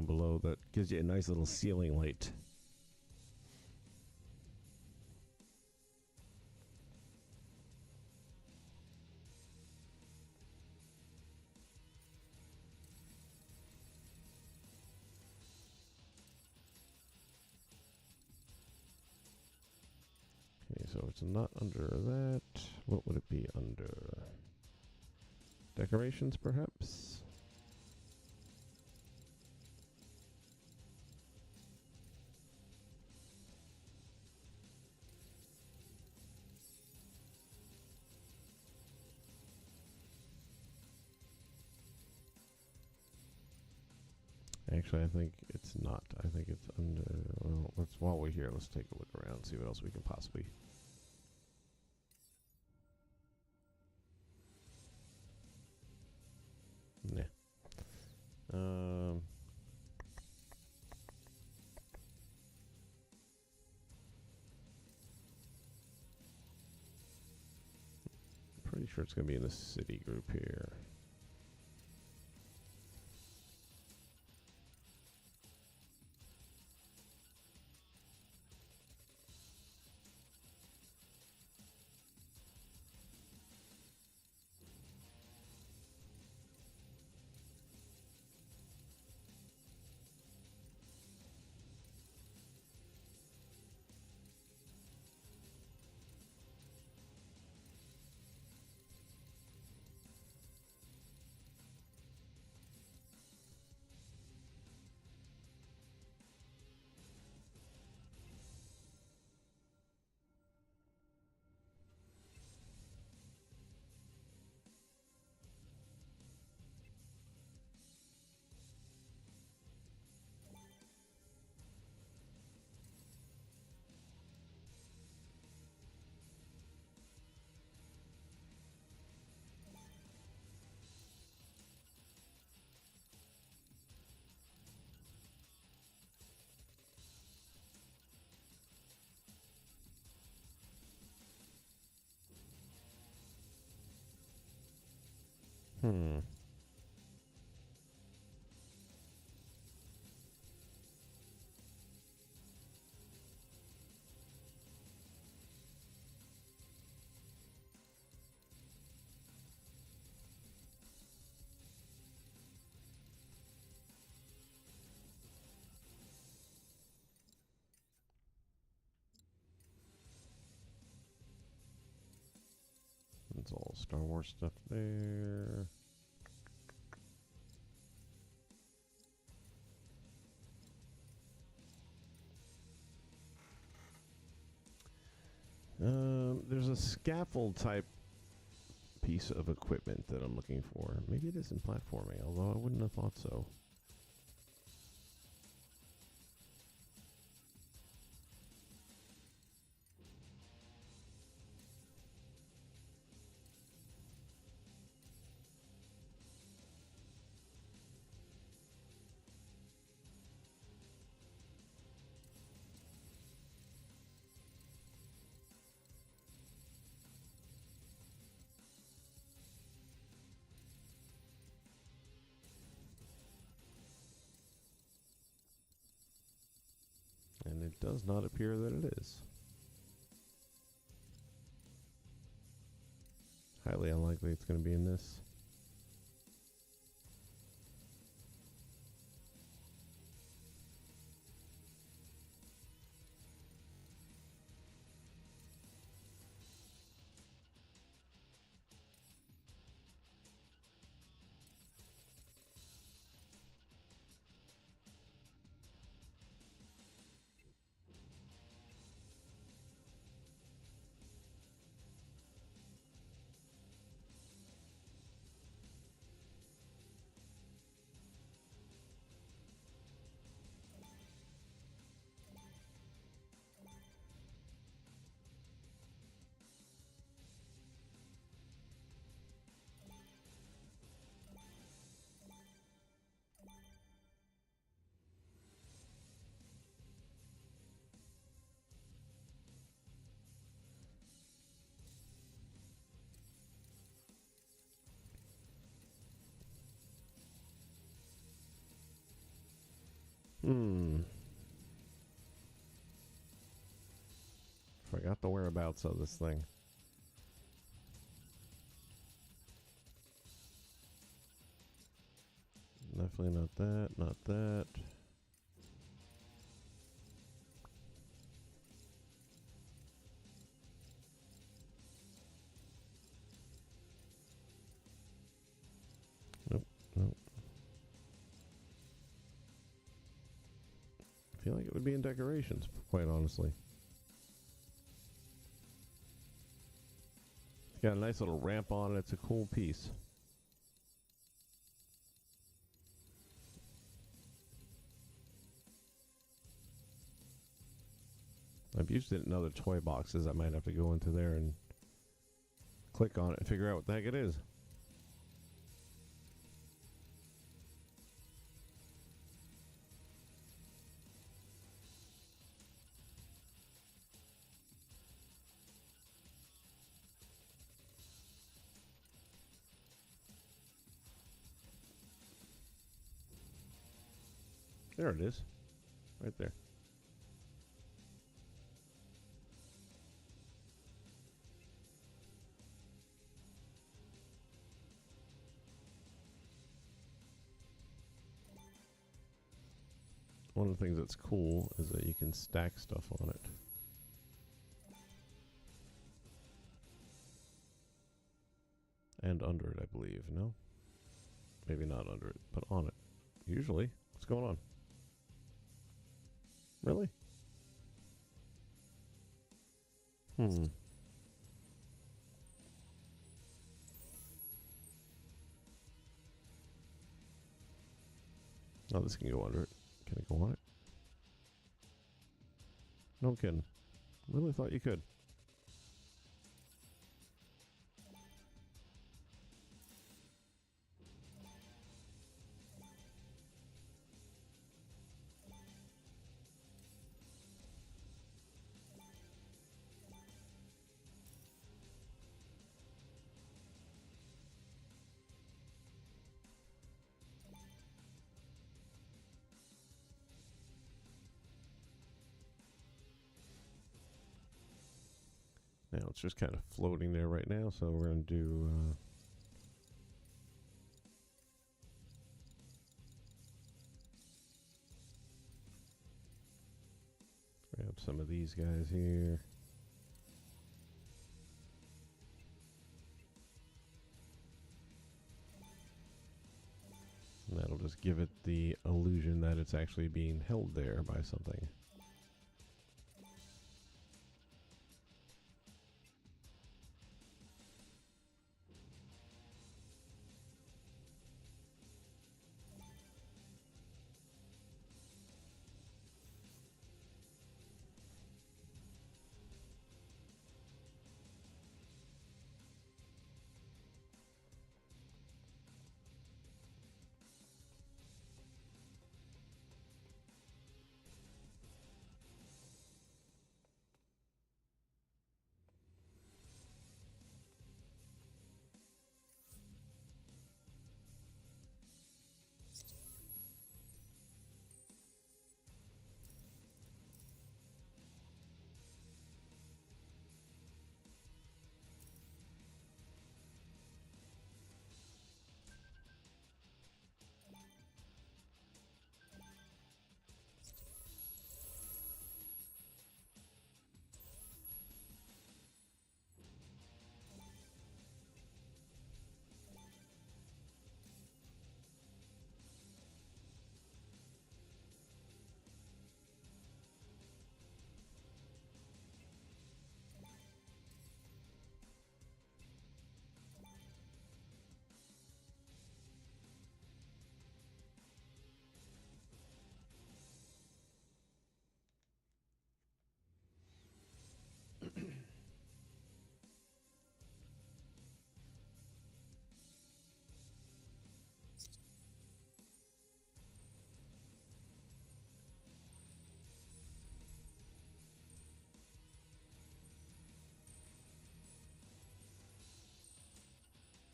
down below that gives you a nice little ceiling light. Okay, so it's not under that. What would it be under? Decorations, perhaps? Actually, I think it's not. I think it's under. Well, while we're here, let's take a look around, see what else we can possibly. Nah. Pretty sure it's going to be in the city group here. Hmm. It's all Star Wars stuff there. There's a scaffold type piece of equipment that I'm looking for. Maybe it is in platforming, although I wouldn't have thought so. And it does not appear that it is. Highly unlikely it's going to be in this. Forgot the whereabouts of this thing. Definitely not that, not that. Nope, nope. I feel like it would be in decorations, quite honestly. It's got a nice little ramp on it. It's a cool piece. I've used it in other toy boxes. I might have to go into there and click on it and figure out what the heck it is. There it is. Right there. One of the things that's cool is that you can stack stuff on it. And under it, I believe. No? Maybe not under it, but on it. Usually. What's going on? Really? Oh, this can go under it. Can it go on it? No kidding. Really thought you could. Now it's just kind of floating there right now, so we're going to do grab some of these guys here. And that'll just give it the illusion that it's actually being held there by something.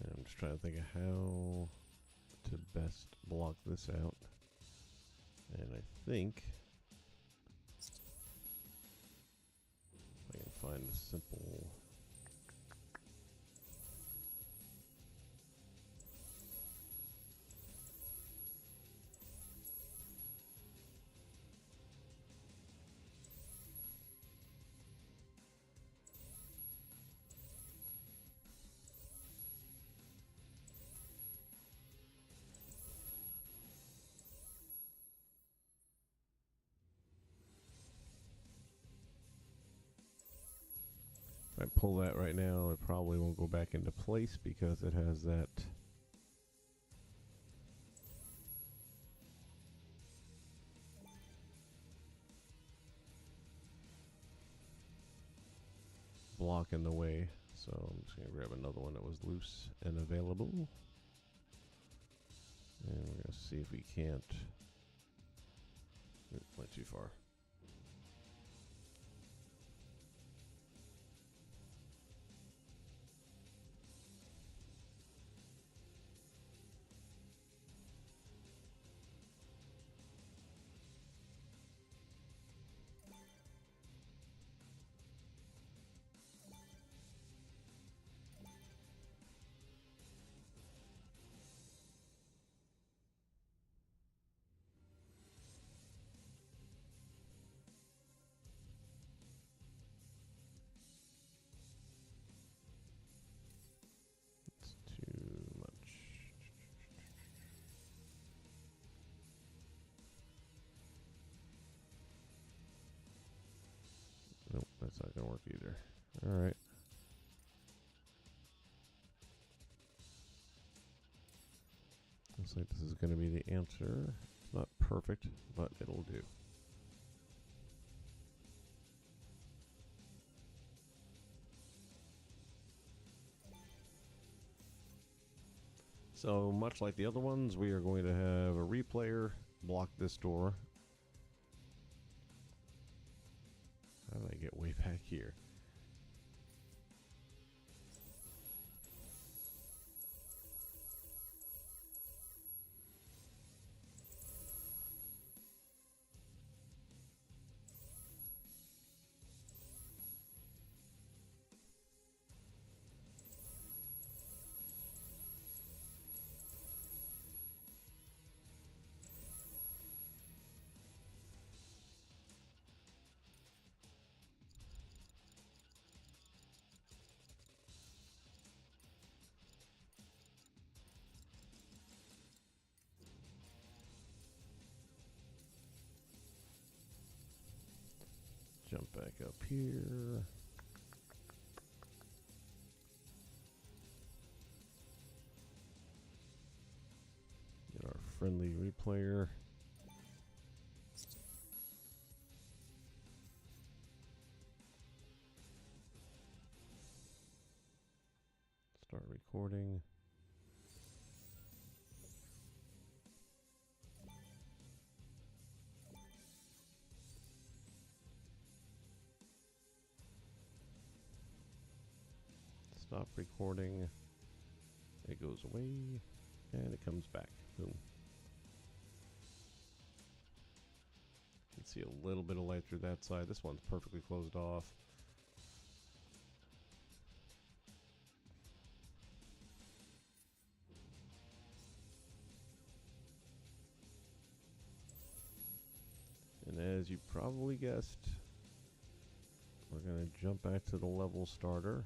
And I'm just trying to think of how to best block this out. And I think I can find a simple. If I pull that right now, it probably won't go back into place because it has that block in the way. So I'm just going to grab another one that was loose and available. And we're going to see if we can't. It went too far. Too much. Nope, that's not gonna work either. Alright. Looks like this is gonna be the answer. It's not perfect, but it'll do. So much like the other ones, we are going to have a replayer block this door. How did I get way back here? Jump back up here. Get our friendly replayer. Start recording. Stop recording. It goes away and it comes back. Boom. You can see a little bit of light through that side. This one's perfectly closed off. And as you probably guessed, we're going to jump back to the level starter.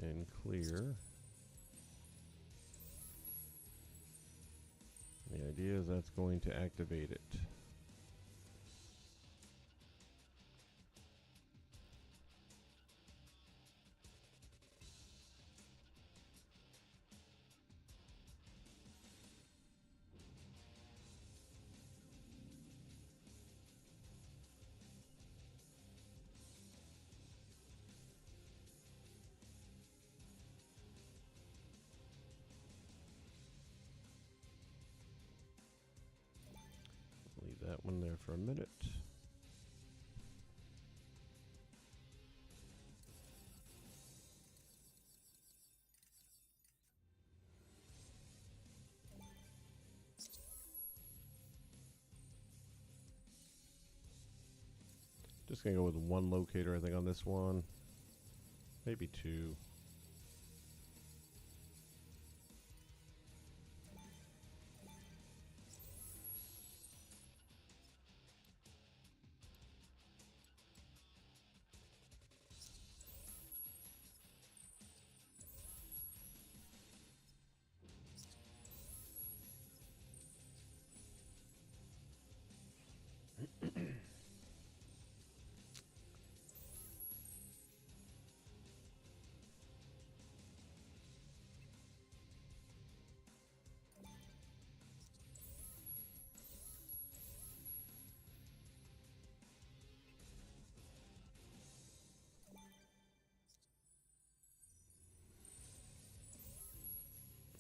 And clear. The idea is that's going to activate it. that one there for a minute. Just gonna go with one locator, I think, on this one. Maybe two.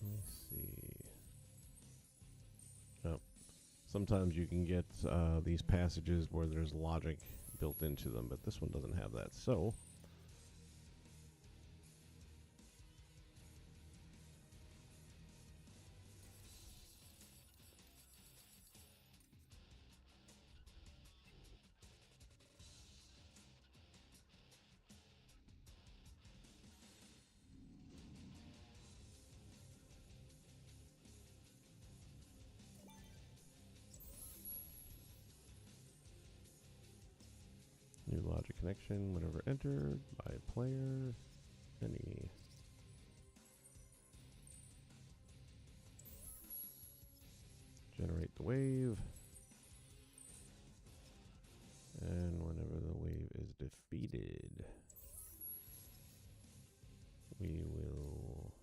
Let me see. Oh, sometimes you can get these passages where there's logic built into them, but this one doesn't have that. So new logic connection, whatever entered by player, any. Generate the wave. And whenever the wave is defeated, we will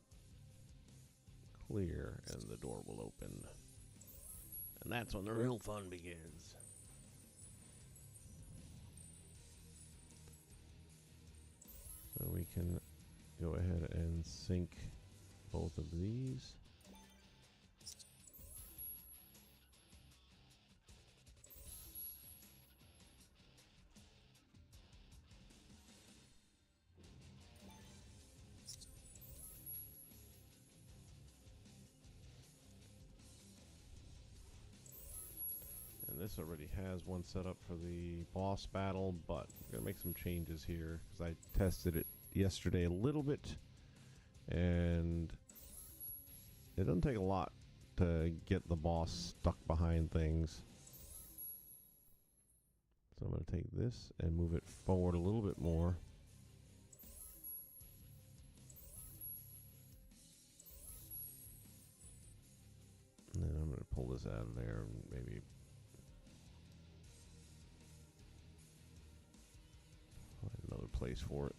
clear and the door will open. And that's when the real fun begins. So we can go ahead and sync both of these. And this already has one set up for the boss battle, but I'm going to make some changes here because I tested it yesterday a little bit, and it doesn't take a lot to get the boss stuck behind things. So I'm going to take this and move it forward a little bit more. And then I'm going to pull this out of there and maybe find another place for it.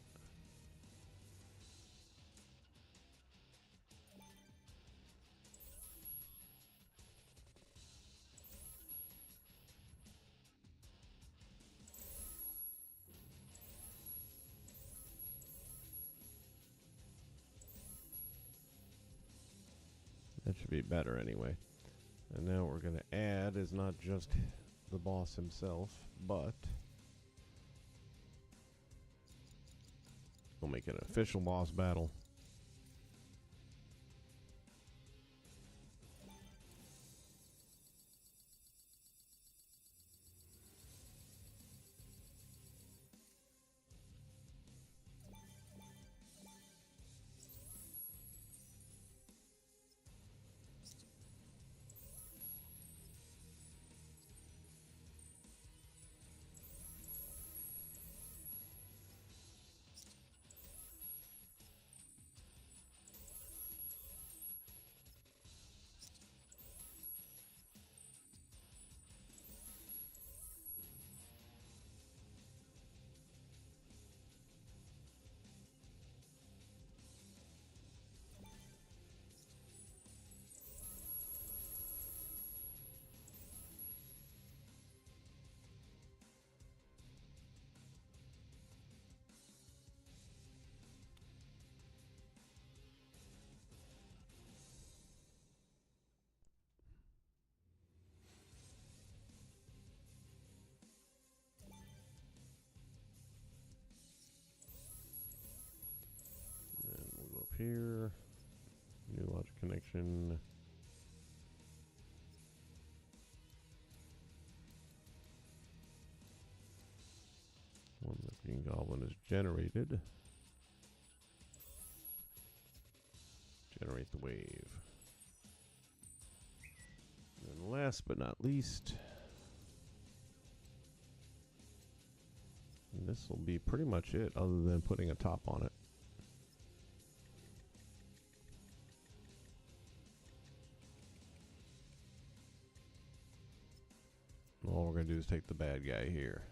That should be better anyway. And now what we're going to add is not just the boss himself, but we'll make it an official boss battle. here. New logic connection. When the green goblin is generated, generate the wave. And last but not least, this will be pretty much it other than putting a top on it. All we're going to do is take the bad guy here.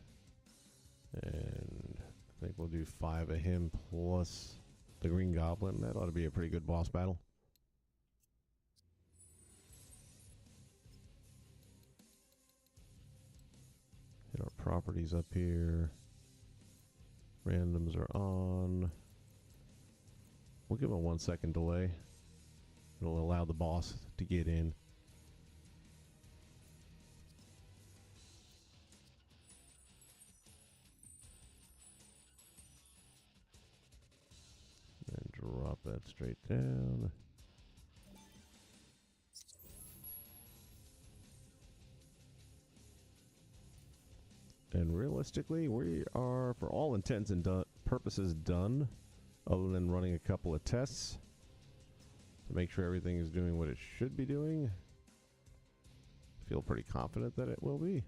And I think we'll do 5 of him plus the Green Goblin. That ought to be a pretty good boss battle. Hit our properties up here. Randoms are on. We'll give them a 1 second delay. It'll allow the boss to get in. Drop that straight down. And realistically, we are, for all intents and purposes, done, other than running a couple of tests to make sure everything is doing what it should be doing. I feel pretty confident that it will be.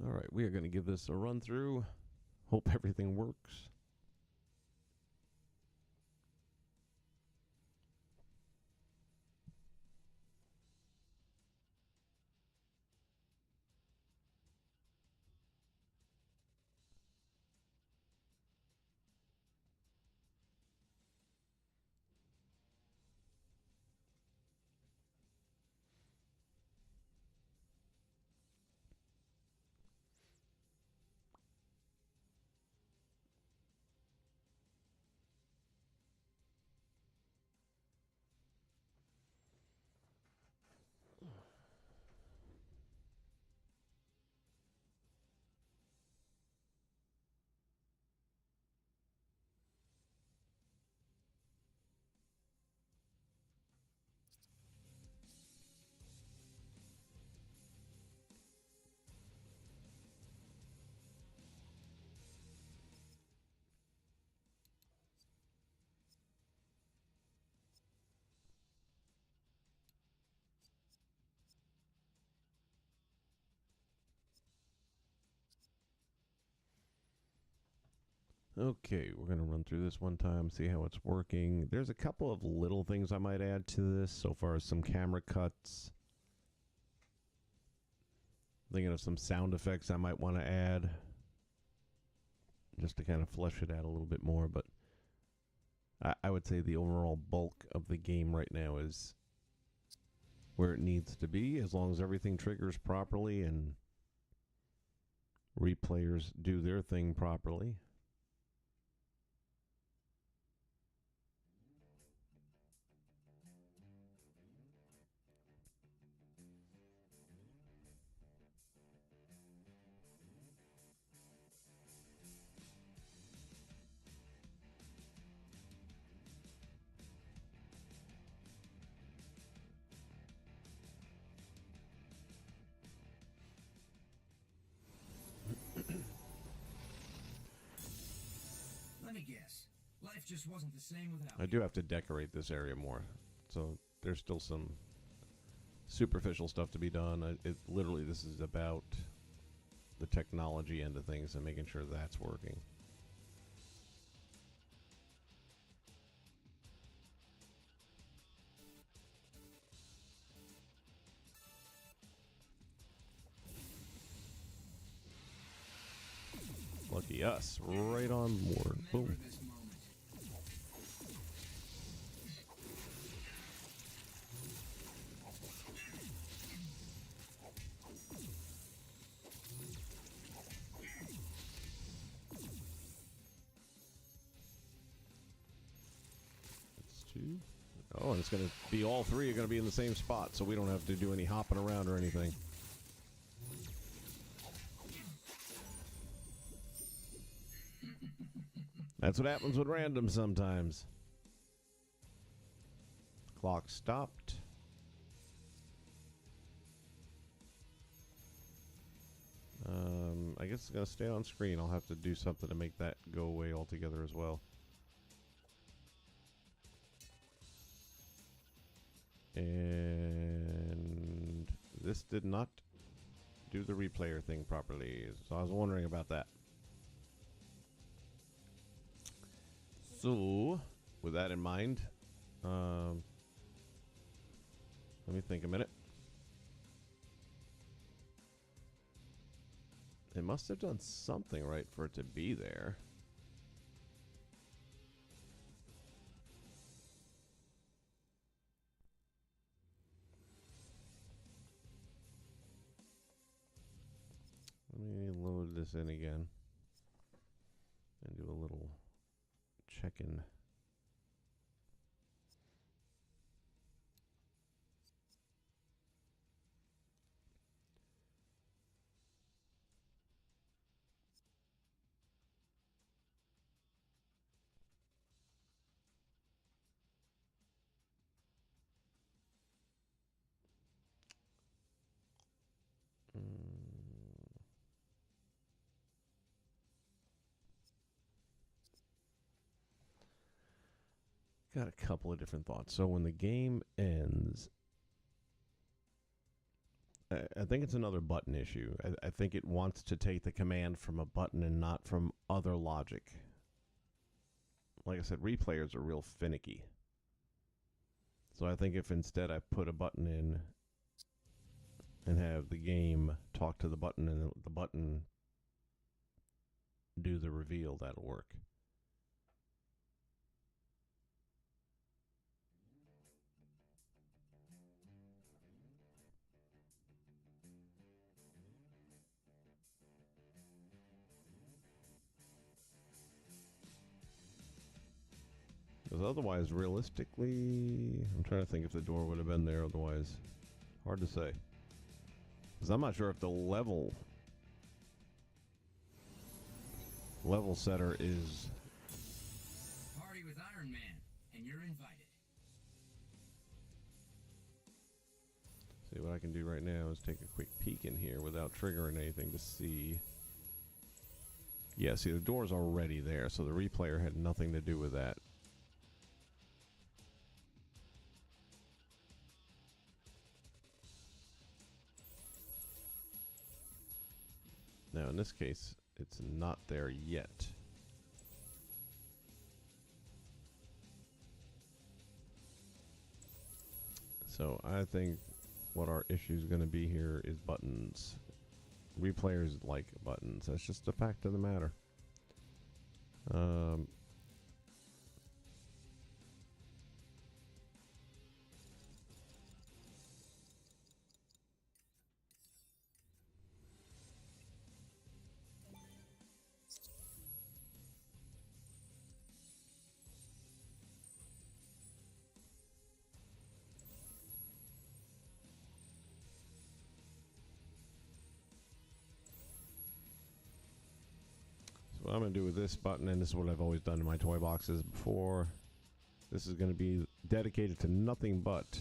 All right, we are going to give this a run through. Hope everything works. Okay, we're going to run through this one time, see how it's working. There's a couple of little things I might add to this so far as some camera cuts. Thinking of some sound effects I might want to add just to kind of flesh it out a little bit more, but I would say the overall bulk of the game right now is where it needs to be, as long as everything triggers properly and replayers do their thing properly. Let me guess. Life just wasn't the same without I do have to decorate this area more, so there's still some superficial stuff to be done. Literally, this is about the technology end of things and making sure that's working. Lucky us, right on board. Remember Boom. this moment. That's two. Oh, and it's going to be all three are going to be in the same spot, so we don't have to do any hopping around or anything. That's what happens with random sometimes. Clock stopped. I guess it's going to stay on screen. I'll have to do something to make that go away altogether as well. And this did not do the replayer thing properly, so I was wondering about that. So, with that in mind, let me think a minute. It must have done something right for it to be there. Let me load this in again and do a little check-in. Got a couple of different thoughts. So when the game ends, I think it's another button issue. I think it wants to take the command from a button and not from other logic. Like I said, replayers are real finicky. So I think if instead I put a button in and have the game talk to the button and the button do the reveal, that'll work. Because otherwise, realistically, I'm trying to think if the door would have been there otherwise. Hard to say. Because I'm not sure if the level setter is... Party with Iron Man, and you're invited. See, what I can do right now is take a quick peek in here without triggering anything to see. Yeah, see, the door's already there, so the replayer had nothing to do with that. Now, in this case, it's not there yet. So I think what our issue is going to be here is buttons. Replayers like buttons. That's just a fact of the matter. What I'm going to do with this button, and this is what I've always done in my toy boxes before, this is going to be dedicated to nothing but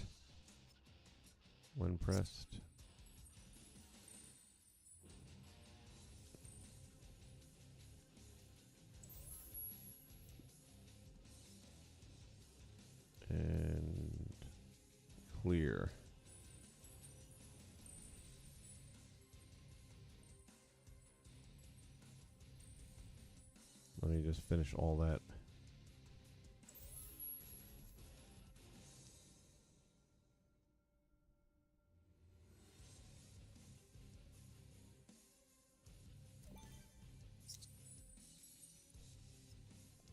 when pressed. And clear. Let me just finish all that.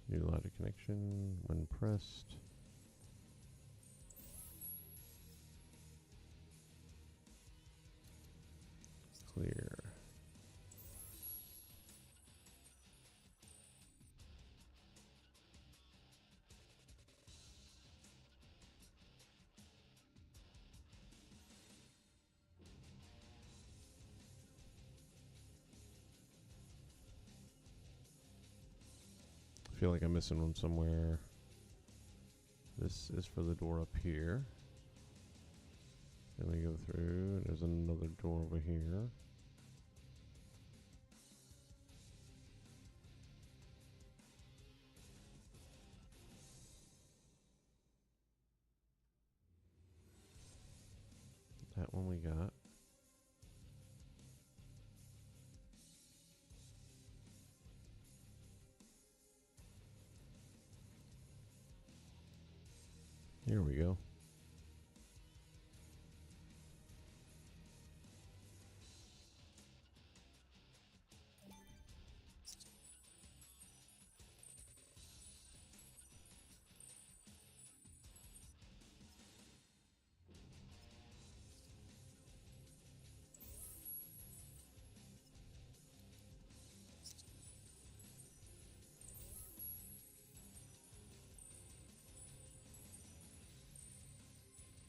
New logic connection when pressed. Clear. I feel like I'm missing one somewhere. This is for the door up here. Then we go through, and there's another door over here. That one we got. Here we go.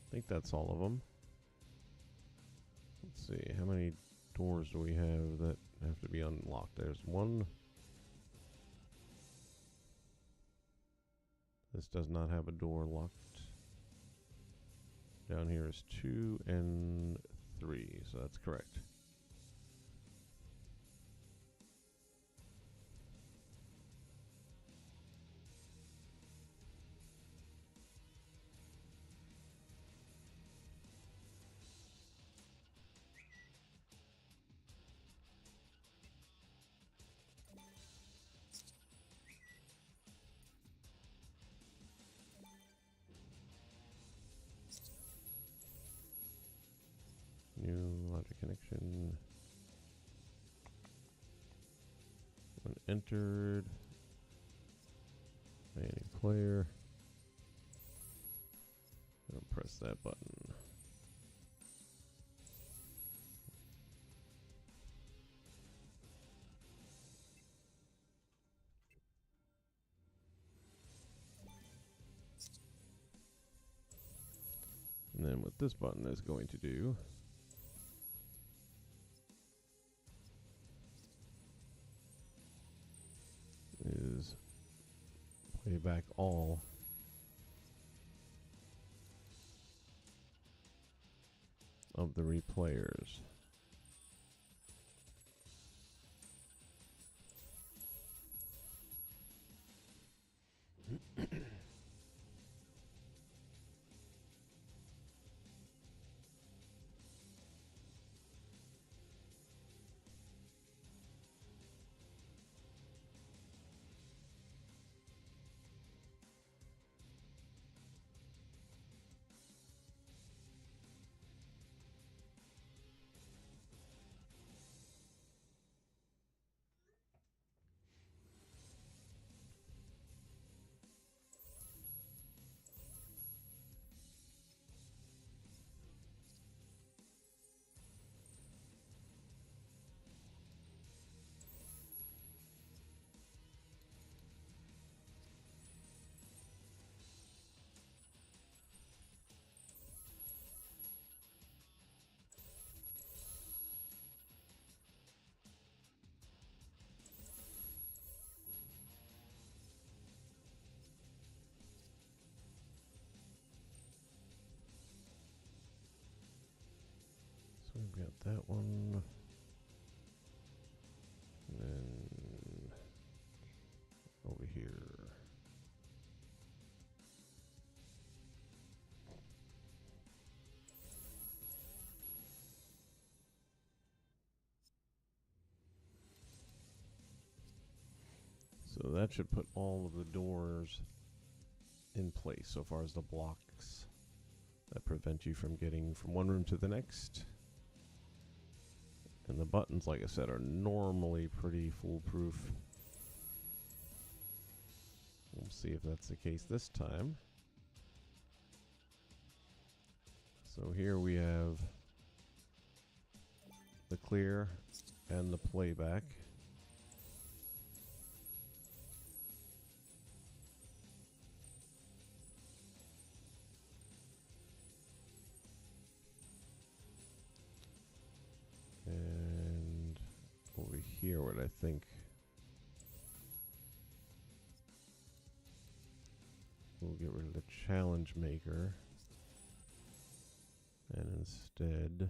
I think that's all of them. Let's see, how many doors do we have that have to be unlocked? There's one. This does not have a door locked. Down here is 2 and 3, so that's correct. New logic connection. When entered. Manning player. And press that button. And then what this button is going to do is play back all of the replayers. So that should put all of the doors in place so far as the blocks that prevent you from getting from one room to the next. And the buttons, like I said, are normally pretty foolproof. We'll see if that's the case this time. So here we have the clear and the playback. And over here, what I think we'll get rid of the challenge maker and instead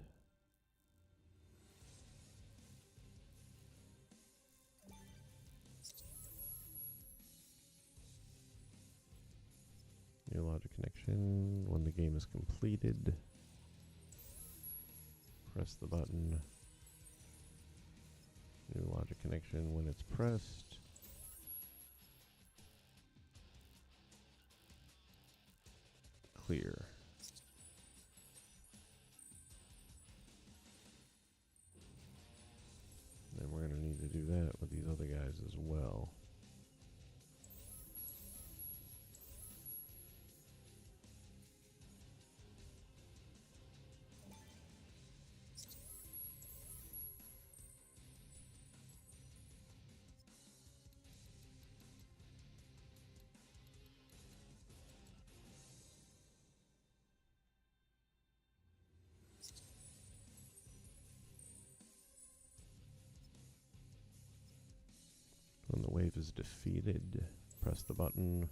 new logic connection. When the game is completed, press the button. New logic connection when it's pressed. Clear. And we're going to need to do that with these other guys as well. When the wave is defeated, press the button.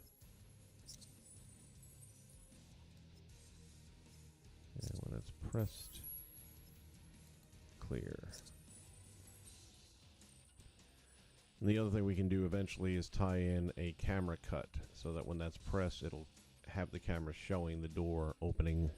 And when it's pressed, clear. And the other thing we can do eventually is tie in a camera cut so that when that's pressed, it'll have the camera showing the door opening.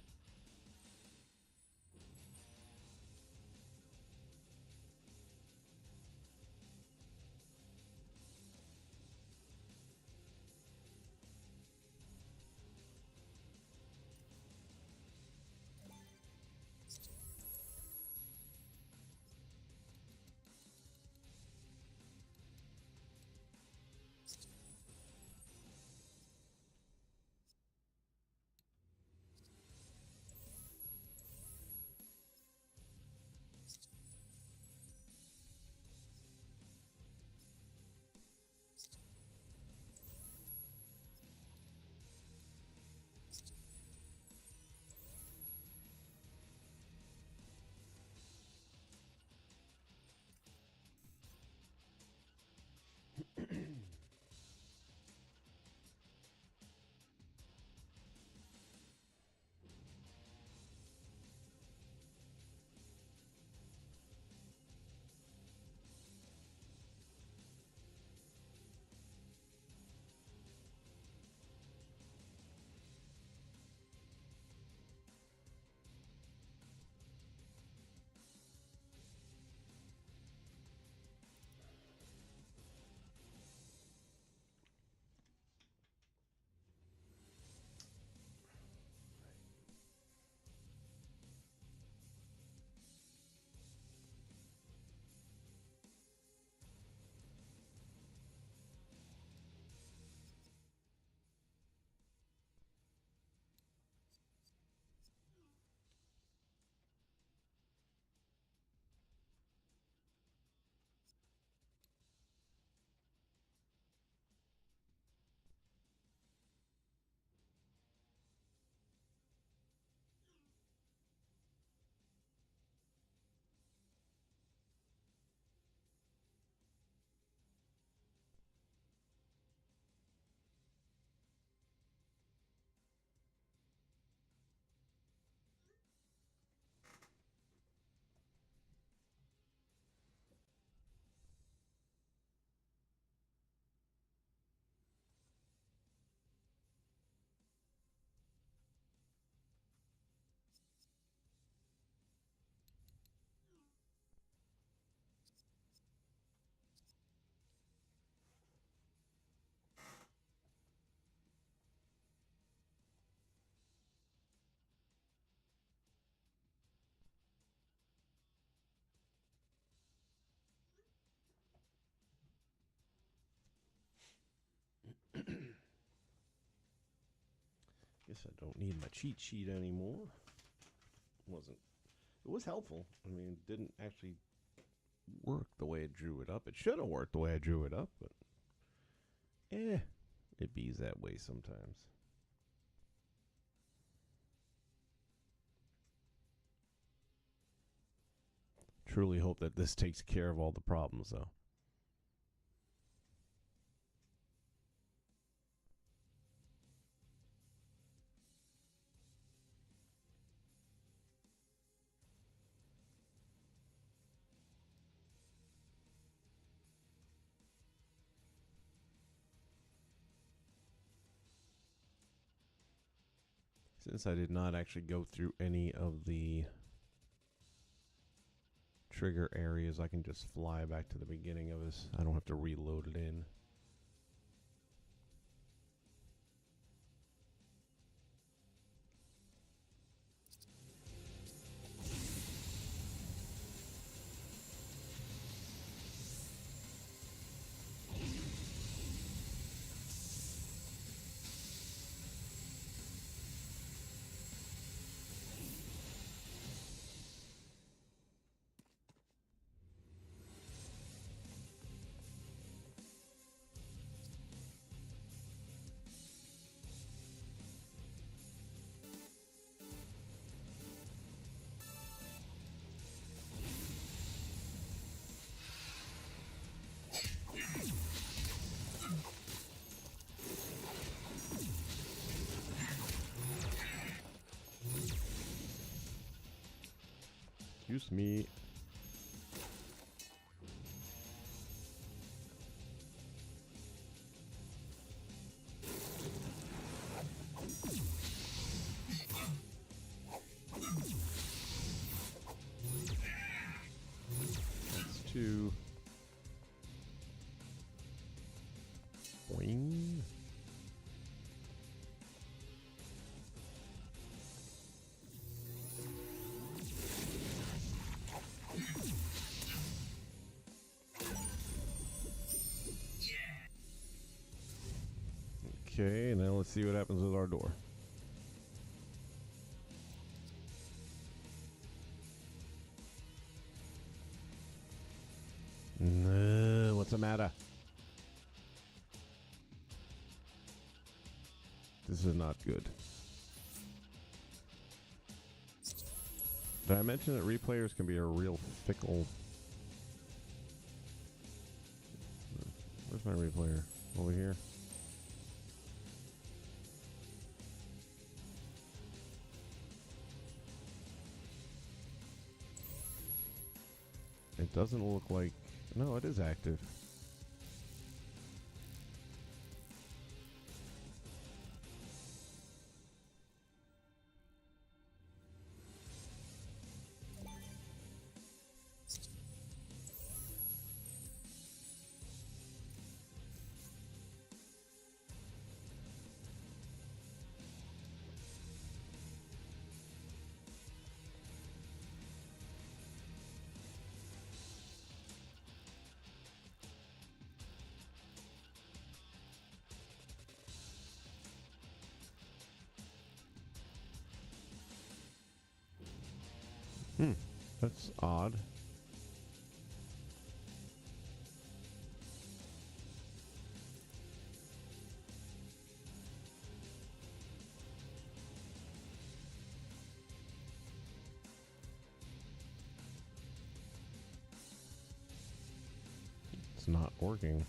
Guess I don't need my cheat sheet anymore. It was helpful. I mean, it didn't actually work the way I drew it up. It should have worked the way I drew it up, but it bees that way sometimes. Truly hope that this takes care of all the problems, though. Since I did not actually go through any of the trigger areas, I can just fly back to the beginning of this. I don't have to reload it in. Excuse me. That's two. Boing. Okay, now let's see what happens with our door. No, what's the matter? This is not good. Did I mention that replayers can be a real fickle... Where's my replayer? Over here? It doesn't look like... No, it is active. That's odd. It's not working.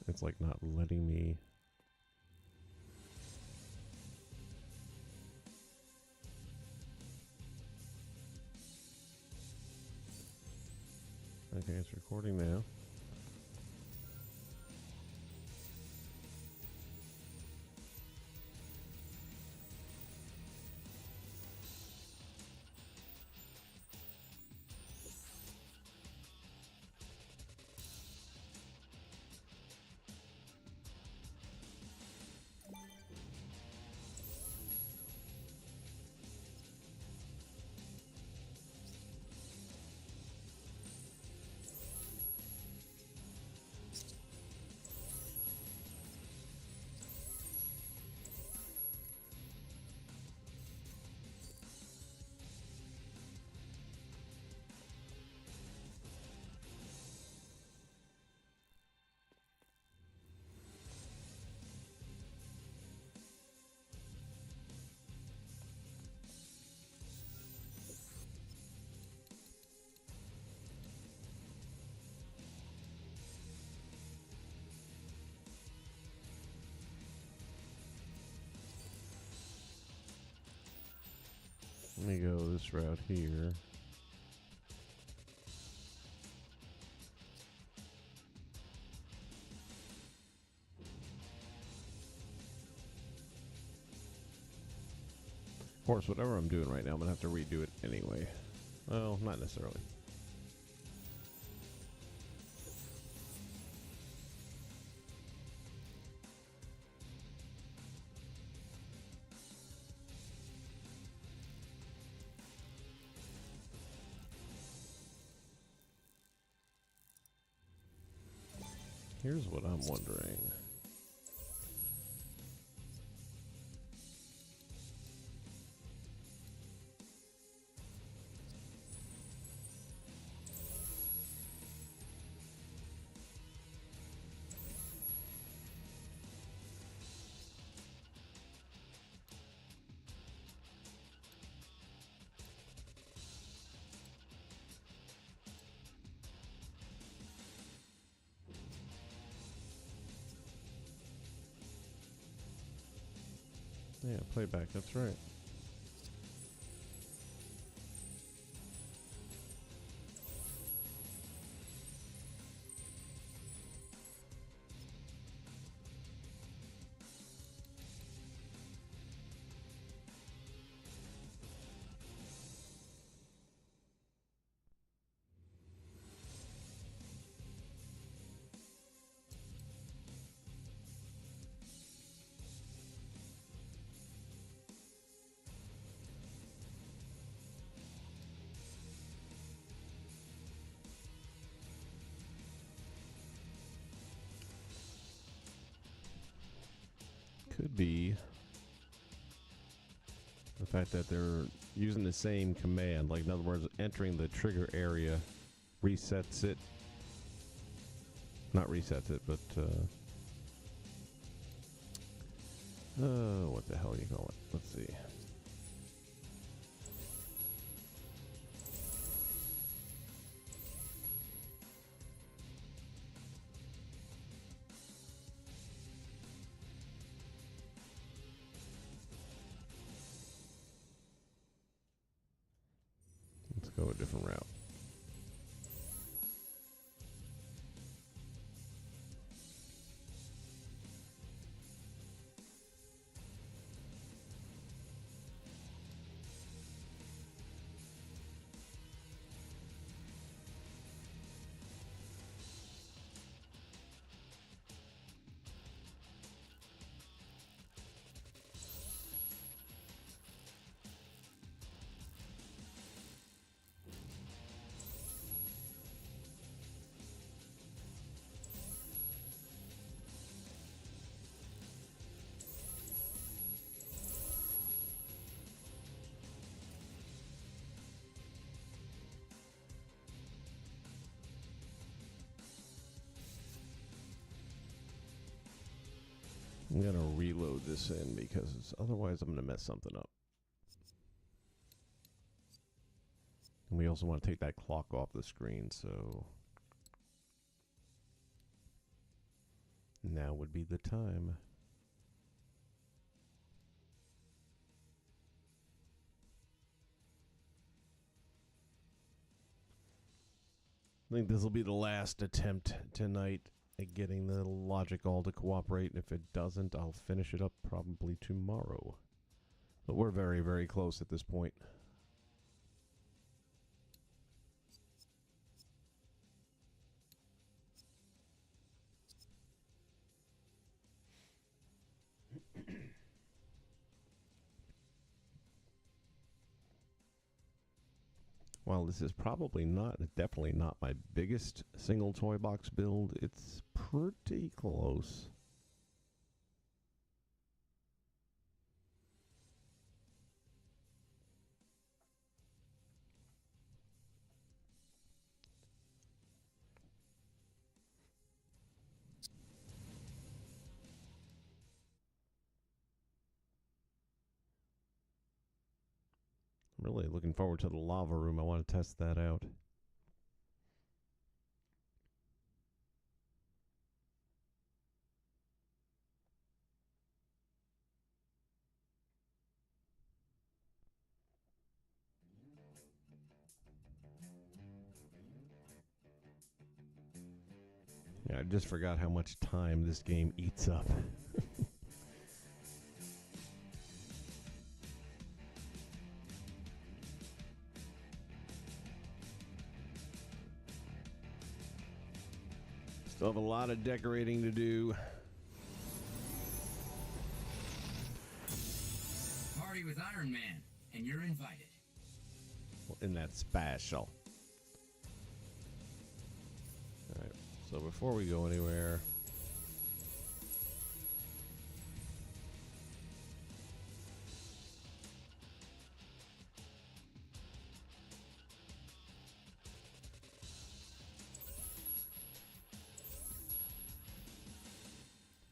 It's like not letting me... Okay, it's recording now. Let me go this route here. Of course, whatever I'm doing right now, I'm going to have to redo it anyway. Well, not necessarily. Here's what I'm wondering. Yeah, playback, that's right. Could be the fact that they're using the same command. Like, in other words, entering the trigger area resets it. Not resets it, but what the hell do you call it? Let's see. Let's go a different route. I'm going to reload this in because otherwise I'm going to mess something up. And we also want to take that clock off the screen, so now would be the time. I think this will be the last attempt tonight at getting the logic all to cooperate. If it doesn't, I'll finish it up probably tomorrow. But we're very, very close at this point. While this is probably not, definitely not my biggest single toy box build, it's pretty close. I'm really looking forward to the lava room. I want to test that out. Yeah, I just forgot how much time this game eats up. Still have a lot of decorating to do. Party with Iron Man, and you're invited. In that special. Alright, so before we go anywhere,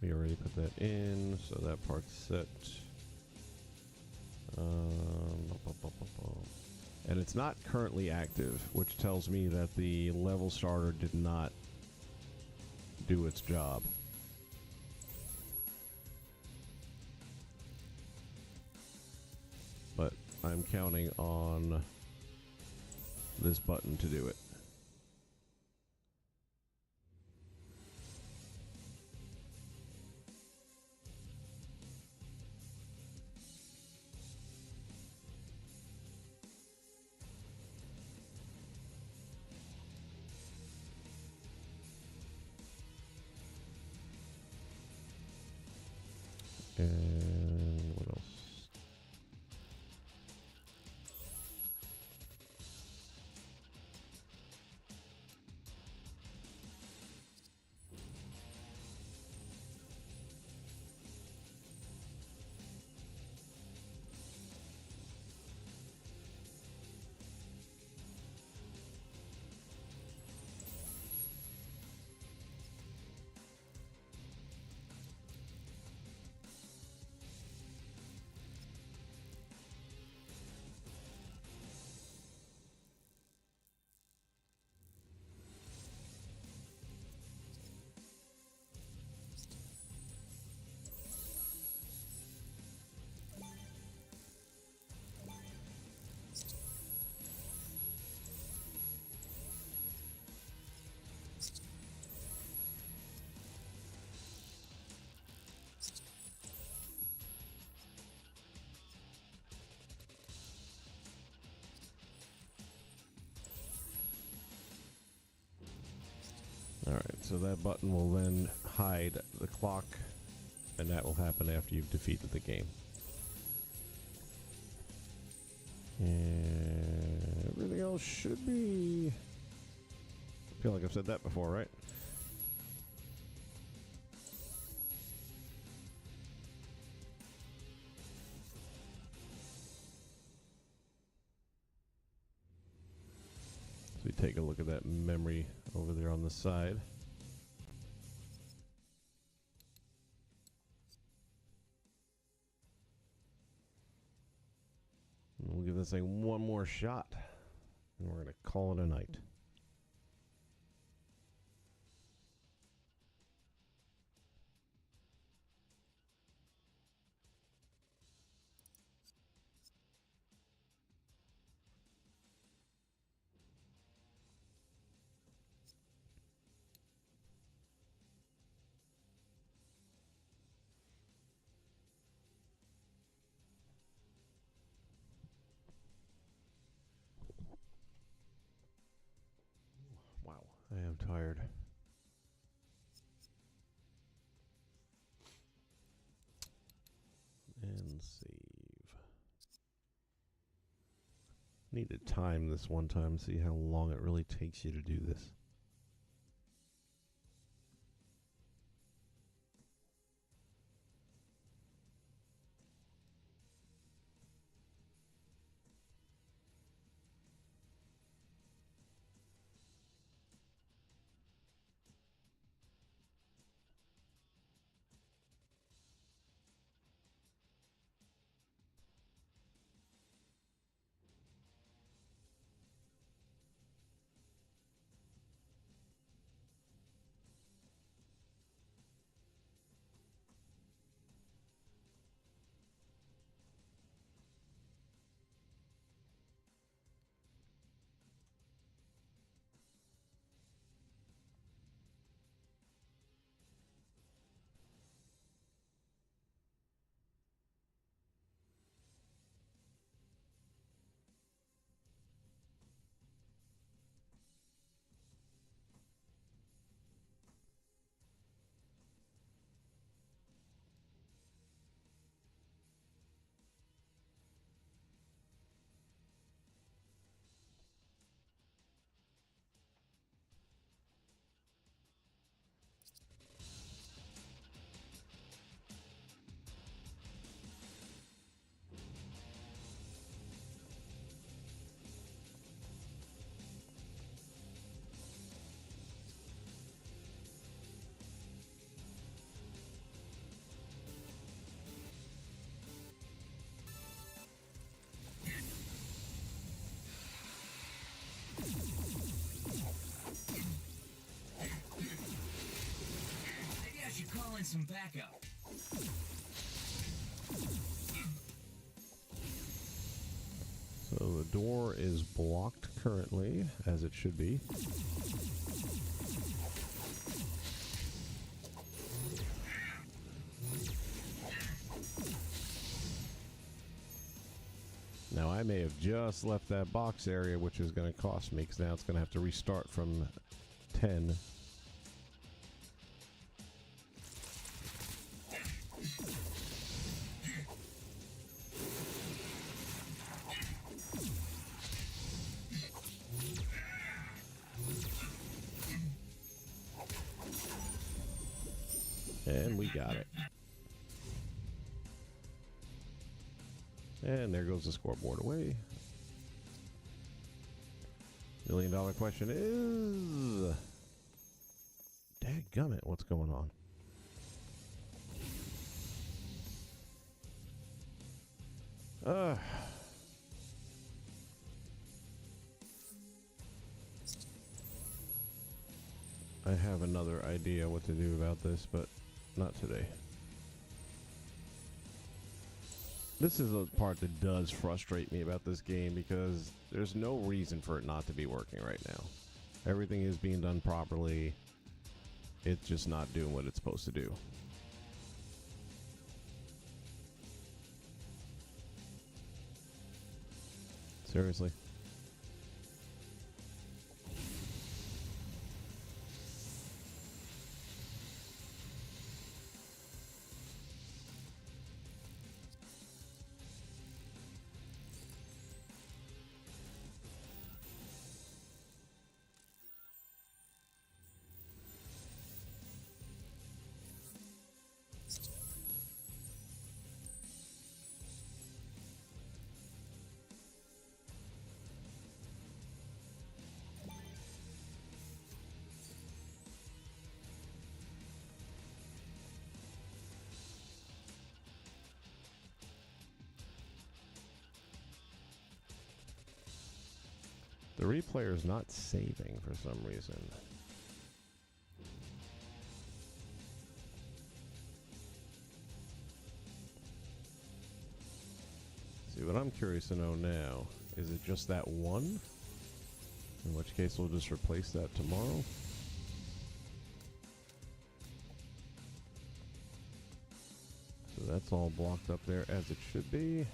we already put that in, so that part's set. And it's not currently active, which tells me that the level starter did not do its job. But I'm counting on this button to do it. And what else? Alright, so that button will then hide the clock, and that will happen after you've defeated the game. And everything else should be... I feel like I've said that before, right? So we take a look at that memory over there on the side. And we'll give this thing one more shot, and we're going to call it a night. Wow, I am tired. And save. Need to time this one time, see how long it really takes you to do this. find some backup. So the door is blocked currently, as it should be. Now I may have just left that box area, which is going to cost me, because now it's going to have to restart from 10. And we got it. And there goes the scoreboard away. $1 million question is... Dadgummit, what's going on? I have another idea what to do about this, but not today. This is a part that does frustrate me about this game, because there's no reason for it not to be working right now. Everything is being done properly. It's just not doing what it's supposed to do. Seriously. The replayer is not saving for some reason. See, what I'm curious to know now, is it just that one? In which case we'll just replace that tomorrow. So that's all blocked up there as it should be.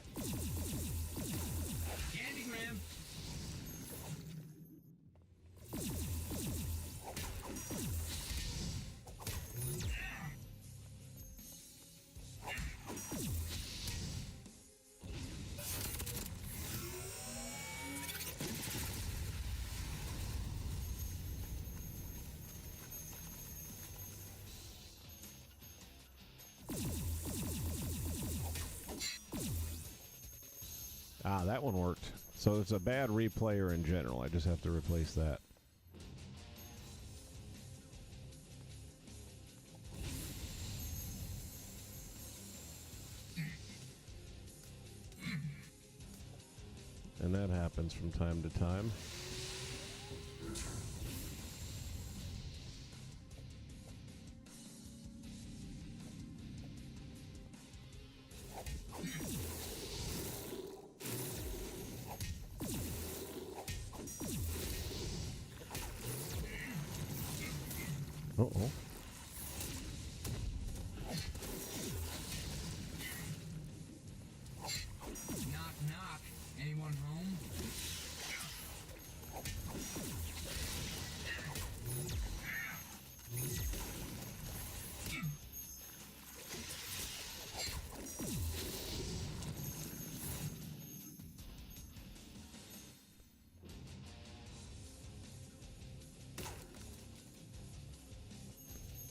Ah, that one worked. So it's a bad replayer in general. I just have to replace that. And that happens from time to time. Uh-oh. Knock, knock. Anyone home?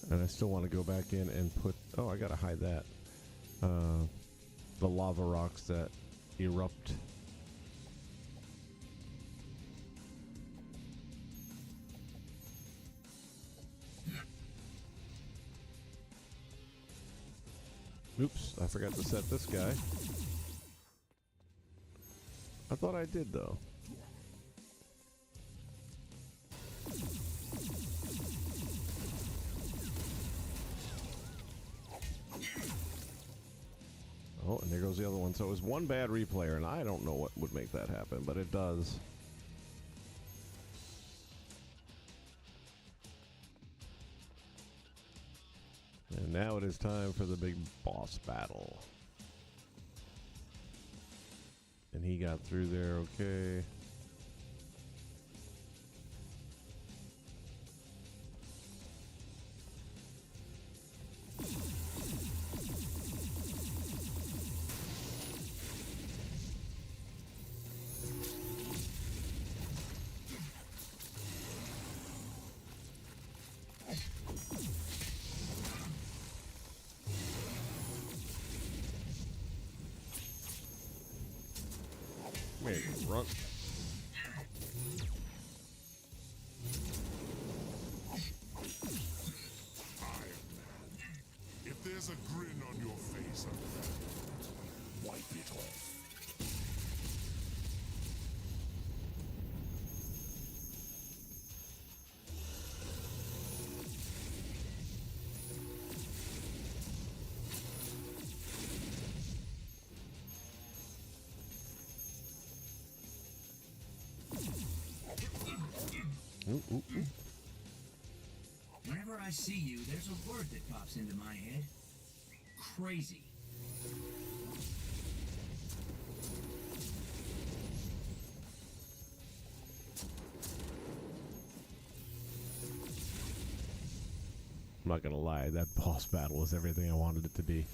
And I still want to go back in and put... Oh, I gotta hide that. The lava rocks that erupt. Oops, I forgot to set this guy. I thought I did, though. Oh, and there goes the other one. So it was one bad replayer, and I don't know what would make that happen, but it does. And now it is time for the big boss battle. And he got through there okay. Make it run. If there's a grin on your face, wipe it off. Ooh, ooh, ooh. Whenever I see you, there's a word that pops into my head. Crazy. I'm not gonna lie, that boss battle was everything I wanted it to be.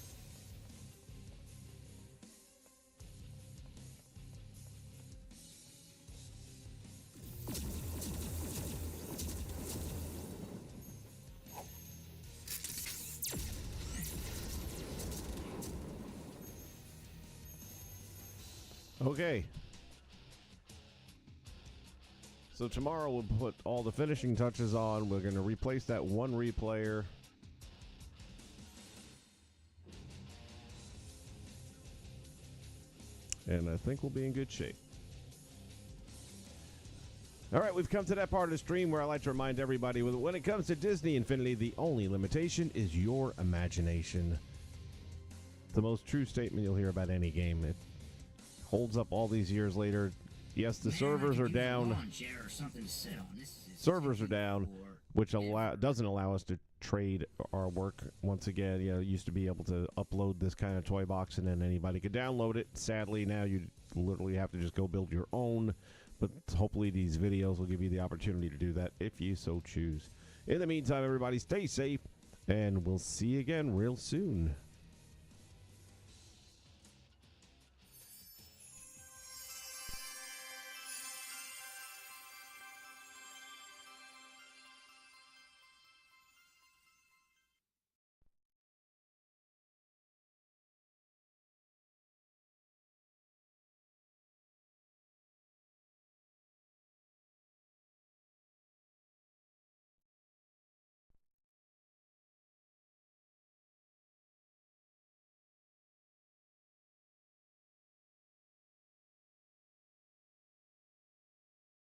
Okay. So tomorrow we'll put all the finishing touches on. We're going to replace that one replayer. And I think we'll be in good shape. All right, we've come to that part of the stream where I like to remind everybody when it comes to Disney Infinity, the only limitation is your imagination. The most true statement you'll hear about any game. It holds up all these years later. Yes, the servers are down. Servers are down, which doesn't allow us to trade our work once again. You know, it used to be able to upload this kind of toy box and then anybody could download it. Sadly, now you literally have to just go build your own. But hopefully these videos will give you the opportunity to do that if you so choose. In the meantime, everybody, stay safe, and we'll see you again real soon.